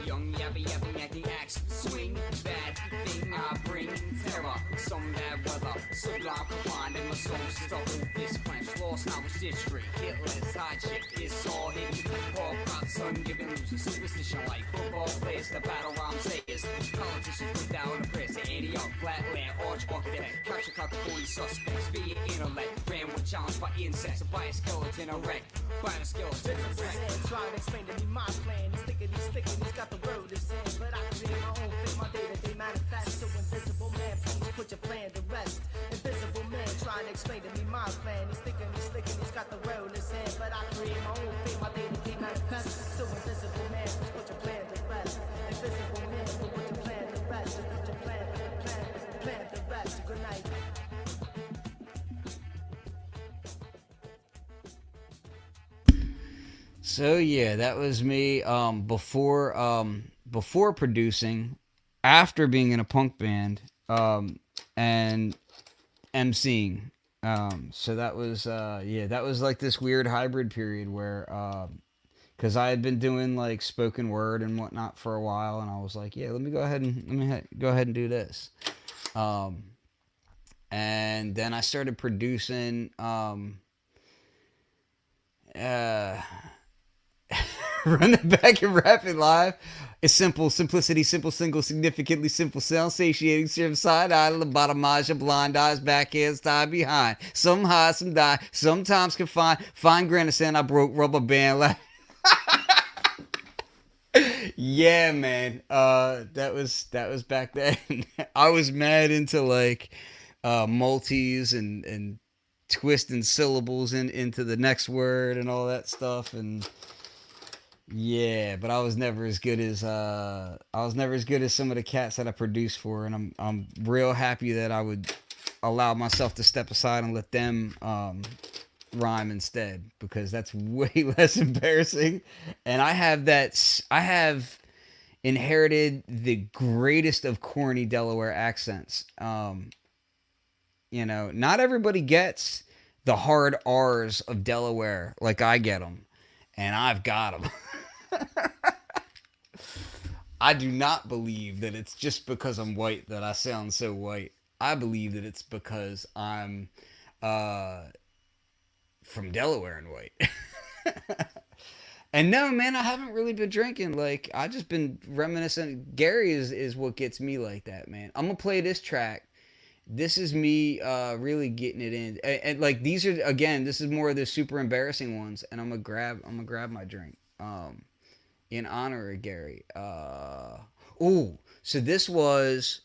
[SPEAKER 7] young, yappy, acting acts, swing, bad thing I bring terror. Some bad weather, sublime confined in my soul, sister, hold this clench, lost, now it's district, hitless, hide shit, it's all hidden. Paul Pop, son, giving losing superstition like football players, the battle rhyme sayers. Politicians without a prayer, say Antioch, flatland, arch architect, capture caught the 40 suspects, via intellect, ran with challenged by insects, by a skeleton erect, by a skeleton erect.
[SPEAKER 16] Try to explain to me my plan. He's sticking, he's got the word to say. But I create my own thing, my day-to-day manifest. So invisible man, please put your plan to rest. Invisible man trying to explain to me my plan. He's sticking, he's got the word in his hand. But I create my own thing, my day-to-day manifest. So invisible man, please put your plan to rest. Invisible man, put your plan to rest. Put your plan to rest. Good night.
[SPEAKER 1] So yeah, that was me before producing, after being in a punk band, and emceeing. So that was that was like this weird hybrid period where because I had been doing like spoken word and whatnot for a while, and I was like, yeah, let me go ahead and do this. And then I started producing Run it back and rap it live. It's simple, simplicity, simple, single, significantly simple sound, satiating, serve side eye, lobotomage, your blind eyes, back ends, tie behind. Some high, some die, sometimes confined. Fine grain of sand, I broke rubber band. Yeah, man. That was back then. I was mad into like multis and twisting syllables into the next word and all that stuff, and yeah, but I was never as good as some of the cats that I produced for, and I'm real happy that I would allow myself to step aside and let them rhyme instead, because that's way less embarrassing. And I have inherited the greatest of corny Delaware accents. You know, not everybody gets the hard R's of Delaware like I get them, and I've got them. I do not believe that it's just because I'm white that I sound so white. I believe that it's because I'm from Delaware and white. And no, man, I haven't really been drinking. Like, I just been reminiscent. Gary is what gets me like that, man. I'm gonna play this track. This is me really getting it in, and like these are, again, this is more of the super embarrassing ones, and I'm gonna grab my drink in honor of Gary. So this is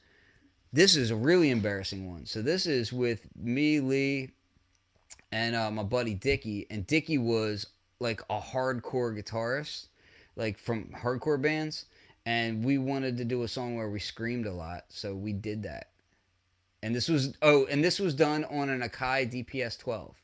[SPEAKER 1] a really embarrassing one. So this is with me, Lee, and my buddy Dickie, and Dickie was like a hardcore guitarist, like from hardcore bands, and we wanted to do a song where we screamed a lot, so we did that. And this was done on an Akai DPS 12.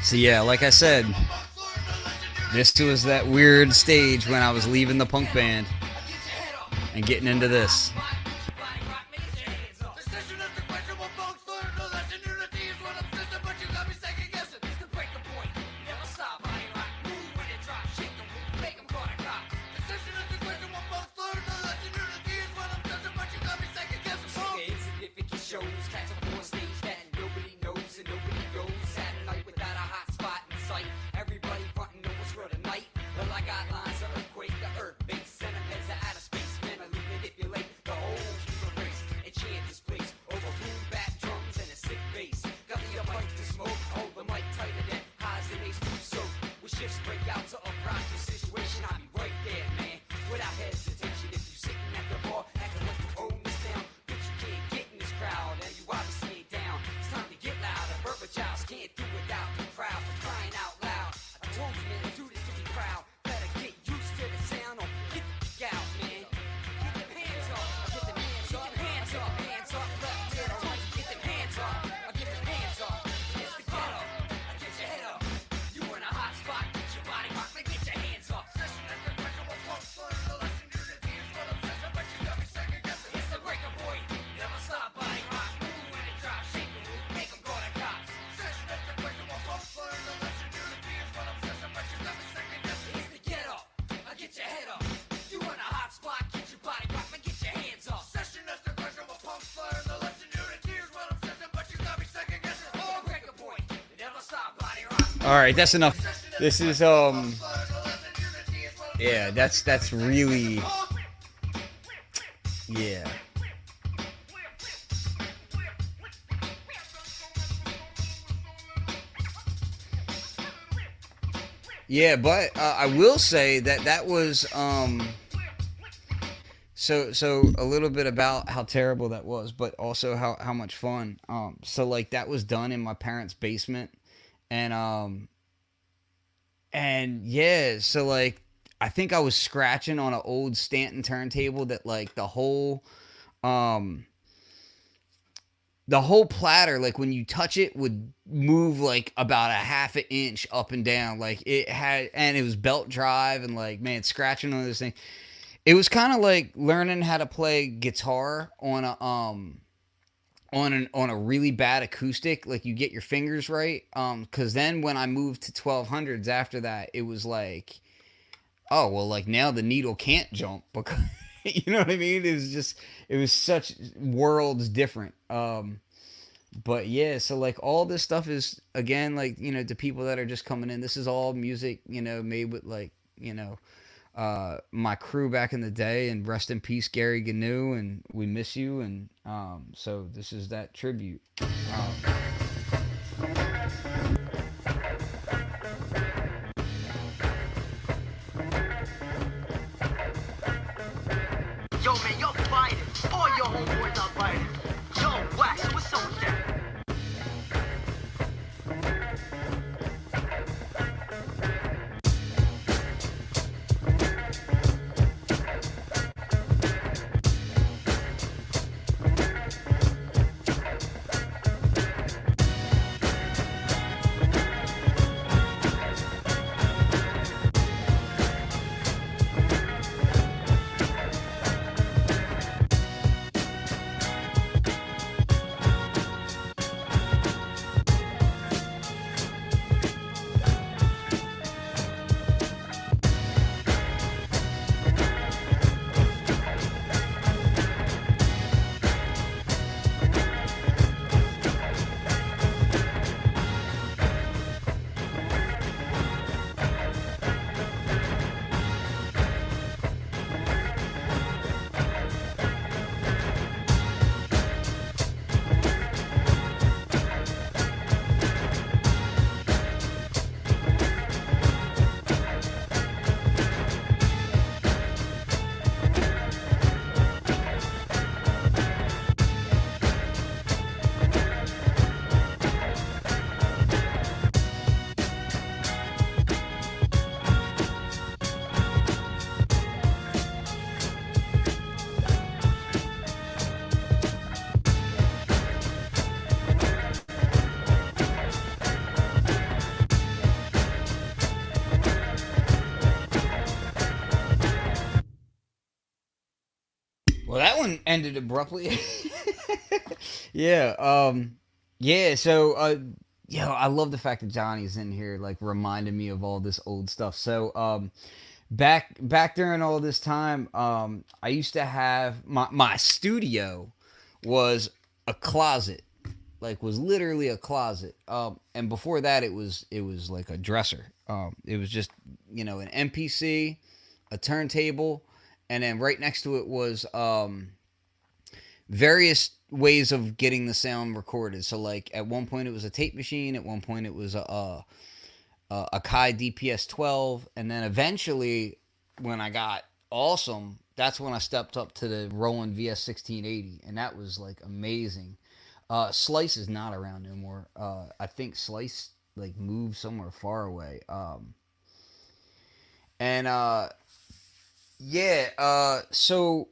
[SPEAKER 1] So yeah, like I said, this was that weird stage when I was leaving the punk band, and getting into this. All right, that's enough. This is yeah, that's really, yeah. Yeah, but I will say that was so a little bit about how terrible that was, but also how much fun. So like that was done in my parents' basement, and yeah, so like I think I was scratching on an old Stanton turntable that like um the whole platter, like when you touch it, would move like about a half an inch up and down. Like it had, and it was belt drive, and like, man, scratching on this thing. It was kind of like learning how to play guitar on a really bad acoustic. Like you get your fingers right. Because then when I moved to 1200s after that, it was like, oh well, like now the needle can't jump because you know what I mean. It was such worlds different. But yeah, so like all this stuff is, again, like, you know, to people that are just coming in, this is all music, you know, made with like, you know, my crew back in the day, and rest in peace Gary Gnu, and we miss you, and so this is that tribute.
[SPEAKER 16] Yo, man, you're fighting. All your homeboys are fighting. Yo, Wax, what's up with that?
[SPEAKER 1] Well, that one ended abruptly. Yeah. Yeah. So, I love the fact that Johnny's in here, like reminding me of all this old stuff. So, back during all this time, I used to have my studio was a closet, like was literally a closet. And before that, it was like a dresser. It was just an MPC, a turntable, and then right next to it was various ways of getting the sound recorded. So like at one point it was a tape machine, at one point it was a Kai DPS 12, and then eventually when I got awesome, that's when I stepped up to the Roland VS 1680, and that was like amazing. Slice is not around no more. I think Slice like moved somewhere far away. And yeah, so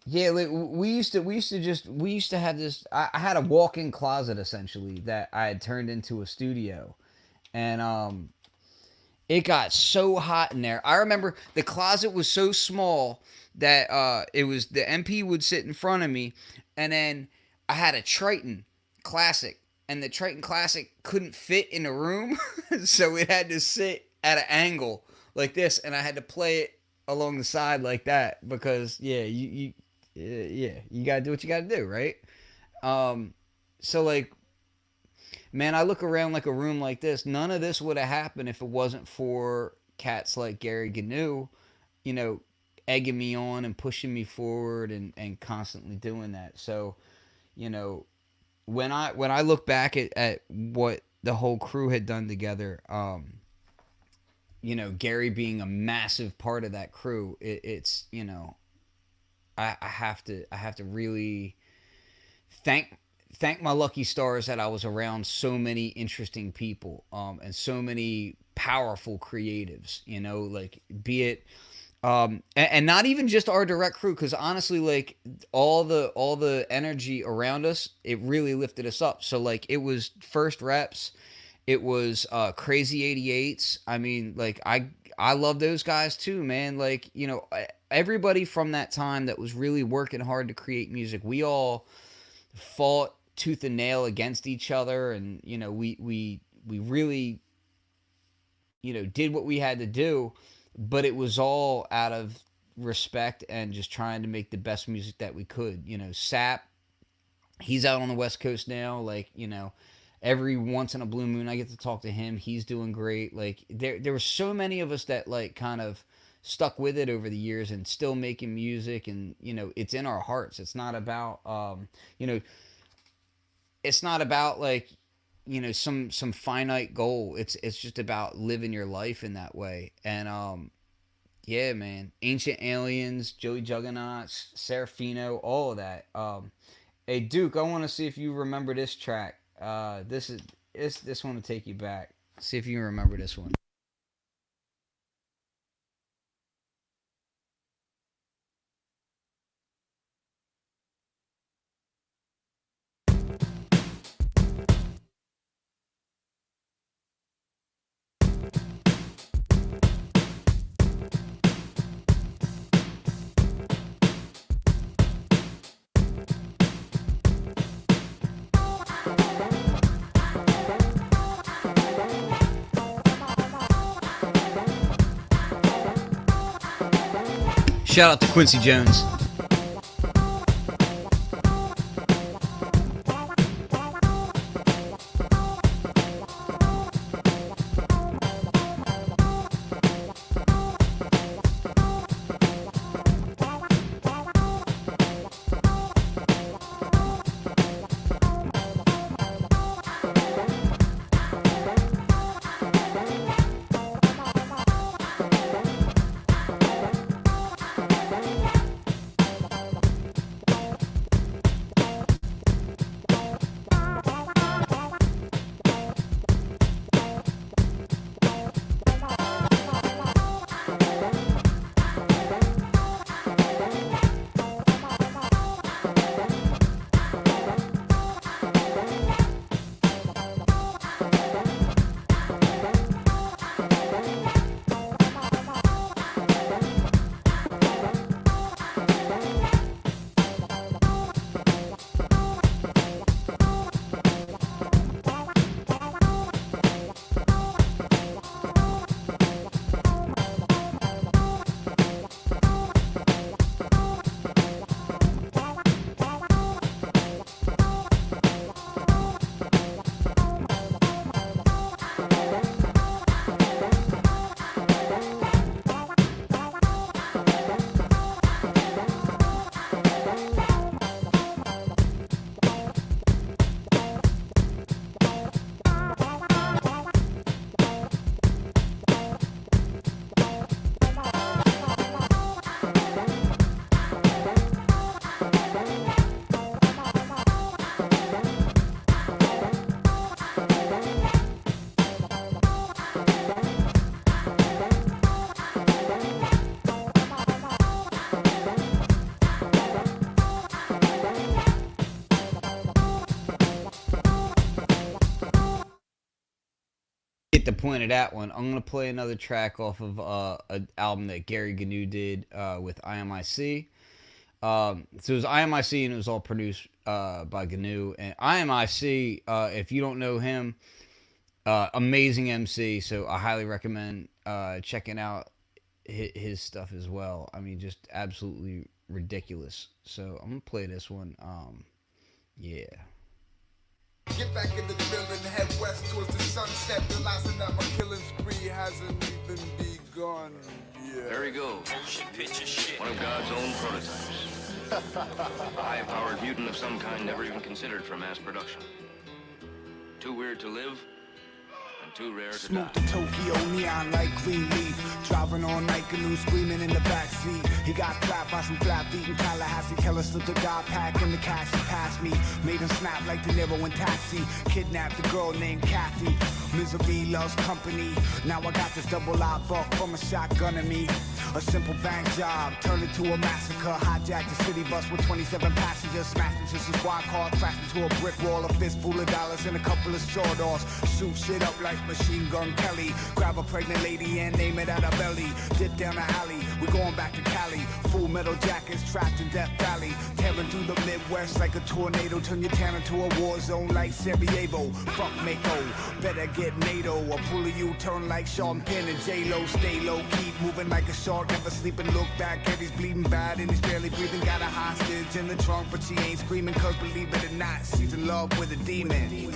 [SPEAKER 1] yeah, like, we used to have this. I had a walk-in closet essentially that I had turned into a studio, and it got so hot in there. I remember the closet was so small that it was the MP would sit in front of me, and then I had a Triton Classic, and the Triton Classic couldn't fit in the room, so it had to sit at an angle like this, and I had to play it along the side like that because you gotta do what you gotta do, right? So like, man, I look around like a room like this. None of this would have happened if it wasn't for cats like Gary Gnu, egging me on and pushing me forward and constantly doing that. So, when I look back at what the whole crew had done together, Gary being a massive part of that crew, it's I have to really thank my lucky stars that I was around so many interesting people, and so many powerful creatives, like be it and not even just our direct crew, because honestly, like all the energy around us, it really lifted us up. So like it was First Reps, it was Crazy 88s. I mean, like I love those guys too, man. Like, everybody from that time that was really working hard to create music, we all fought tooth and nail against each other, and we really did what we had to do, but it was all out of respect and just trying to make the best music that we could. Sap, he's out on the West Coast now. Like, every once in a blue moon I get to talk to him. He's doing great. Like there were so many of us that like kind of stuck with it over the years and still making music, and it's in our hearts. It's not about it's not about like some finite goal. It's just about living your life in that way. And yeah, man, Ancient Aliens, Joey Juggernauts, Serafino, all of that. Hey Duke, I want to see if you remember this track. This one will take you back. See if you remember this one. Shout out to Quincy Jones. pointed at one. I'm gonna play another track off of an album that Gary Gnu did with IMIC. So it was IMIC and it was all produced by Gnu. And IMIC, if you don't know him, amazing MC. So I highly recommend checking out his stuff as well. I mean, just absolutely ridiculous. So I'm gonna play this one. Yeah.
[SPEAKER 6] Get back into the building, head west towards the sunset, realizing that my killing spree hasn't even begun yet.
[SPEAKER 17] There he goes. One of God's own prototypes. A high-powered mutant of some kind never even considered for mass production. Too weird to live, and too rare to
[SPEAKER 2] Smoke
[SPEAKER 17] die.
[SPEAKER 2] the Tokyo neon like green leaf. Driving all night, Gnu screaming in the backseat. He got trapped by some flat feet in Tallahassee. Keller slipped the guy pack in the cash he passed me. Made him snap like De Niro in Taxi. Kidnapped a girl named Kathy. Misery loves company. Now I got this double-out buck from a shotgun in me. A simple bank job turned into a massacre. Hijacked a city bus with 27 passengers. Smashed into some squad cars. Crashed into a brick wall. A fistful of dollars and a couple of sawed-offs. Shoot shit up like Machine Gun Kelly. Grab a pregnant lady and name it out her belly. Dip down the alley. We're going back to Cali. Full metal jackets trapped in Death Valley. Tearing through the Midwest like a tornado. Turn your town into a war zone like Sarajevo. Fuck Mako. Better get NATO. Or pull a U-turn like Sean Penn and J-Lo. Stay low. Keep moving like a shark. Never sleep and look back. Eddie's bleeding bad and he's barely breathing. Got a hostage in the trunk, but she ain't screaming. Cause believe it or not, she's in love with a demon.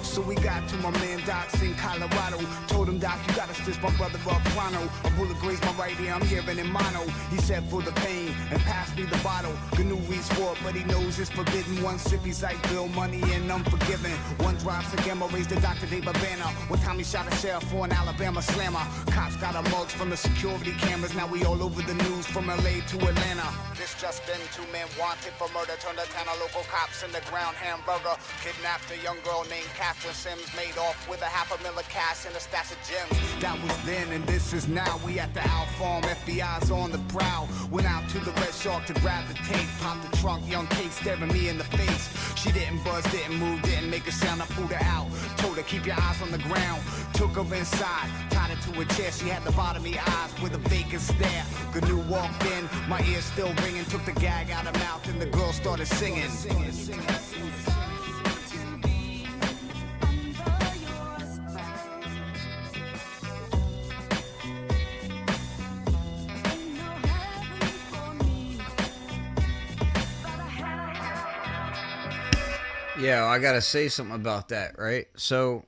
[SPEAKER 2] So we got to my man Doc's in Colorado. Told him, Doc, you gotta stitch my brother up pronto. A bullet grazed my right ear, I'm hearing in mono. He said for the pain and passed me the bottle. Gnu reads for it, but he knows it's forbidden. One sip, he's like Bill Money and unforgiven. One drops a gamma, raised the Dr. Dave banner. One time he shot a sheriff for an Alabama slammer. Cops got our mugs from the security cameras. Now we all over the news from LA to Atlanta. This just in, 2 men wanted for murder. Turned a town of local cops in the ground hamburger. Kidnapped a young girl named Catherine Sims. Made off with a $500,000 cash and a stash of gems. That was then and this is now. We at the Owl Farm, FBI's on the prowl. Went out to the Red Shark to grab the tape. Popped the trunk, young Kate staring me in the face. She didn't buzz, didn't move, didn't make a sound. I pulled her out, told her keep your eyes on the ground. Took her inside, tied her to a chair. She had the bottomy eyes with a vacant stare. Gnu walked in, my ears still ringing. Took the gag out her mouth and the girl started singing.
[SPEAKER 1] Yeah, I gotta say something about that, right? So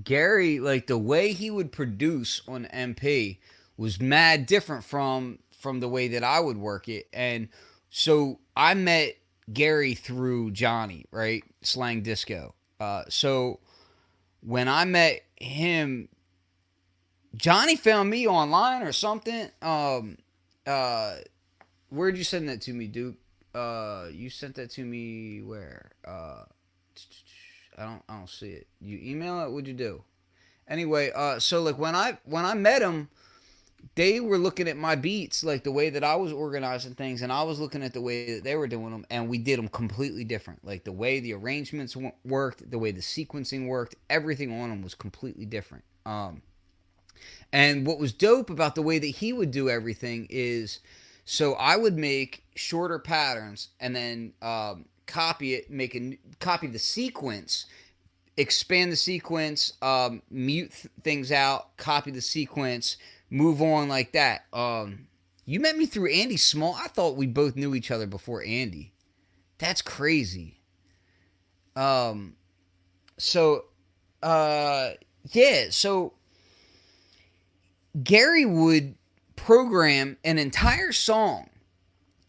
[SPEAKER 1] Gary, like the way he would produce on MP was mad different from the way that I would work it. And so I met Gary through Johnny, right? Slang Disco. So when I met him, Johnny found me online or something. Where'd you send that to me, Duke? You sent that to me where? I don't see it. You email it? What'd you do? Anyway, so like when I met him, they were looking at my beats, like the way that I was organizing things, and I was looking at the way that they were doing them, and we did them completely different. Like the way the arrangements worked, the way the sequencing worked, everything on them was completely different. And what was dope about the way that he would do everything is, so I would make shorter patterns and then copy it, copy the sequence, expand the sequence, mute things out, copy the sequence, move on like that. You met me through Andy Small. I thought we both knew each other before Andy. That's crazy. Yeah, so Gary would program an entire song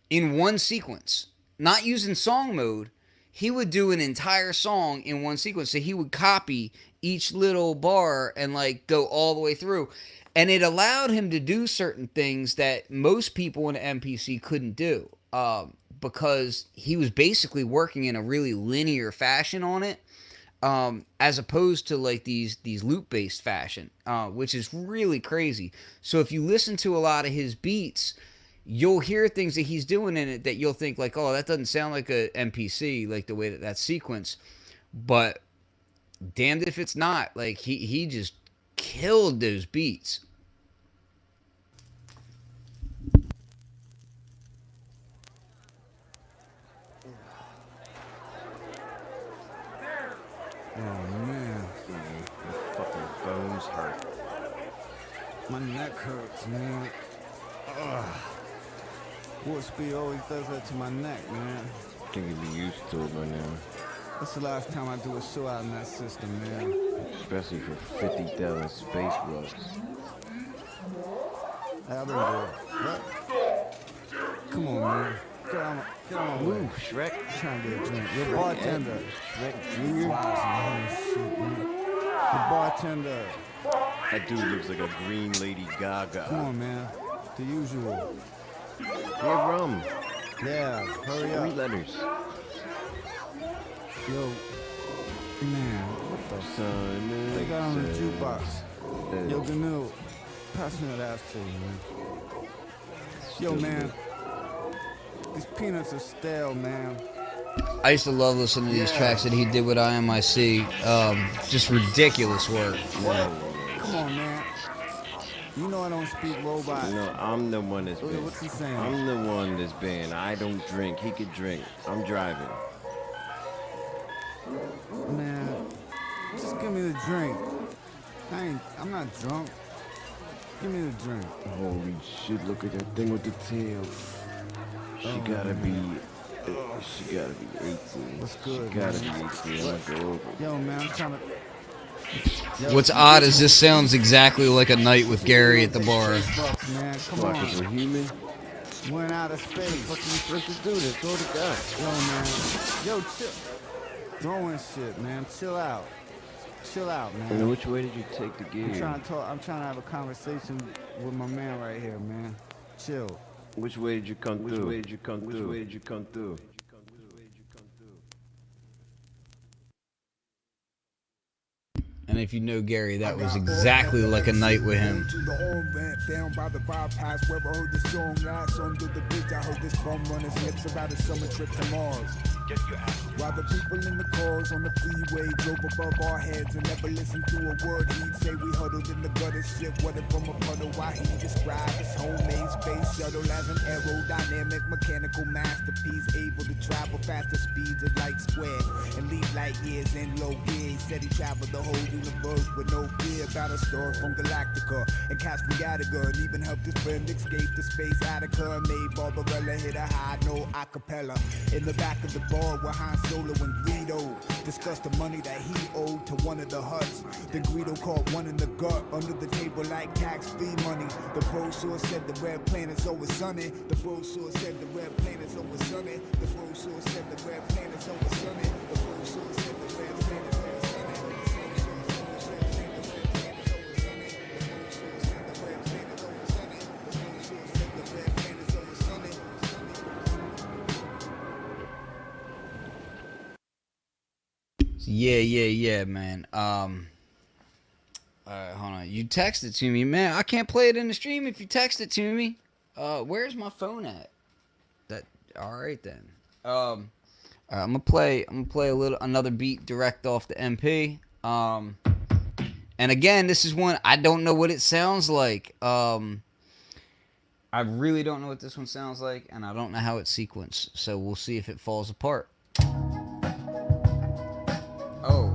[SPEAKER 1] in one sequence, not using song mode. He would do an entire song in one sequence. So he would copy each little bar and like go all the way through. And it allowed him to do certain things that most people in MPC couldn't do, because he was basically working in a really linear fashion on it. as opposed to like these loop based fashion, which is really crazy. So if you listen to a lot of his beats, you'll hear things that he's doing in it that you'll think like, oh, that doesn't sound like a MPC, like the way that that's sequenced. But damned if it's not. Like he just killed those beats.
[SPEAKER 18] Oh man, my fucking bones hurt. My neck hurts, man. Ugh. Warp speed always does that to my neck, man.
[SPEAKER 19] I think you'll be used to it by now.
[SPEAKER 18] That's the last time I do a show out in that system, man.
[SPEAKER 19] Especially for $50 space bucks.
[SPEAKER 18] Hey, I've been good. What? Come on, man. Get on my way.
[SPEAKER 19] Move, Shrek.
[SPEAKER 18] I'm trying to get a drink. Your bartender.
[SPEAKER 19] Shrek Jr.
[SPEAKER 18] Flies and all this shit, man. The bartender.
[SPEAKER 19] That dude looks like a green Lady Gaga.
[SPEAKER 18] Come on, man. The usual.
[SPEAKER 19] Get rum.
[SPEAKER 18] Yeah, hurry up.
[SPEAKER 19] 3 letters.
[SPEAKER 18] Yo, man, what the
[SPEAKER 19] Son,
[SPEAKER 18] they got on the jukebox? Yo, Gnu, pass me that ashtray, man. Yo, man, these peanuts are stale, man.
[SPEAKER 1] I used to love listening to these tracks that he did with IMIC. Just ridiculous work.
[SPEAKER 18] What? Come on, man. You know I don't speak robot.
[SPEAKER 19] No, I'm the one that's banned.
[SPEAKER 18] What's he saying?
[SPEAKER 19] I'm the one that's banned. I don't drink. He could drink. I'm driving.
[SPEAKER 18] Man, just give me the drink. I'm not drunk. Give me the drink.
[SPEAKER 19] Holy shit, look at that thing with the tail. She gotta be 18.
[SPEAKER 18] What's good,
[SPEAKER 19] She gotta
[SPEAKER 18] man?
[SPEAKER 19] be 18. I'm gonna go over.
[SPEAKER 18] Yo, man, I'm trying to...
[SPEAKER 1] What's odd is this sounds exactly like a night with Gary at the bar.
[SPEAKER 18] Man, come
[SPEAKER 19] Like
[SPEAKER 18] on.
[SPEAKER 19] a human.
[SPEAKER 18] Went out of space.
[SPEAKER 19] What are you supposed to do? That's all the guy.
[SPEAKER 18] Yo, man. Yo, chill. Throwing shit, man. Chill out. Chill out, man.
[SPEAKER 19] And which way did you take the gear?
[SPEAKER 18] I'm trying to talk. I'm trying to have a conversation with my man right here, man. Chill.
[SPEAKER 19] Which way did you come through? Which way did you come through? Which way did you come through?
[SPEAKER 1] And if you know Gary, that was exactly like a night with him.
[SPEAKER 6] To the old ramp down by the bypass where I heard the song last under the bridge. I heard this bum run his lips about a summer trip to Mars. While the people in the cars on the freeway drove above our heads and never listened to a word he'd say. We huddled in the gutter, shit water from a puddle while he described his homemade space shuttle as an aerodynamic mechanical masterpiece, able to travel faster speeds of light square and leave light years in low gear. He said he traveled the whole universe with no fear about a star from Galactica and catch me Gattaca, and even helped his friend escape to space Attica and made Barbarella hit a high note a cappella in the back of the bar where Han Solo and Greedo discussed the money that he owed to one of the huts. Then Greedo caught one in the gut under the table like tax-free money. The brochure said the red planet's always sunny. The brochure said the red planet's always sunny. The brochure said the red planet's always sunny. The brochure said the red planet's always sunny.
[SPEAKER 1] Yeah, man. Hold on. You text it to me, man. I can't play it in the stream if you text it to me. Where's my phone at? All right then. I'm gonna play another beat direct off the MP. And again, this is one I don't know what it sounds like. I really don't know what this one sounds like, and I don't know how it's sequenced. So we'll see if it falls apart. Oh.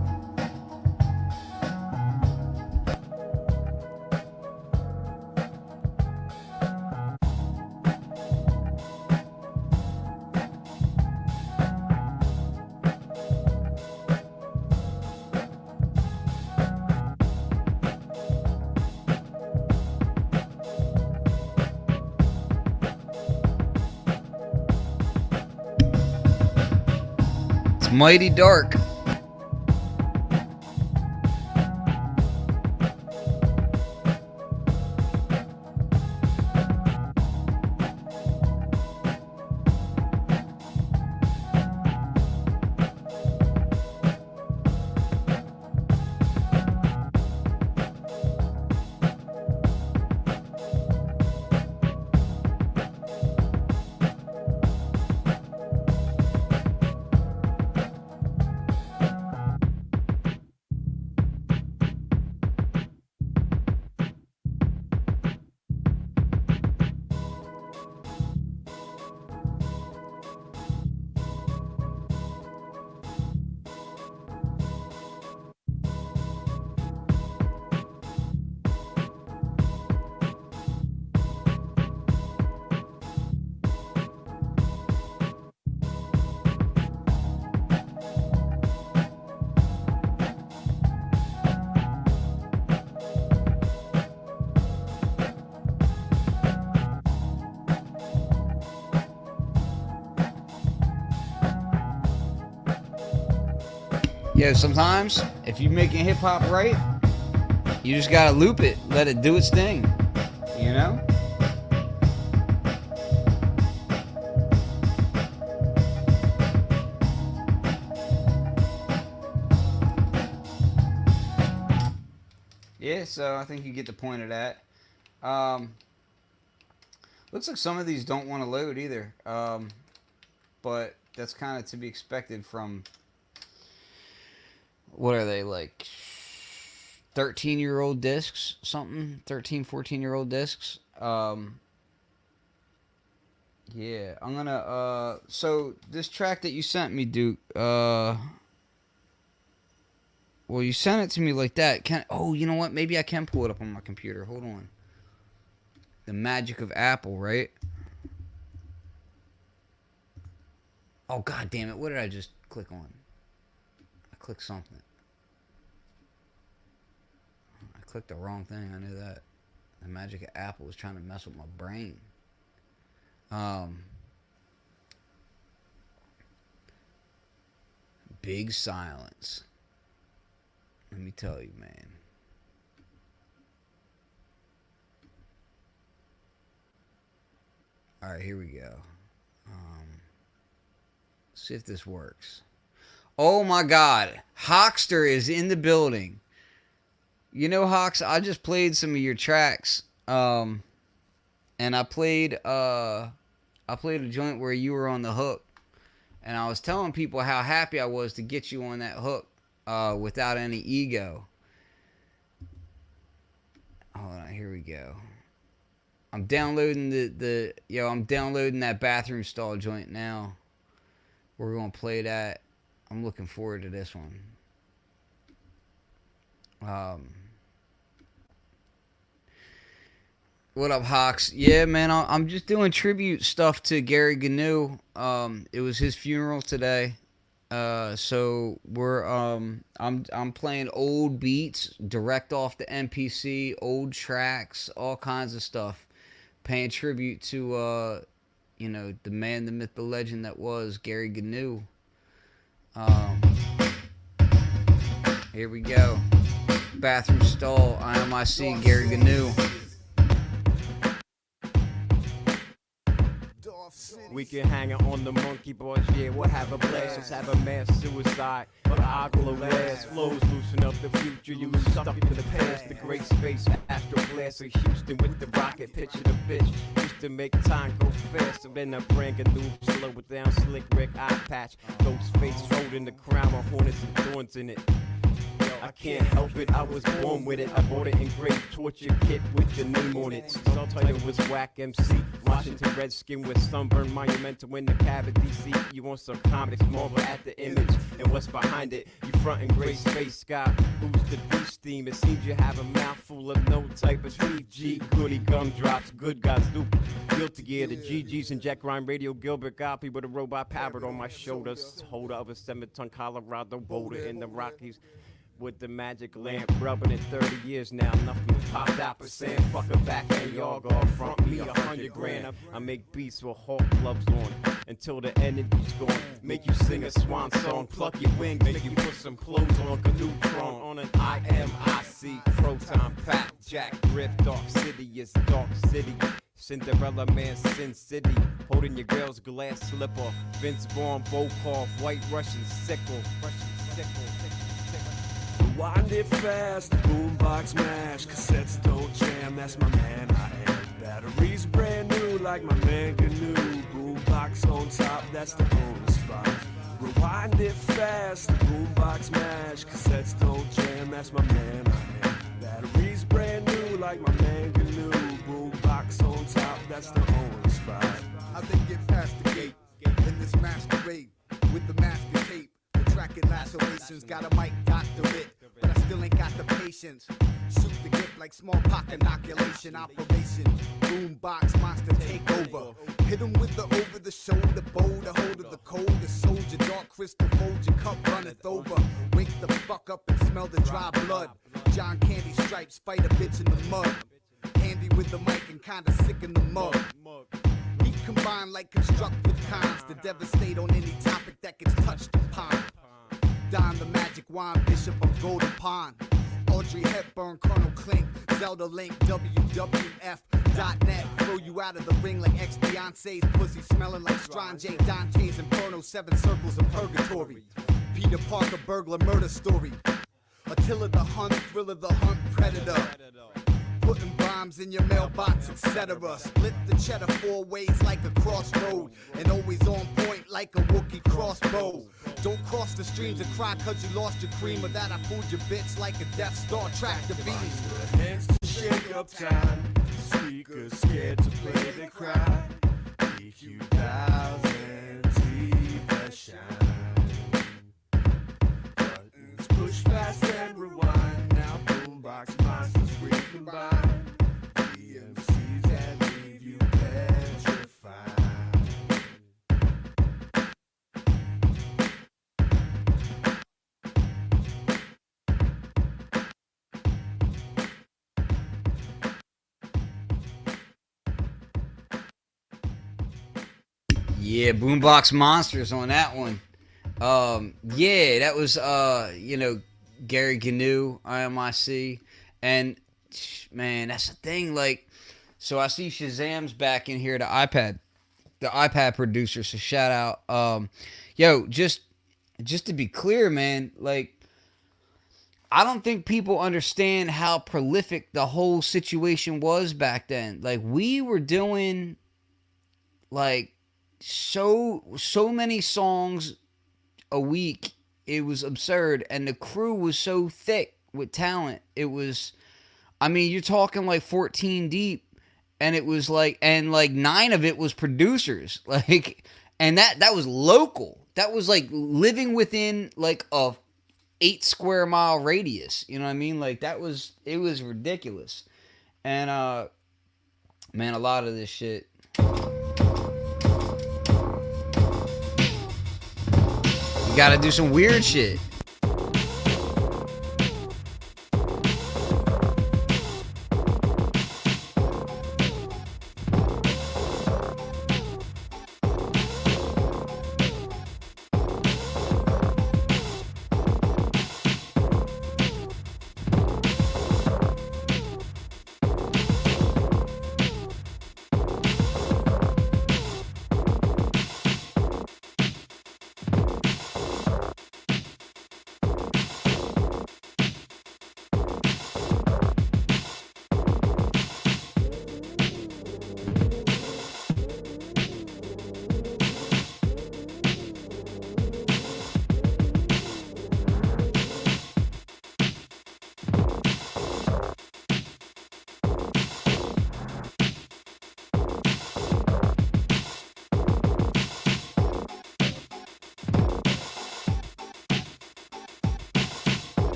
[SPEAKER 1] It's mighty dark. Yeah, sometimes if you're making hip hop right, you just gotta loop it, let it do its thing, you know? Yeah, so I think you get the point of that. Looks like some of these don't want to load either, but that's kind of to be expected from, what are they, like 13-year-old discs, something, 13, 14-year-old discs. Yeah, I'm gonna, so this track that you sent me, Duke, well, you sent it to me like that. Oh, you know what? Maybe I can pull it up on my computer. Hold on. The magic of Apple, right? Oh, god damn it. What did I just click on? I clicked something. I clicked the wrong thing. I knew that. The magic of Apple was trying to mess with my brain. Big silence. Let me tell you, man. Alright, here we go. See if this works. Oh my god. Hoxter is in the building. You know, Hox, I just played some of your tracks. And I played a joint where you were on the hook. And I was telling people how happy I was to get you on that hook without any ego. Hold on, here we go. I'm downloading I'm downloading that bathroom stall joint now. We're gonna play that. I'm looking forward to this one. What up, Hawks? Yeah, man, I'm just doing tribute stuff to Gary Gnu. It was his funeral today. So we're I'm playing old beats direct off the MPC, old tracks, all kinds of stuff, paying tribute to you know, the man, the myth, the legend that was Gary Gnu. Here we go. Bathroom stall, IMIC, Gary Gnu.
[SPEAKER 20] We can hang it on the monkey boys, yeah, we'll have a blast. Let's have a mass suicide. But I glow last. Flows loosen up the future, you stuck in the past. The great space, astro blast of Houston with the rocket. Picture the bitch, used to make time go faster. Then I bring a new, slow it down, slick Rick, eye patch. Ghost face, holding the crown with hornets and thorns in it. I can't help it, I was born with it. I bought it engraved torture kit with your name on it. Subtitle was Whack MC. Washington Redskin with sunburn monumental in the cavity seat. You want some comics, marvel at the image and what's behind it. You frontin' gray space sky, who's the beast theme? It seems you have a mouthful of no type of CG. Goody gumdrops, good guys do. Guilty gear, the GGs and Jack Ryan Radio. Gilbert Gopi with a robot powered on my shoulders. Holder of a 7-ton Colorado boulder in the Rockies. With the magic lamp, rubbing it 30 years now. Nothing popped out but saying fuck her back and y'all gon' front me 100 grand. I make beats with Hawk gloves on until the energy's gone. Make you sing a swan song, pluck your wings, make you put some clothes on. Neutron on an IMIC, proton pack, Jack Griff, Dark City is Dark City. Cinderella Man, Sin City, holding your girl's glass slipper. Vince Vaughn, Volkov, White Russian sickle,
[SPEAKER 21] Wind it fast, boombox mash, cassettes don't jam, that's my man I am. Batteries brand new like my man Gnu, boombox on top, that's the bonus spot. Rewind it fast, boombox mash, cassettes don't jam, that's my man I am. Batteries brand new like my man Gnu, boombox on top, that's the bonus spot.
[SPEAKER 6] How they get past the gate in this masquerade with the master tape. Tracking lacerations, got a mic doctorate, but I still ain't got the patience. Shoot the gift like smallpox inoculation operation. Boombox monster take over. Hit him with the over the shoulder bow, the hold of the cold, the soldier, dark crystal fold, your cup runneth over. Wake the fuck up and smell the dry blood. John Candy stripes, fight a bitch in the mud. Handy with the mic and kinda sick in the mug. We combine like constructive kinds to devastate on any topic that gets touched upon.
[SPEAKER 3] Don the magic wine, bishop of Golden Pond. Audrey Hepburn, Colonel Klink, Zelda Link, WWF.net. Throw you out of the ring like ex-Beyonce's pussy, smelling like Strange Dante's Inferno, 7 circles of purgatory. Peter Parker, burglar, murder story. Attila the Hun, Thriller the Hunt, Predator. Putting bombs in your mailbox, etc. Split the cheddar 4 ways like a crossroad, and always on point like a Wookiee crossbow. Don't cross the streams and cry cause you lost your cream, or that I fooled your bitch like a Death Star tractor beast.
[SPEAKER 21] Hands to shake up time, speakers scared to play, they cry. EQ dials and TV shine. Buttons push fast and rewind. Now boombox monsters recombine. EMCs that leave you petrified.
[SPEAKER 1] Yeah, Boombox Monsters on that one. Yeah, that was Gary Gnu, IMIC, and man, that's the thing. Like, so I see Shazam's back in here, the iPad producer. So shout out, just to be clear, man. Like, I don't think people understand how prolific the whole situation was back then. Like, we were doing like so many songs a week. It was absurd, and the crew was so thick with talent. It was, I mean, you're talking like 14 deep, and it was like, and like 9 of it was producers, like, and that was local. That was like living within like a 8 square mile radius. You know what I mean? Like, it was ridiculous. And man, a lot of this shit. You gotta do some weird shit.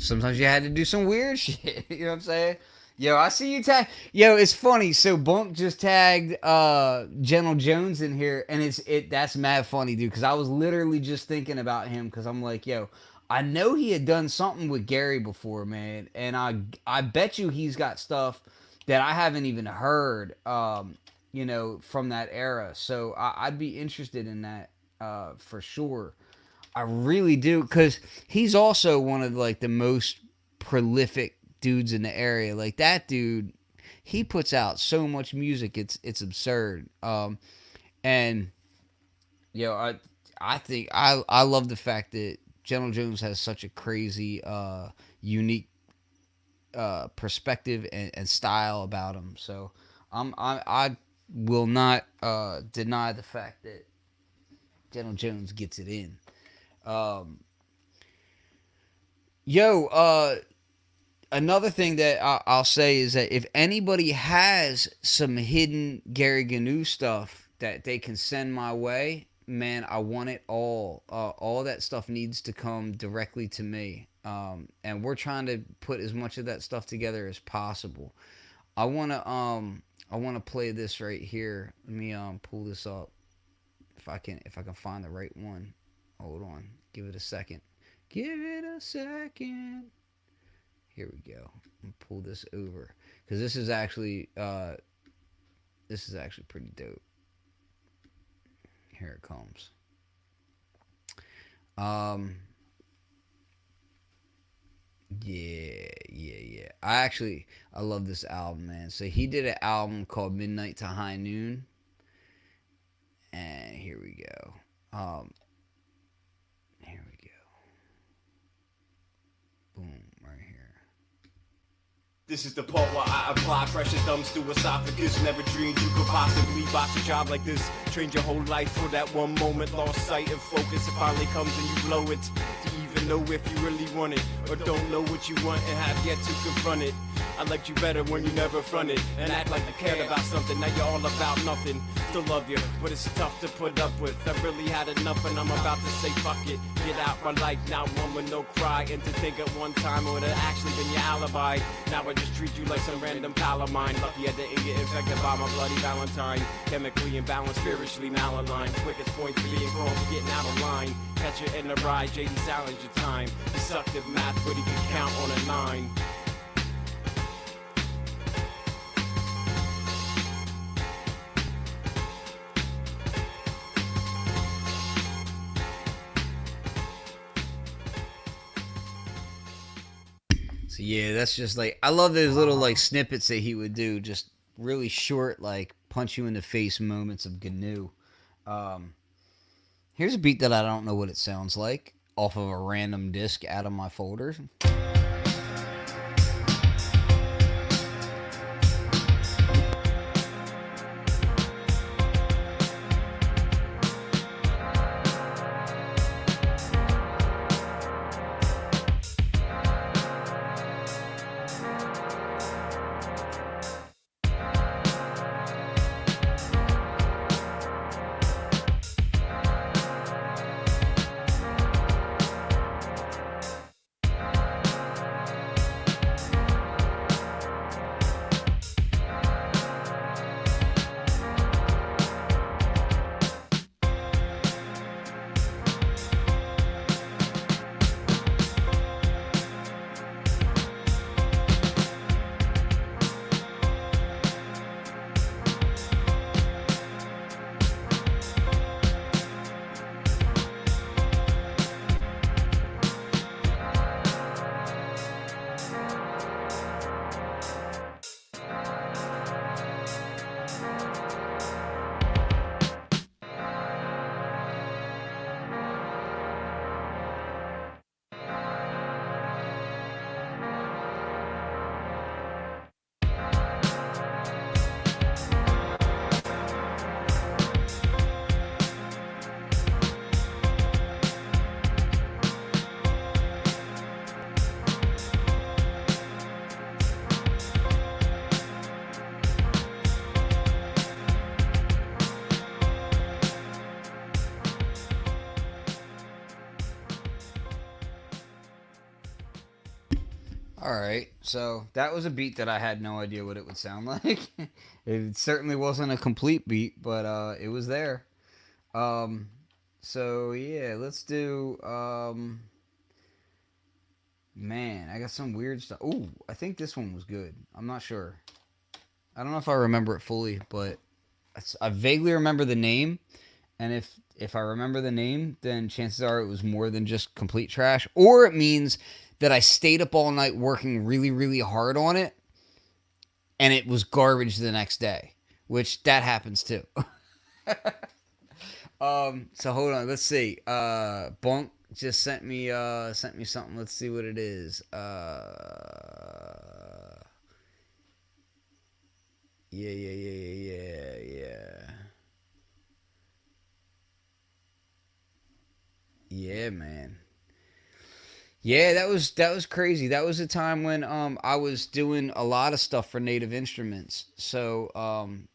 [SPEAKER 1] Sometimes you had to do some weird shit. You know what I'm saying? Yo, I see you tag. Yo, it's funny. So Bunk just tagged General Jones in here, and that's mad funny, dude. Because I was literally just thinking about him. Because I'm like, yo, I know he had done something with Gary before, man, and I bet you he's got stuff that I haven't even heard, from that era. So I'd be interested in that for sure. I really do, because he's also one of like the most prolific dudes in the area. Like, that dude, he puts out so much music, it's absurd. And I think I love the fact that General Jones has such a crazy, unique perspective and style about him. So I will not deny the fact that General Jones gets it in. Another thing that I'll say is that if anybody has some hidden Gary Gnu stuff that they can send my way, man, I want it all. All that stuff needs to come directly to me. And we're trying to put as much of that stuff together as possible. I wanna play this right here. Let me pull this up if I can find the right one. Hold on. Give it a second. Give it a second. Here we go. I'm gonna pull this over, because this is actually This is actually pretty dope. Here it comes. Um, yeah. I love this album, man. So he did an album called Midnight to High Noon, and here we go. Here we go. Boom, right here.
[SPEAKER 5] This is the part where I apply pressure, thumbs through esophagus. Never dreamed you could possibly box a job like this. Trained your whole life for that one moment, lost sight and focus. It finally comes and you blow it. To even know if you really want it, or don't know what you want and have yet to confront it. I liked you better when you never fronted and act like you cared about something. Now you're all about nothing. Still love you, but it's tough to put up with. I really had enough and I'm about to say fuck it. Get out my life, now one with no cry. And to think at one time it would have actually been your alibi. Now I just treat you like some random pal of mine. Lucky I didn't get infected by my bloody Valentine. Chemically imbalanced, spiritually malaligned. Quickest point to being wrong, getting out of line. Catch you in the ride, JD Salad your time. He sucked at math, but he can count on a 9.
[SPEAKER 1] So yeah, that's just like I love those little like snippets that he would do, just really short, like punch you in the face moments of GNU. Um, Here's a beat that I don't know what it sounds like off of a random disc out of my folders. All right, so that was a beat that I had no idea what it would sound like. It certainly wasn't a complete beat, but it was there. Um, so yeah, let's do. Man, I got some weird stuff. Ooh, I think this one was good. I'm not sure. I don't know if I remember it fully, but I vaguely remember the name, and if I remember the name, then chances are it was more than just complete trash, or it means that I stayed up all night working really, really hard on it, and it was garbage the next day, which that happens too. So hold on, let's see. Bunk just sent me something. Let's see what it is. Yeah. Yeah, man. Yeah, that was crazy. That was a time when I was doing a lot of stuff for Native Instruments. So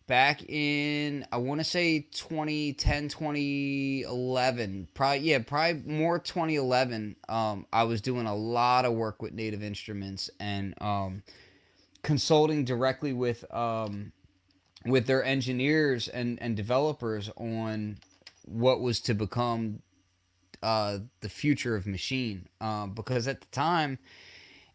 [SPEAKER 1] back in I want to say 2010, 2011, probably more 2011. I was doing a lot of work with Native Instruments and consulting directly with their engineers and developers on what was to become the future of Machine, because at the time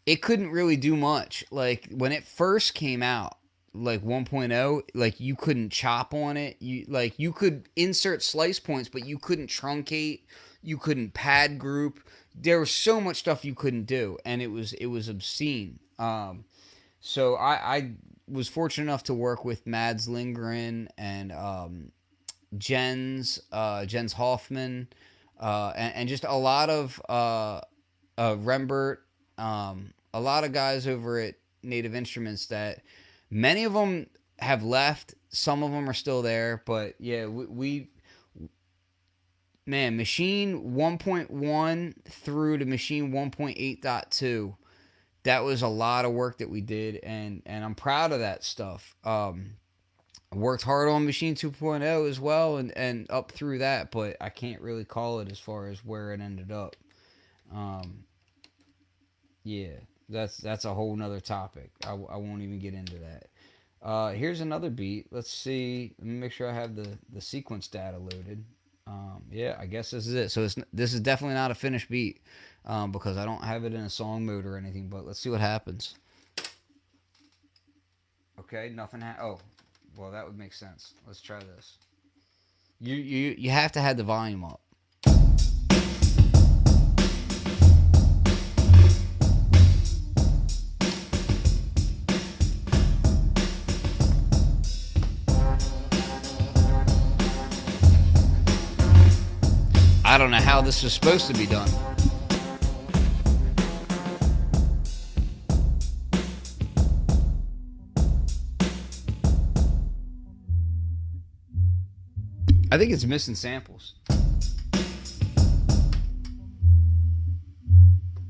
[SPEAKER 1] it couldn't really do much. Like when it first came out, like 1.0, like you couldn't chop on it. You could insert slice points, but you couldn't truncate. You couldn't pad group. There was so much stuff you couldn't do, and it was obscene. So I was fortunate enough to work with Mads Lindgren and Jens Hoffman, and just a lot of Rembert, a lot of guys over at Native Instruments that many of them have left. Some of them are still there, but yeah, man, Machine 1.1 through to Machine 1.8.2. That was a lot of work that we did, and I'm proud of that stuff. I worked hard on Machine 2.0 as well, and up through that, but I can't really call it as far as where it ended up. Yeah, that's a whole nother topic. I won't even get into that. Here's another beat. Let's see. Let me make sure I have the sequence data loaded. Yeah, I guess this is it. So this is definitely not a finished beat, because I don't have it in a song mode or anything. But let's see what happens. Okay, nothing. Oh, well, that would make sense. Let's try this. You have to have the volume up. I don't know how this was supposed to be done. I think it's missing samples.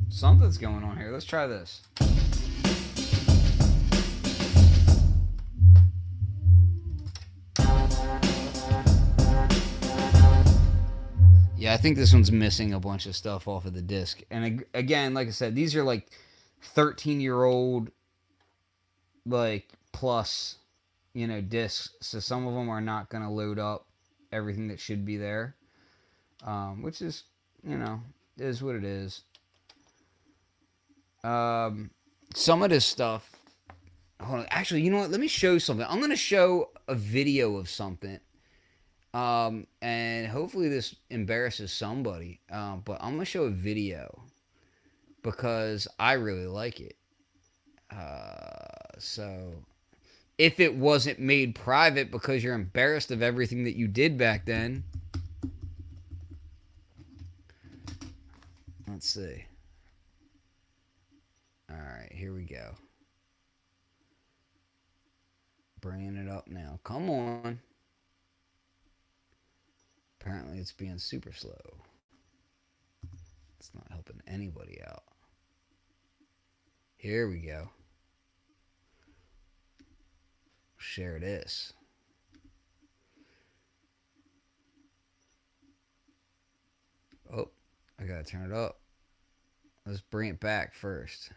[SPEAKER 1] Something's going on here. Let's try this. Yeah, I think this one's missing a bunch of stuff off of the disc. And again, like I said, these are like 13-year-old, like, plus, discs. So some of them are not going to load up everything that should be there. Which is, is what it is. Some of this stuff... Hold on. Actually, you know what? Let me show you something. I'm going to show a video of something. And hopefully this embarrasses somebody. But I'm going to show a video because I really like it. So if it wasn't made private because you're embarrassed of everything that you did back then. Let's see. All right, here we go. Bringing it up now. Come on. Apparently it's being super slow. It's not helping anybody out. Here we go. Share this. Oh, I gotta turn it up. Let's bring it back first.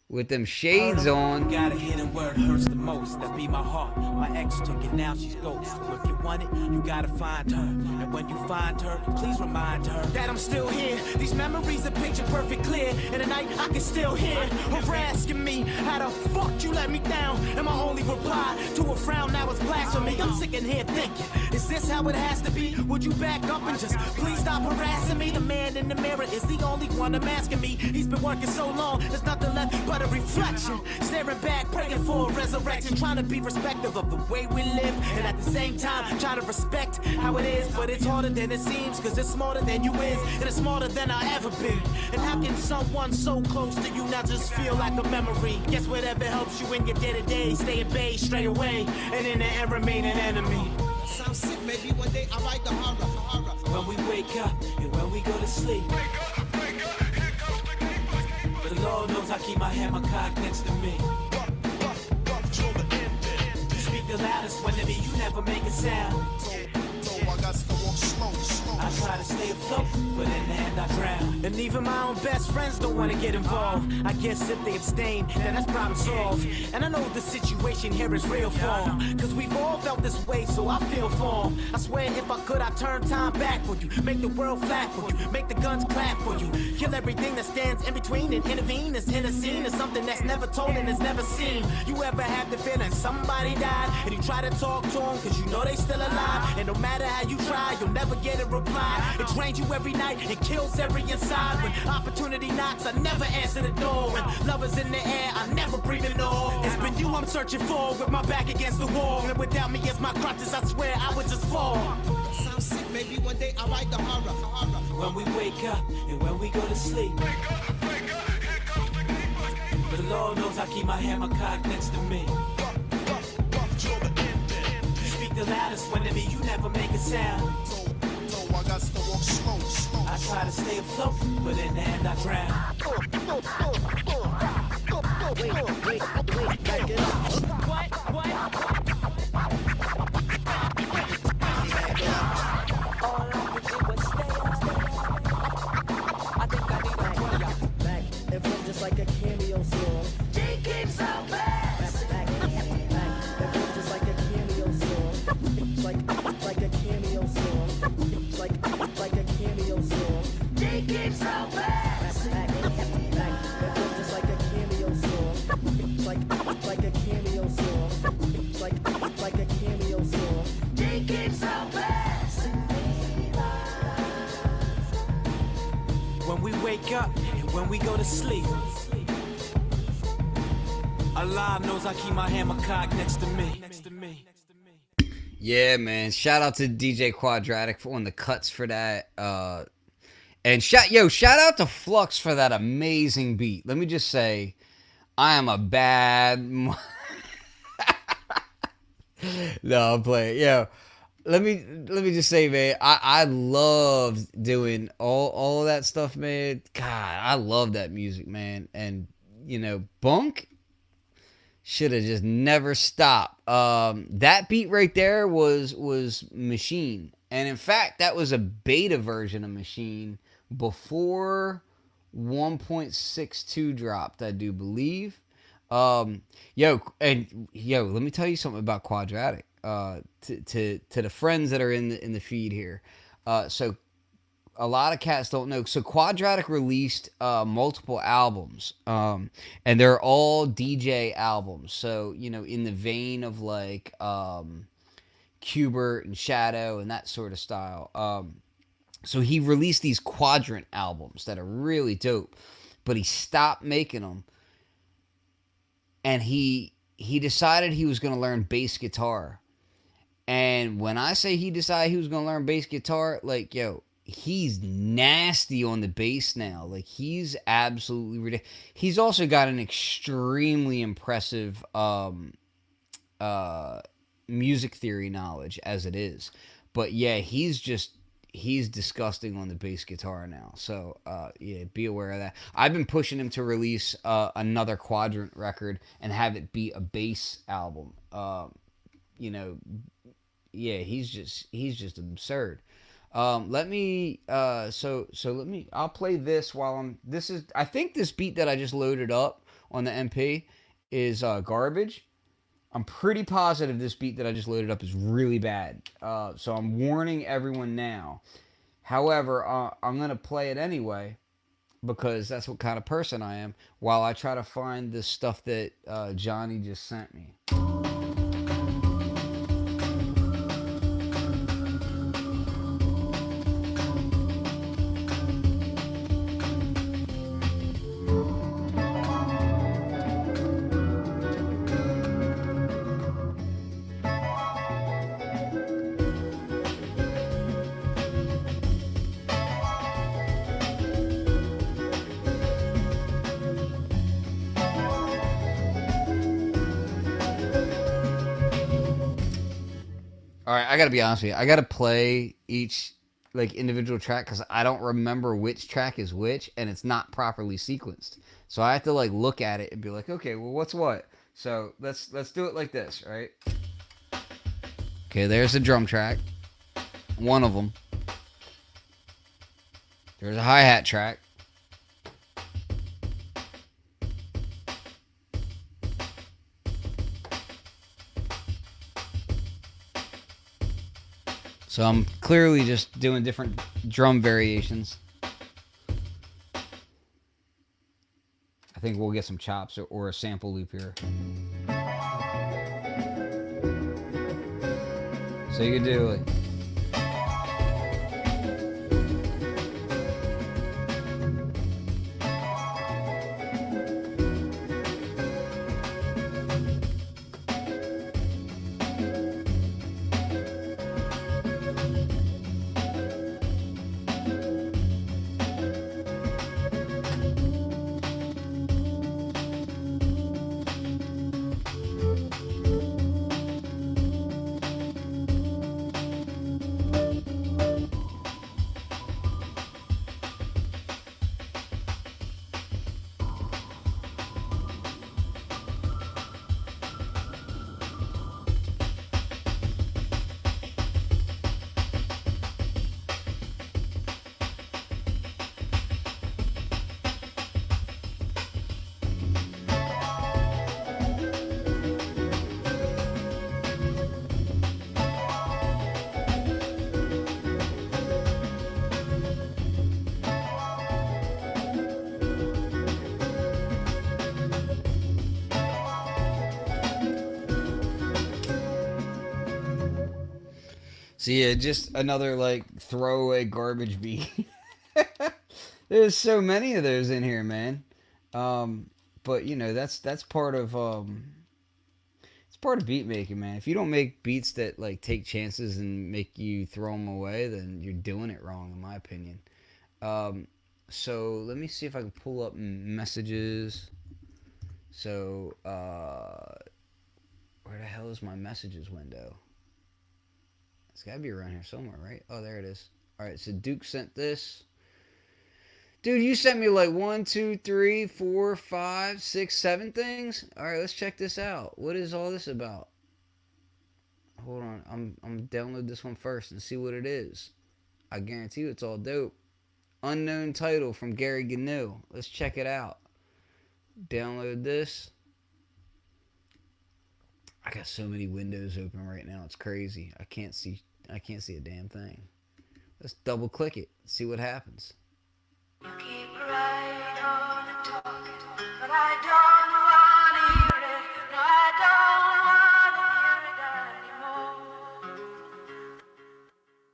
[SPEAKER 1] With them shades on.
[SPEAKER 16] Got a hidden word hurts the most. That be my heart. My ex took it, now she's ghost. So if you want it, you gotta find her. And when you find her, please remind her that I'm still here. These memories are picture perfect clear. In the night, I can still hear her asking me, how the fuck you let me down? And my only reply to a frown now is blasphemy. I'm sick in here thinking, is this how it has to be? Would you back up and just please stop harassing me? The man in the mirror is the only one I'm asking me. He's been working so long, there's nothing left but a reflection. Staring back, praying for a resurrection. Trying to be respectful of the way we live, and at the same time trying to respect how it is. But it's harder than it seems, cause it's smarter than you is, and it's smarter than I ever been. And how can someone so close to you now just feel like a memory? Guess whatever helps you in your day-to-day, stay at bay, stray away, and in the end remain an enemy.
[SPEAKER 3] Sounds sick, maybe one day I write the horror.
[SPEAKER 16] When we wake up and when we go to sleep, but the Lord knows I keep my hammer cocked next to me. You speak the loudest when to me, you never make a sound.
[SPEAKER 3] So I got to walk slow.
[SPEAKER 16] I try to stay afloat, but in the end I drown. And even my own best friends don't want to get involved. I guess if they abstain, then that's problem solved. And I know the situation here is real form, cause we've all felt this way, so I feel for 'em. I swear if I could, I'd turn time back for you. Make the world flat for you, make the guns clap for you. Kill everything that stands in between and intervene. This inner scene is something that's never told and is never seen. You ever have the feeling somebody died, and you try to talk to them, cause you know they still alive. And no matter how you try, you'll never get a reply. It drains you every night, it kills every inside. When opportunity knocks, I never answer the door. When love is in the air, I never breathe in all. It's been you I'm searching for, with my back against the wall. And without me as my crutches, I swear I would just fall.
[SPEAKER 4] Sounds sick, maybe one day I'll write the horror.
[SPEAKER 16] When we wake up and when we go to sleep. But the Lord knows I keep my hammer cocked next to me. You speak the loudest when to me, you never make a sound.
[SPEAKER 6] I got to walk slow, slow.
[SPEAKER 16] I try to stay afloat, but in the end I drown.
[SPEAKER 4] Wait, back it up.
[SPEAKER 16] What?
[SPEAKER 4] All I can do is stay up. I think I need a prayer. Back and forth just like a cameo song. She keeps up back and forth just like a cameo song. Like a cameo song. Like a cameo song. She keeps up back and forth just like a cameo song. Like a cameo song. Like a cameo song. She keeps up back.
[SPEAKER 16] When we wake up and when we go to sleep. Allah knows I keep my hammer cocked next to me.
[SPEAKER 1] Yeah, man. Shout out to DJ Quadratic for on the cuts for that. And shout out to Flux for that amazing beat. Let me just say, I am a bad. No, I'm playing. Yo, let me just say, man, I love doing all of that stuff, man. God, I love that music, man. And Bunk should have just never stopped. That beat right there was Machine, and in fact, that was a beta version of Machine before 1.62 dropped, I do believe. Let me tell you something about Quadratic. To the friends that are in the feed here. So a lot of cats don't know. So Quadratic released multiple albums, and they're all DJ albums. So in the vein of like Qbert and Shadow and that sort of style. So he released these Quadrant albums that are really dope, but he stopped making them, and he decided he was going to learn bass guitar. And when I say he decided he was going to learn bass guitar, like, he's nasty on the bass now. Like, he's absolutely ridiculous. He's also got an extremely impressive music theory knowledge as it is. But yeah, he's disgusting on the bass guitar now. So be aware of that. I've been pushing him to release another Quadrant record and have it be a bass album. He's just absurd. I'll play this while I think this beat that I just loaded up on the MP is Garbage. I'm pretty positive this beat that I just loaded up is really bad. So I'm warning everyone now. However, I'm going to play it anyway because that's what kind of person I am while I try to find the stuff that Johnny just sent me. All right, I gotta be honest with you. I gotta play each individual track because I don't remember which track is which, and it's not properly sequenced. So I have to look at it and be like, okay, well, what's what? So let's do it like this, right? Okay, there's the drum track, one of them. There's a hi-hat track. So I'm clearly just doing different drum variations. I think we'll get some chops or a sample loop here. So you can do like... So yeah, just another like throwaway garbage beat. There's so many of those in here, man. But you know that's part of it's part of beat making, man. If you don't make beats that like take chances and make you throw them away, then you're doing it wrong, in my opinion. Um, so let me see if I can pull up messages. So where the hell is my messages window? It's gotta be around here somewhere, right? Oh, there it is. All right, so Duke sent this. Dude, you sent me like 1, 2, 3, 4, 5, 6, 7 things. All right, let's check this out. What is all this about? Hold on, I'm download this one first and see what it is. I guarantee you, it's all dope. Unknown title from Gary Gnu. Let's check it out. Download this. I got so many windows open right now. It's crazy. I can't see a damn thing. Let's double click it. See what happens.
[SPEAKER 4] You keep right on talking, but I don't wanna hear it. No, I don't wanna hear it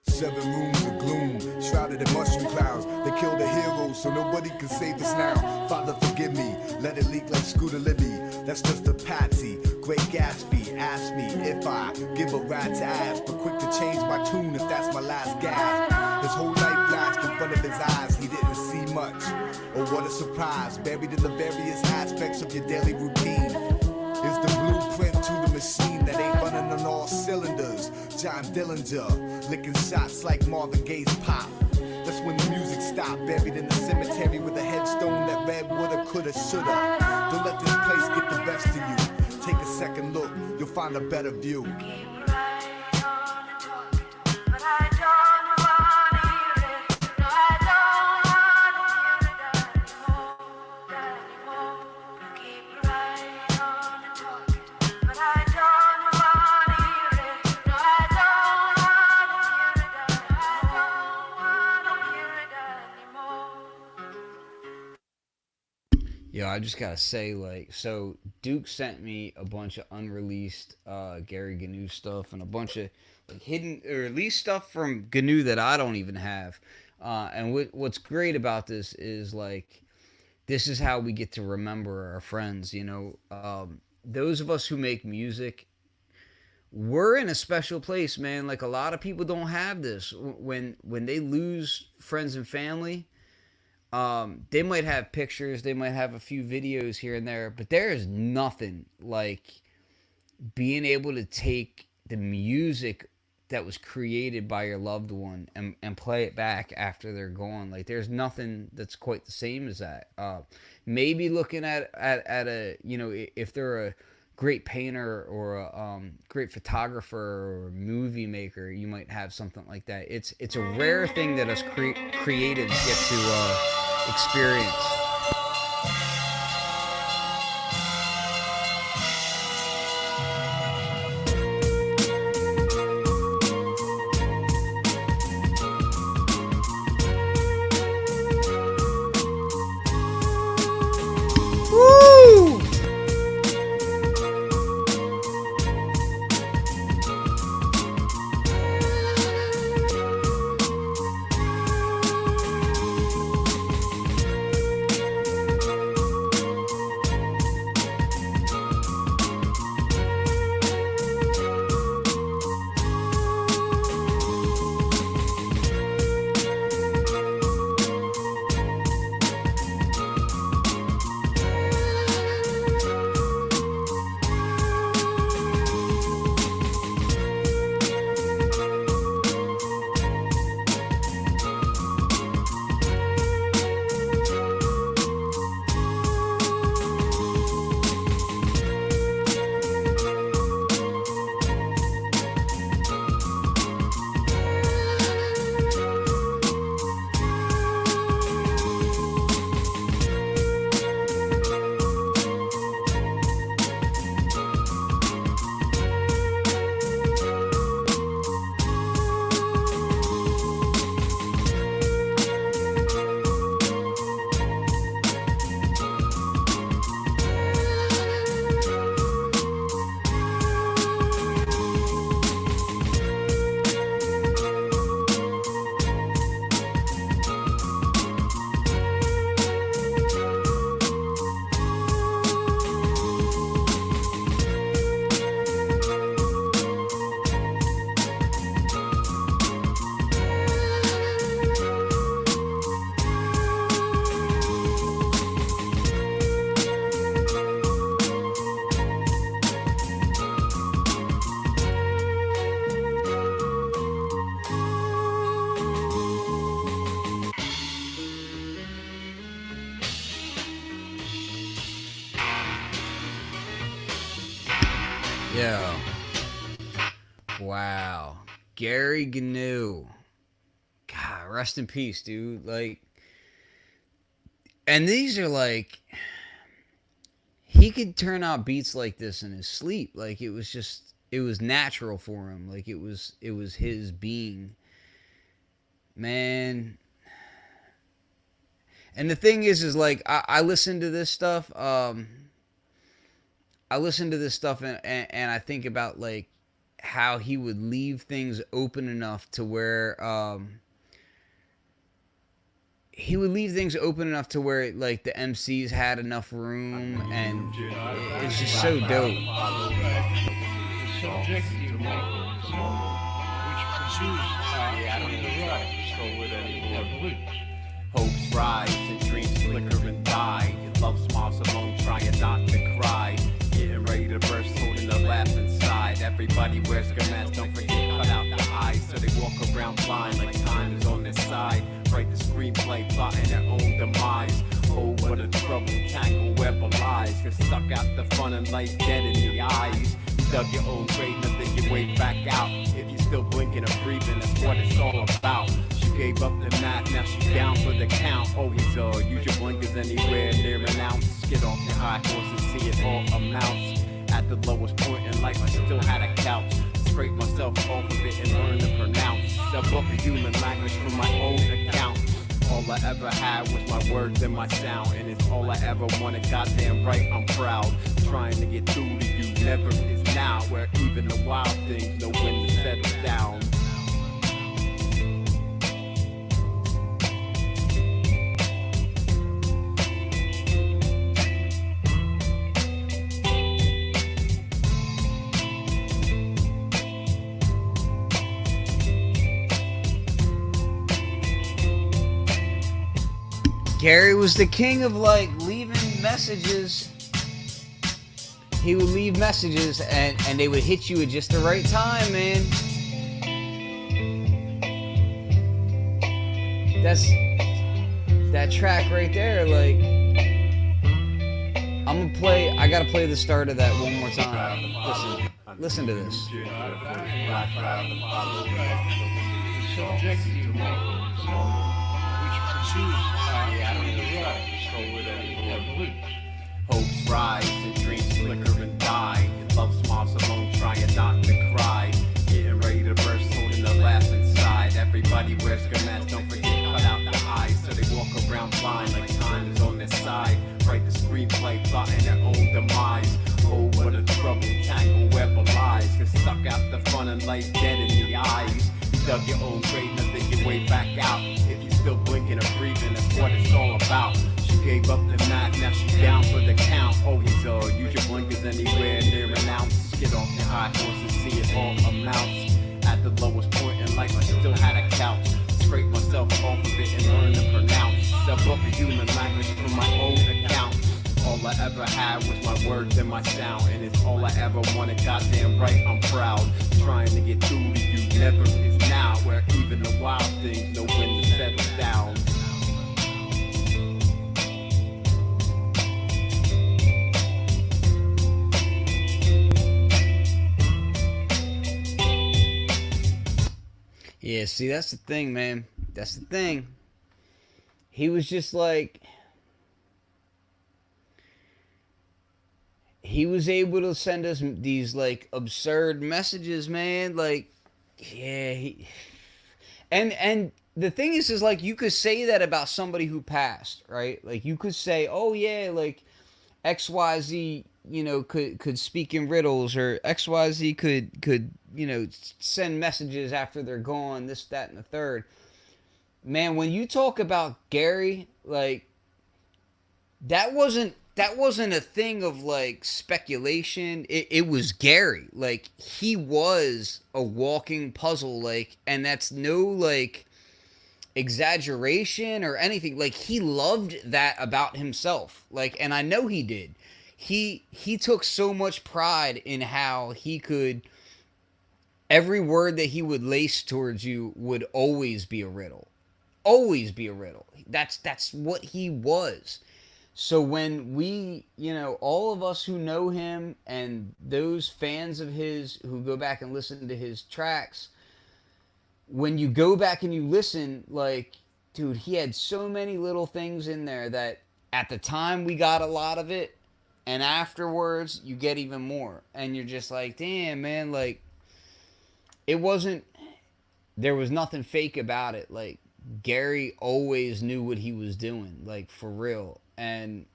[SPEAKER 4] anymore.
[SPEAKER 6] 7 rooms of gloom, shrouded in mushroom clouds. They killed the heroes, so nobody can save us now. Father, forgive me, let it leak like Scooter Libby. That's just a patsy. Great Gatsby asked me if I give a rat's ass, but quick to change my tune if that's my last gasp. His whole life flashed in front of his eyes, he didn't see much. Oh, what a surprise, buried in the various aspects of your daily routine is the blueprint to the machine that ain't running on all cylinders. John Dillinger, licking shots like Marvin Gaye's pop. That's when the music stopped, buried in the cemetery with a headstone that read woulda, coulda, shoulda. Don't let this place get the best of you. Take a second look, you'll find a better view.
[SPEAKER 1] Yo, I just gotta say, like, so Duke sent me a bunch of unreleased Gary Gnu stuff and a bunch of like hidden or at least stuff from Gnu that I don't even have. And what's great about this is like this is how we get to remember our friends. You know, those of us who make music, we're in a special place, man. Like a lot of people don't have this. When they lose friends and family, they might have pictures, they might have a few videos here and there, but there is nothing like being able to take the music that was created by your loved one and play it back after they're gone. Like there's nothing that's quite the same as that. Maybe looking at a, you know, if they're a great painter or a great photographer or movie maker, you might have something like that. It's a rare thing that us creatives get to experience. Woo! Yo. Wow. Gary Gnu. God, rest in peace, dude. Like, and these are like, he could turn out beats like this in his sleep. Like, it was natural for him. Like, it was his being. Man. And the thing is like, I listen to this stuff, I listen to this stuff and I think about like how he would leave things open enough to where like the MCs had enough room, and it's just so dope.
[SPEAKER 9] Subject to which pursues
[SPEAKER 5] I don't even try to control it anymore.
[SPEAKER 9] Hopes
[SPEAKER 5] rise and dreams flicker and die. Your love smiles alone, trying not to cry. Getting ready to burst, holding a laugh inside. Everybody wears a mask, don't forget, cut out the eyes. So they walk around blind like time is on their side. Write the screenplay, plotting their own demise. Oh, what a trouble, tangle web of lies. Get stuck out the fun and life dead in the eyes. You dug your own grave, nothing your way back out. If you're still blinking or breathing, that's what it's all about. She gave up the math, now she's down for the count. Always use your blinkers anywhere near an ounce. Get off your high horse and see it all amounts. At the lowest point in life, I still had a couch. Scrape myself off of it and learn to pronounce. Step up the human language from my own account. All I ever had was my words and my sound, and it's all I ever wanted. Goddamn right, I'm proud. Trying to get through to you, never is now. Where even the wild things know when to settle down.
[SPEAKER 1] Gary was the king of like leaving messages. He would leave messages and they would hit you at just the right time, man. That's that track right there, like I gotta play the start of that one more time. Listen to this.
[SPEAKER 9] Subjective tomorrow, which pursues
[SPEAKER 5] Hopes rise and dreams flicker and die. Love smiles alone, trying not to cry. Getting ready to burst, holding a laugh inside. Everybody wears good masks, don't forget cut out the eyes. So they walk around blind like time is on their side. Write the screenplay, plotting their own demise. Oh, what a trouble, tangle web of lies. Get stuck out the front and life dead in the eyes. You dug your own grave, now think your way back out. If you're still blinking or breathing, that's what it's all about. She gave up the mat, now she's down for the count. Always use your blinkers anywhere near an ounce. Get off your high horse and see it all amounts. At the lowest point in life, I still had a couch. Scrape myself off of it and learn to pronounce. Step up the human language from my own account. All I ever had was my words and my sound, and it's all I ever wanted. Goddamn right, I'm proud. Trying to get through to you, never is now. Where even the wild things know when to settle down.
[SPEAKER 1] Yeah, see, that's the thing, man. That's the thing. He was just like... He was able to send us these, like, absurd messages, man. Like, yeah, he... And the thing is, like, you could say that about somebody who passed, right? Like, you could say, oh, yeah, like, XYZ, you know, could speak in riddles, or XYZ could, you know, send messages after they're gone, this, that, and the third. Man, when you talk about Gary, like, that wasn't a thing of, like, speculation. It was Gary. Like, he was a walking puzzle, like, and that's no, like, exaggeration or anything. Like, he loved that about himself. Like, and I know he did. He took so much pride in how he could... Every word that he would lace towards you would always be a riddle. Always be a riddle. That's what he was. So when we, you know, all of us who know him and those fans of his who go back and listen to his tracks, when you go back and you listen, like, dude, he had so many little things in there that at the time we got a lot of it, and afterwards you get even more. And you're just like, damn, man, like, it wasn't, there was nothing fake about it. Like, Gary always knew what he was doing, like, for real. And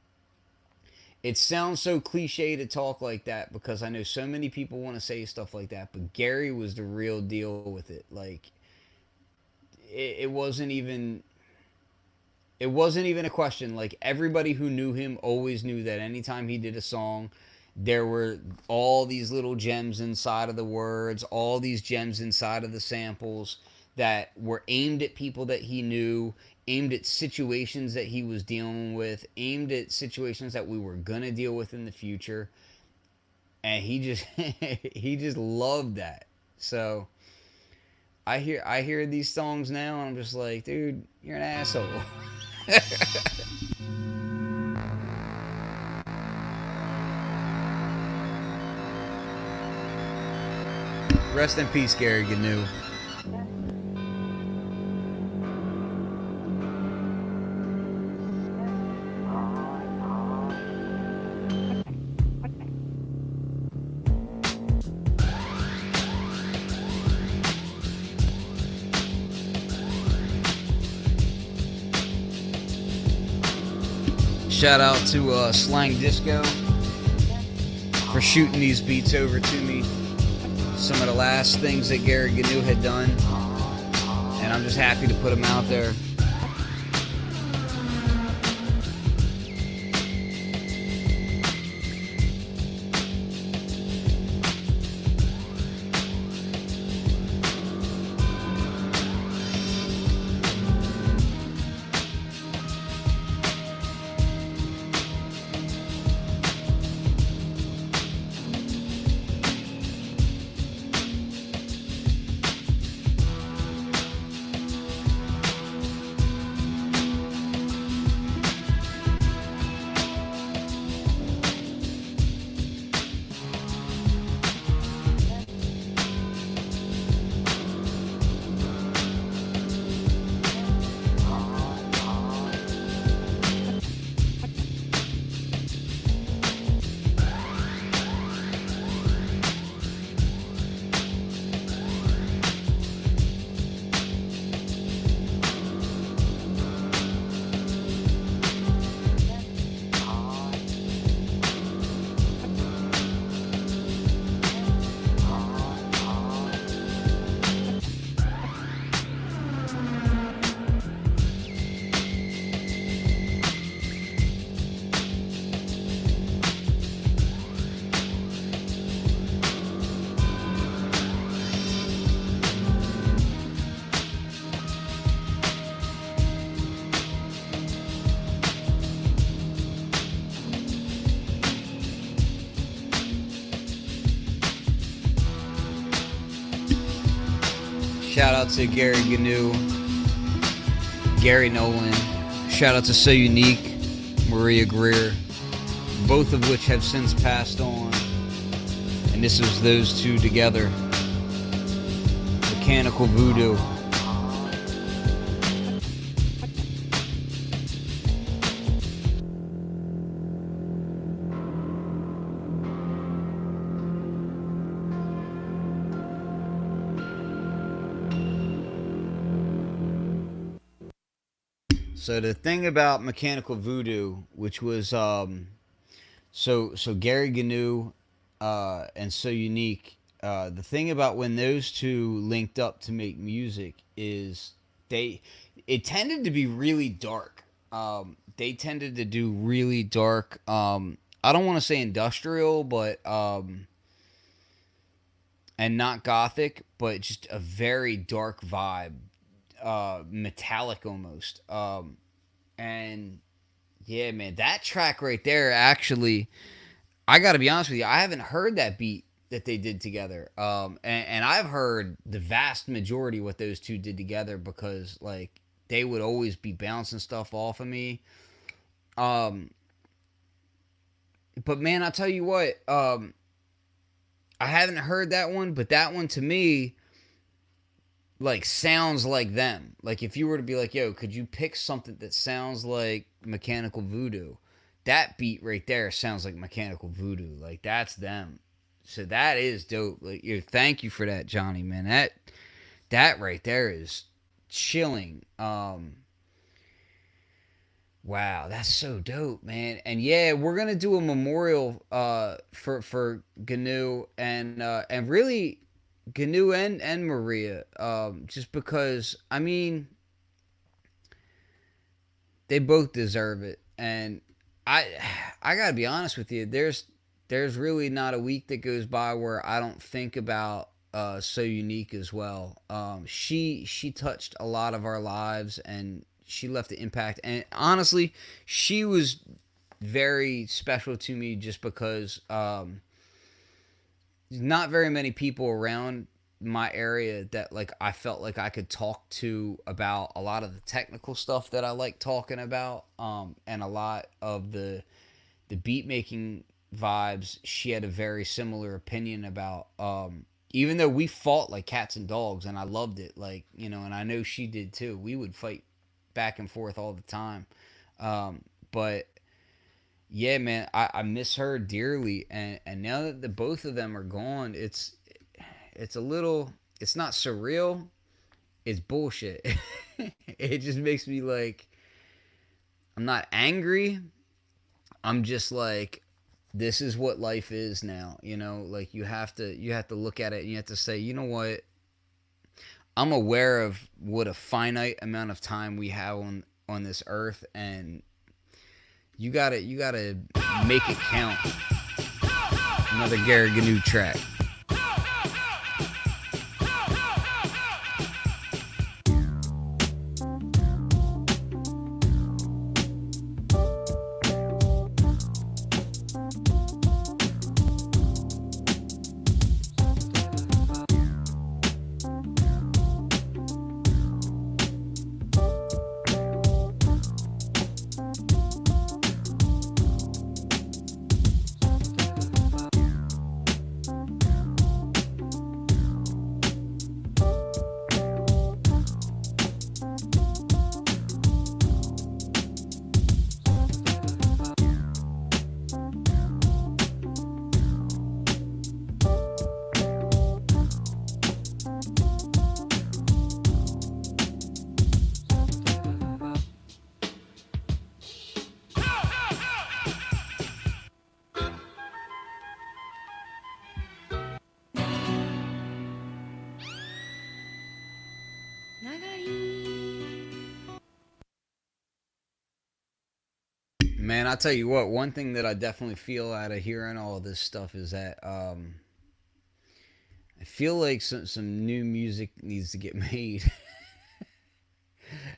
[SPEAKER 1] it sounds so cliche to talk like that, because I know so many people want to say stuff like that, but Gary was the real deal with it. Like, it wasn't even a question. Like, everybody who knew him always knew that anytime he did a song, there were all these little gems inside of the words, all these gems inside of the samples that were aimed at people that he knew, aimed at situations that he was dealing with, aimed at situations that we were gonna deal with in the future. And he just he just loved that. So I hear these songs now and I'm just like, dude, you're an asshole. Rest in peace, Gary Gnu. Shout out to Slang Disco for shooting these beats over to me. Some of the last things that Gary Gnu had done, and I'm just happy to put them out there. Shout out to Gary Gnu, Gary Nolan. Shout out to So Unique, Maria Greer, both of which have since passed on. And this was those two together. Mechanical Voodoo. So the thing about Mechanical Voodoo, which was so Gary Gnu and So Unique, the thing about when those two linked up to make music is it tended to be really dark. They tended to do really dark. I don't want to say industrial, but and not gothic, but just a very dark vibe, metallic almost. And yeah, man, that track right there, actually, I got to be honest with you, I haven't heard that beat that they did together. And I've heard the vast majority what those two did together because like they would always be bouncing stuff off of me. But man, I'll tell you what, I haven't heard that one, but that one to me like sounds like them. Like if you were to be like, yo, could you pick something that sounds like Mechanical Voodoo? That beat right there sounds like Mechanical Voodoo. Like that's them. So that is dope. Like yo, thank you for that, Johnny, man. That right there is chilling. Wow, that's so dope, man. And yeah, we're gonna do a memorial for Gnu and really Gnu and Maria, just because I mean they both deserve it. And I gotta be honest with you, there's really not a week that goes by where I don't think about So Unique as well. She touched a lot of our lives and she left an impact. And honestly, she was very special to me just because not very many people around my area that like I felt like I could talk to about a lot of the technical stuff that I like talking about, and a lot of the beat making vibes she had a very similar opinion about, even though we fought like cats and dogs and I loved it, like, you know, and I know she did too. We would fight back and forth all the time. But yeah, man, I miss her dearly, and now that the both of them are gone, it's a little, it's not surreal, it's bullshit. It just makes me like, I'm not angry, I'm just like, this is what life is now, you know, like you have to look at it and you have to say, you know what, I'm aware of what a finite amount of time we have on this earth, and you gotta make it count. Another Gary Gnu track. Man, I'll tell you what, one thing that I definitely feel out of hearing all of this stuff is that I feel like some new music needs to get made.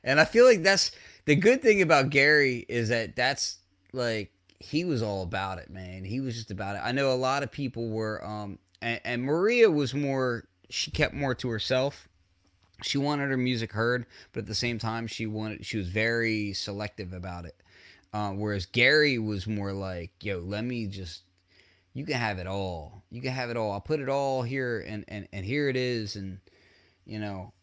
[SPEAKER 1] And I feel like that's the good thing about Gary is that that's like he was all about it, man. He was just about it. I know a lot of people were and Maria was more, she kept more to herself. she wanted her music heard, but at the same time, she was very selective about it. Whereas Gary was more like, yo, let me just, you can have it all. You can have it all. I'll put it all here, and here it is. And, you know,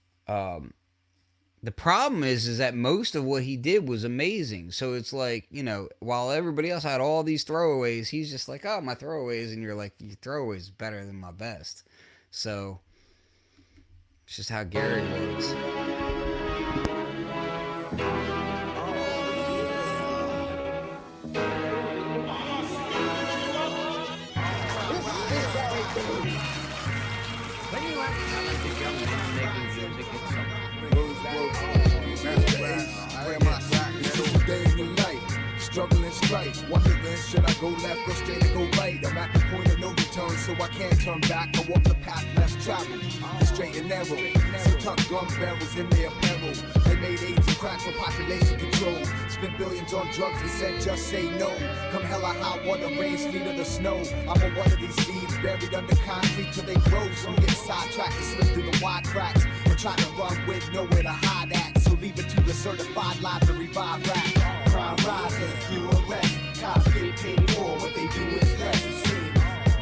[SPEAKER 1] the problem is that most of what he did was amazing. So it's like, you know, while everybody else had all these throwaways, he's just like, oh, my throwaways. And you're like, your throwaways is better than my best. So it's just how Gary was.
[SPEAKER 6] Struggling strife, wondering should I go left, go straight, or go right? I'm at the point of no return, so I can't turn back. I walk the path less traveled, straight and narrow. Some tuck gun barrels in their apparel. They made AIDS and crack for population control. Spent billions on drugs and said just say no. Come hell or high water, rains, feet of the snow. I'm on one of these seeds buried under concrete till they grow. So I'm getting sidetracked and slip through the wide cracks. I'm trying to run with nowhere to hide at. So leave it to the certified live to revive rap. Crime rising, few arrests. Cops get paid more, what they do is less. It seems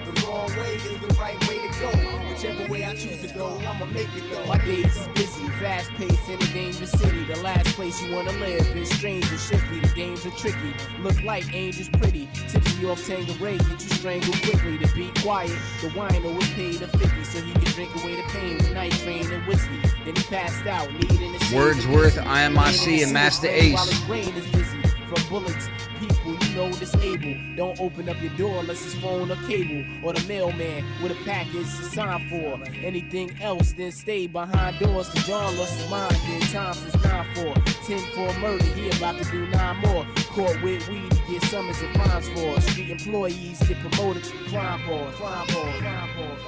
[SPEAKER 6] the wrong way is the right way to go. Whichever way I choose to go, I'ma make it though.
[SPEAKER 8] My days is busy, fast paced in a dangerous city. The last place you wanna live is strange and shifty. The games are tricky, look like angels pretty. Tipsy off Tangeray, get you strangled quickly. To be quiet, the wino was paid a 50 so he could drink away the pain with night train and whiskey. Then he passed out, needing the
[SPEAKER 1] Wordsworth, IMIC, and Master Ace.
[SPEAKER 8] While his brain is dizzy from bullets. People you know disabled. Don't open up your door unless it's phone or cable. Or the mailman with a package to sign for. Anything else, then stay behind doors. Cause John lost his mind, did time since 9-4. 10 for a murder, he about to do 9 more. Caught with weed, he get summons and fines for. Street employees get promoted to crime board. Crime board, crime board,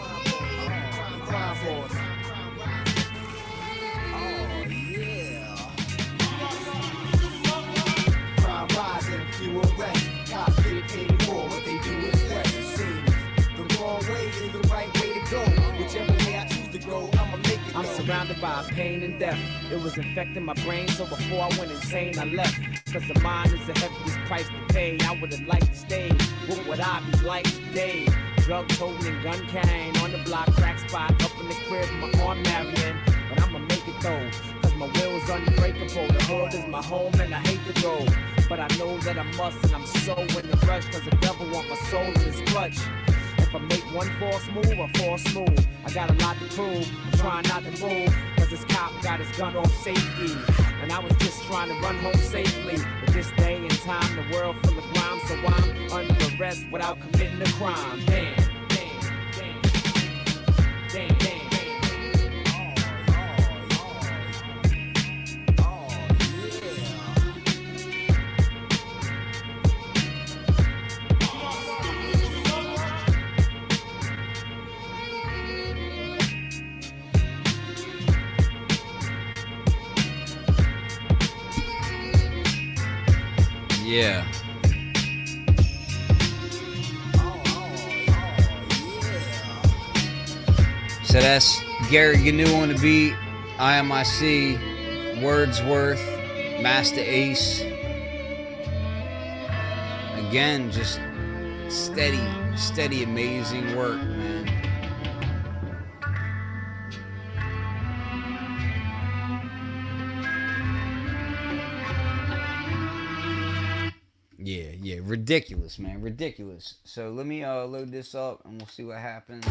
[SPEAKER 8] crime board.
[SPEAKER 6] Rising, few arrests. Cops get paid more, what they do is less. It seems the wrong way is the right way to go. Whichever way I choose to go, I'ma make it.
[SPEAKER 8] I'm surrounded by pain and death. It was infecting my brain, so before I went insane, I left. Cause the mind is the heaviest price to pay. I would've liked to stay. What would I be like today? Drug toting and gun carrying on the block, crack spot, up in the crib, my arm marrying. But I'ma make it though. My will is unbreakable, the world is my home and I hate to go. But I know that I must and I'm so in the rush. Cause the devil want my soul in his clutch. If I make one false move, I fall smooth. I got a lot to prove, I'm trying not to move. Cause this cop got his gun off safety. And I was just trying to run home safely. But this day and time, the world full of crime. So I'm under arrest without committing a crime. Damn, damn, damn, damn, damn.
[SPEAKER 1] Yeah. So that's Gary Gnu on the beat, IMIC, Wordsworth, Master Ace. Again, just steady, amazing work, man. Yeah, ridiculous, man, ridiculous. So let me load this up and we'll see what happens.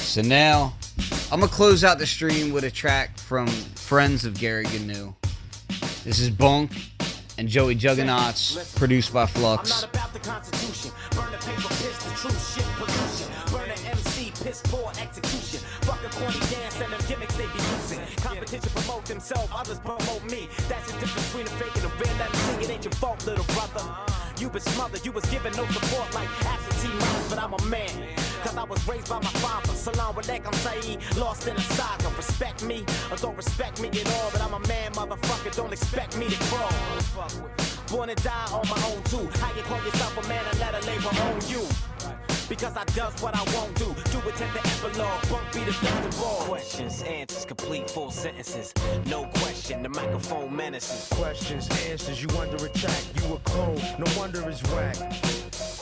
[SPEAKER 1] So now, I'm going to close out the stream with a track from friends of Gary Gnu. This is Bunk and Joey Juggernauts, produced by Flux.
[SPEAKER 16] I'm not about the Constitution. Burn the paper, piss the truth, shit pollution. Burn an MC, piss poor execution. Fuck a corny dance and them gimmicks they be using. Competition promote themselves, others promote me. That's the difference between a fake and a real MC. It ain't your fault, little brother. You been smothered, you was given no support like absentee mothers, but I'm a man. Cause I was raised by my father. Salam alaikum Saeed, lost in a saga. Respect me, or don't respect me at all. But I'm a man, motherfucker, don't expect me to crawl. Born and die on my own too. How you call yourself a man and let a labor own you? Because I does what I won't do. Do it at the epilogue. Bunk be the best of all. Questions, answers, complete full sentences. No question, the microphone menaces.
[SPEAKER 15] Questions, answers, you under attack. You a clone, no wonder it's whack.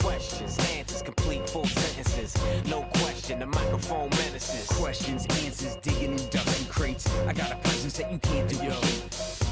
[SPEAKER 16] Questions, answers, complete full sentences. No question, the microphone menaces.
[SPEAKER 7] Questions, answers, digging in dusty crates. I got a presence that you can't do.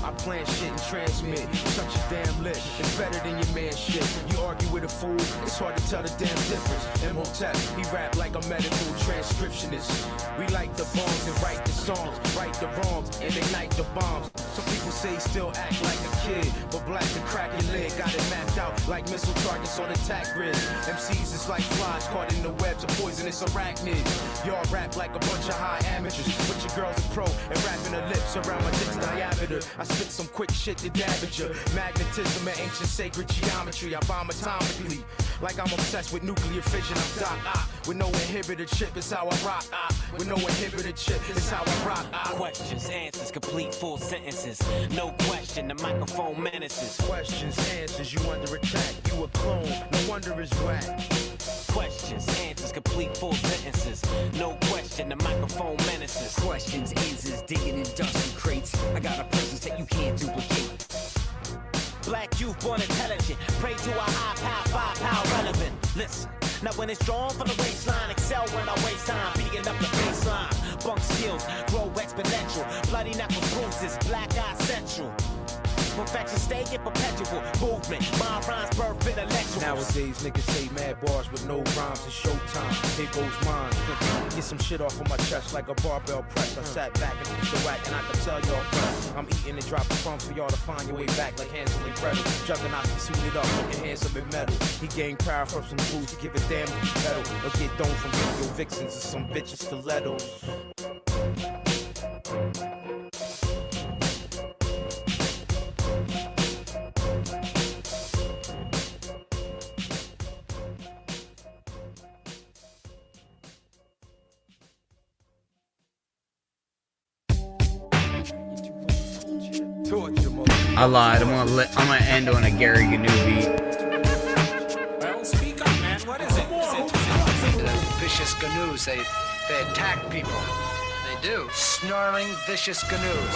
[SPEAKER 15] I plan shit and transmit. Shut your damn lip. It's better than your man shit. You argue with a fool, it's hard to tell the damn difference. Imhotep, he rap like a medical transcriptionist. We like the bombs and write the songs, right the wrongs, and ignite the bombs. Some people say still act like a kid, but black the crack your lid. Got it mapped out like missile targets on attack grid. MCs is like flies caught in the webs of poisonous arachnids. Y'all rap like a bunch of high amateurs, but your girl's a pro and wrapping her lips around my dick's diameter. I spit some quick shit to damage her. Magnetism and ancient sacred geometry. I bomb atomically, like I'm obsessed with nuclear fission. I'm Doc with no inhibitor chip. It's how I rock. With no inhibitor chip. It's how I rock.
[SPEAKER 16] Questions, answers, complete full sentences. No question, the microphone menaces.
[SPEAKER 15] Questions, answers, you under attack. You a clone, no wonder it's whack.
[SPEAKER 16] Questions, answers, complete full sentences. No question, the microphone menaces.
[SPEAKER 7] Questions, answers, digging in dusty crates. I got a presence that you can't duplicate.
[SPEAKER 16] Black youth born intelligent, pray to a high power, five-power relevant. Listen, now when it's drawn from the waistline, excel when I waste time, beating up the baseline. Bunk skills, grow exponential, bloody knuckles bruises, black eye central. Perfection stay in perpetual movement. My rhymes birth intellectual.
[SPEAKER 15] Nowadays niggas say mad bars with no rhymes. It's showtime. Here goes mine. Get some shit off of my chest like a barbell press. I sat back and picked the whack and I can tell y'all press. I'm eating and dropping crumbs for y'all to find your way back like Hansel and Gretel. Juggernaut be suited up, looking handsome in metal. He gained power from some fools to give a damn if you pedal. Or get domed from video vixens or some bitches stilettos.
[SPEAKER 1] I lied. I'm gonna end on a Gary Gnu beat.
[SPEAKER 10] Well, speak up, man. What is it?
[SPEAKER 22] Vicious Gnus, they attack people.
[SPEAKER 10] They do.
[SPEAKER 22] Snarling, vicious Gnus.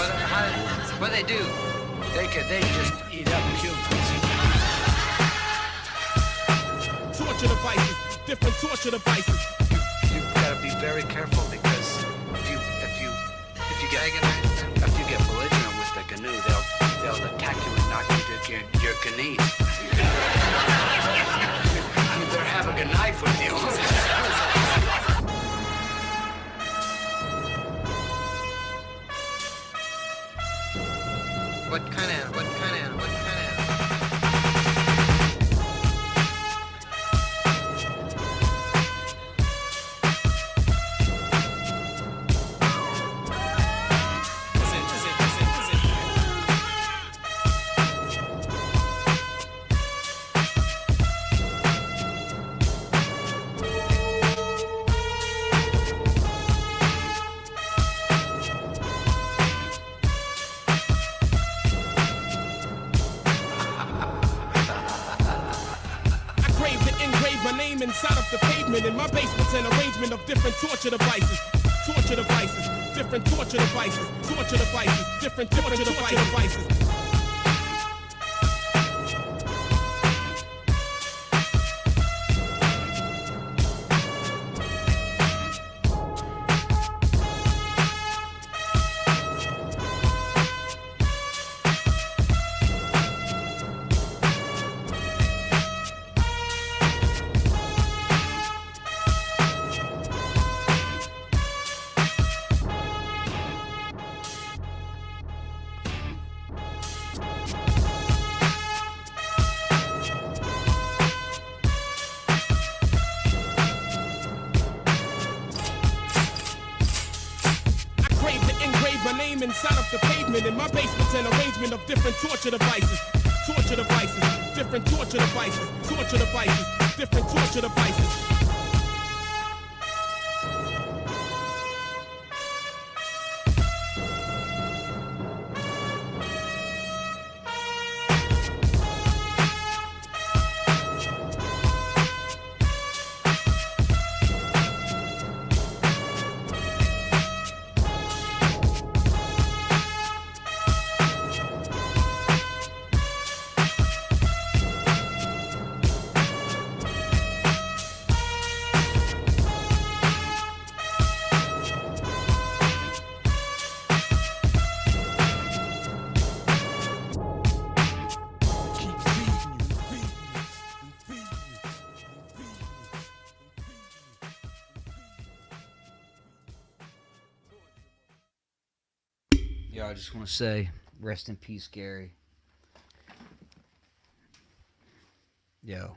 [SPEAKER 10] What they do?
[SPEAKER 22] They just eat up humans.
[SPEAKER 2] Torture devices, different torture devices.
[SPEAKER 22] You've got to be very careful because if you get belligerent with the Gnu, they'll attack you and knock you to your knees. You better have a knife with you.
[SPEAKER 10] What kind of?
[SPEAKER 2] Inside of the pavement in my basement's an arrangement of different torture devices, different torture devices, different torture devices. my name inside of the pavement. In my basement's an arrangement of different torture devices. Torture devices, different torture devices. Torture devices, different torture devices.
[SPEAKER 1] Yo, I just want to say, rest in peace, Gary. Yo,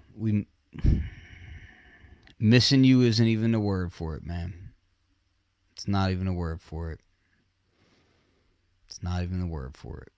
[SPEAKER 1] missing you isn't even a word for it, man. It's not even a word for it. It's not even a word for it.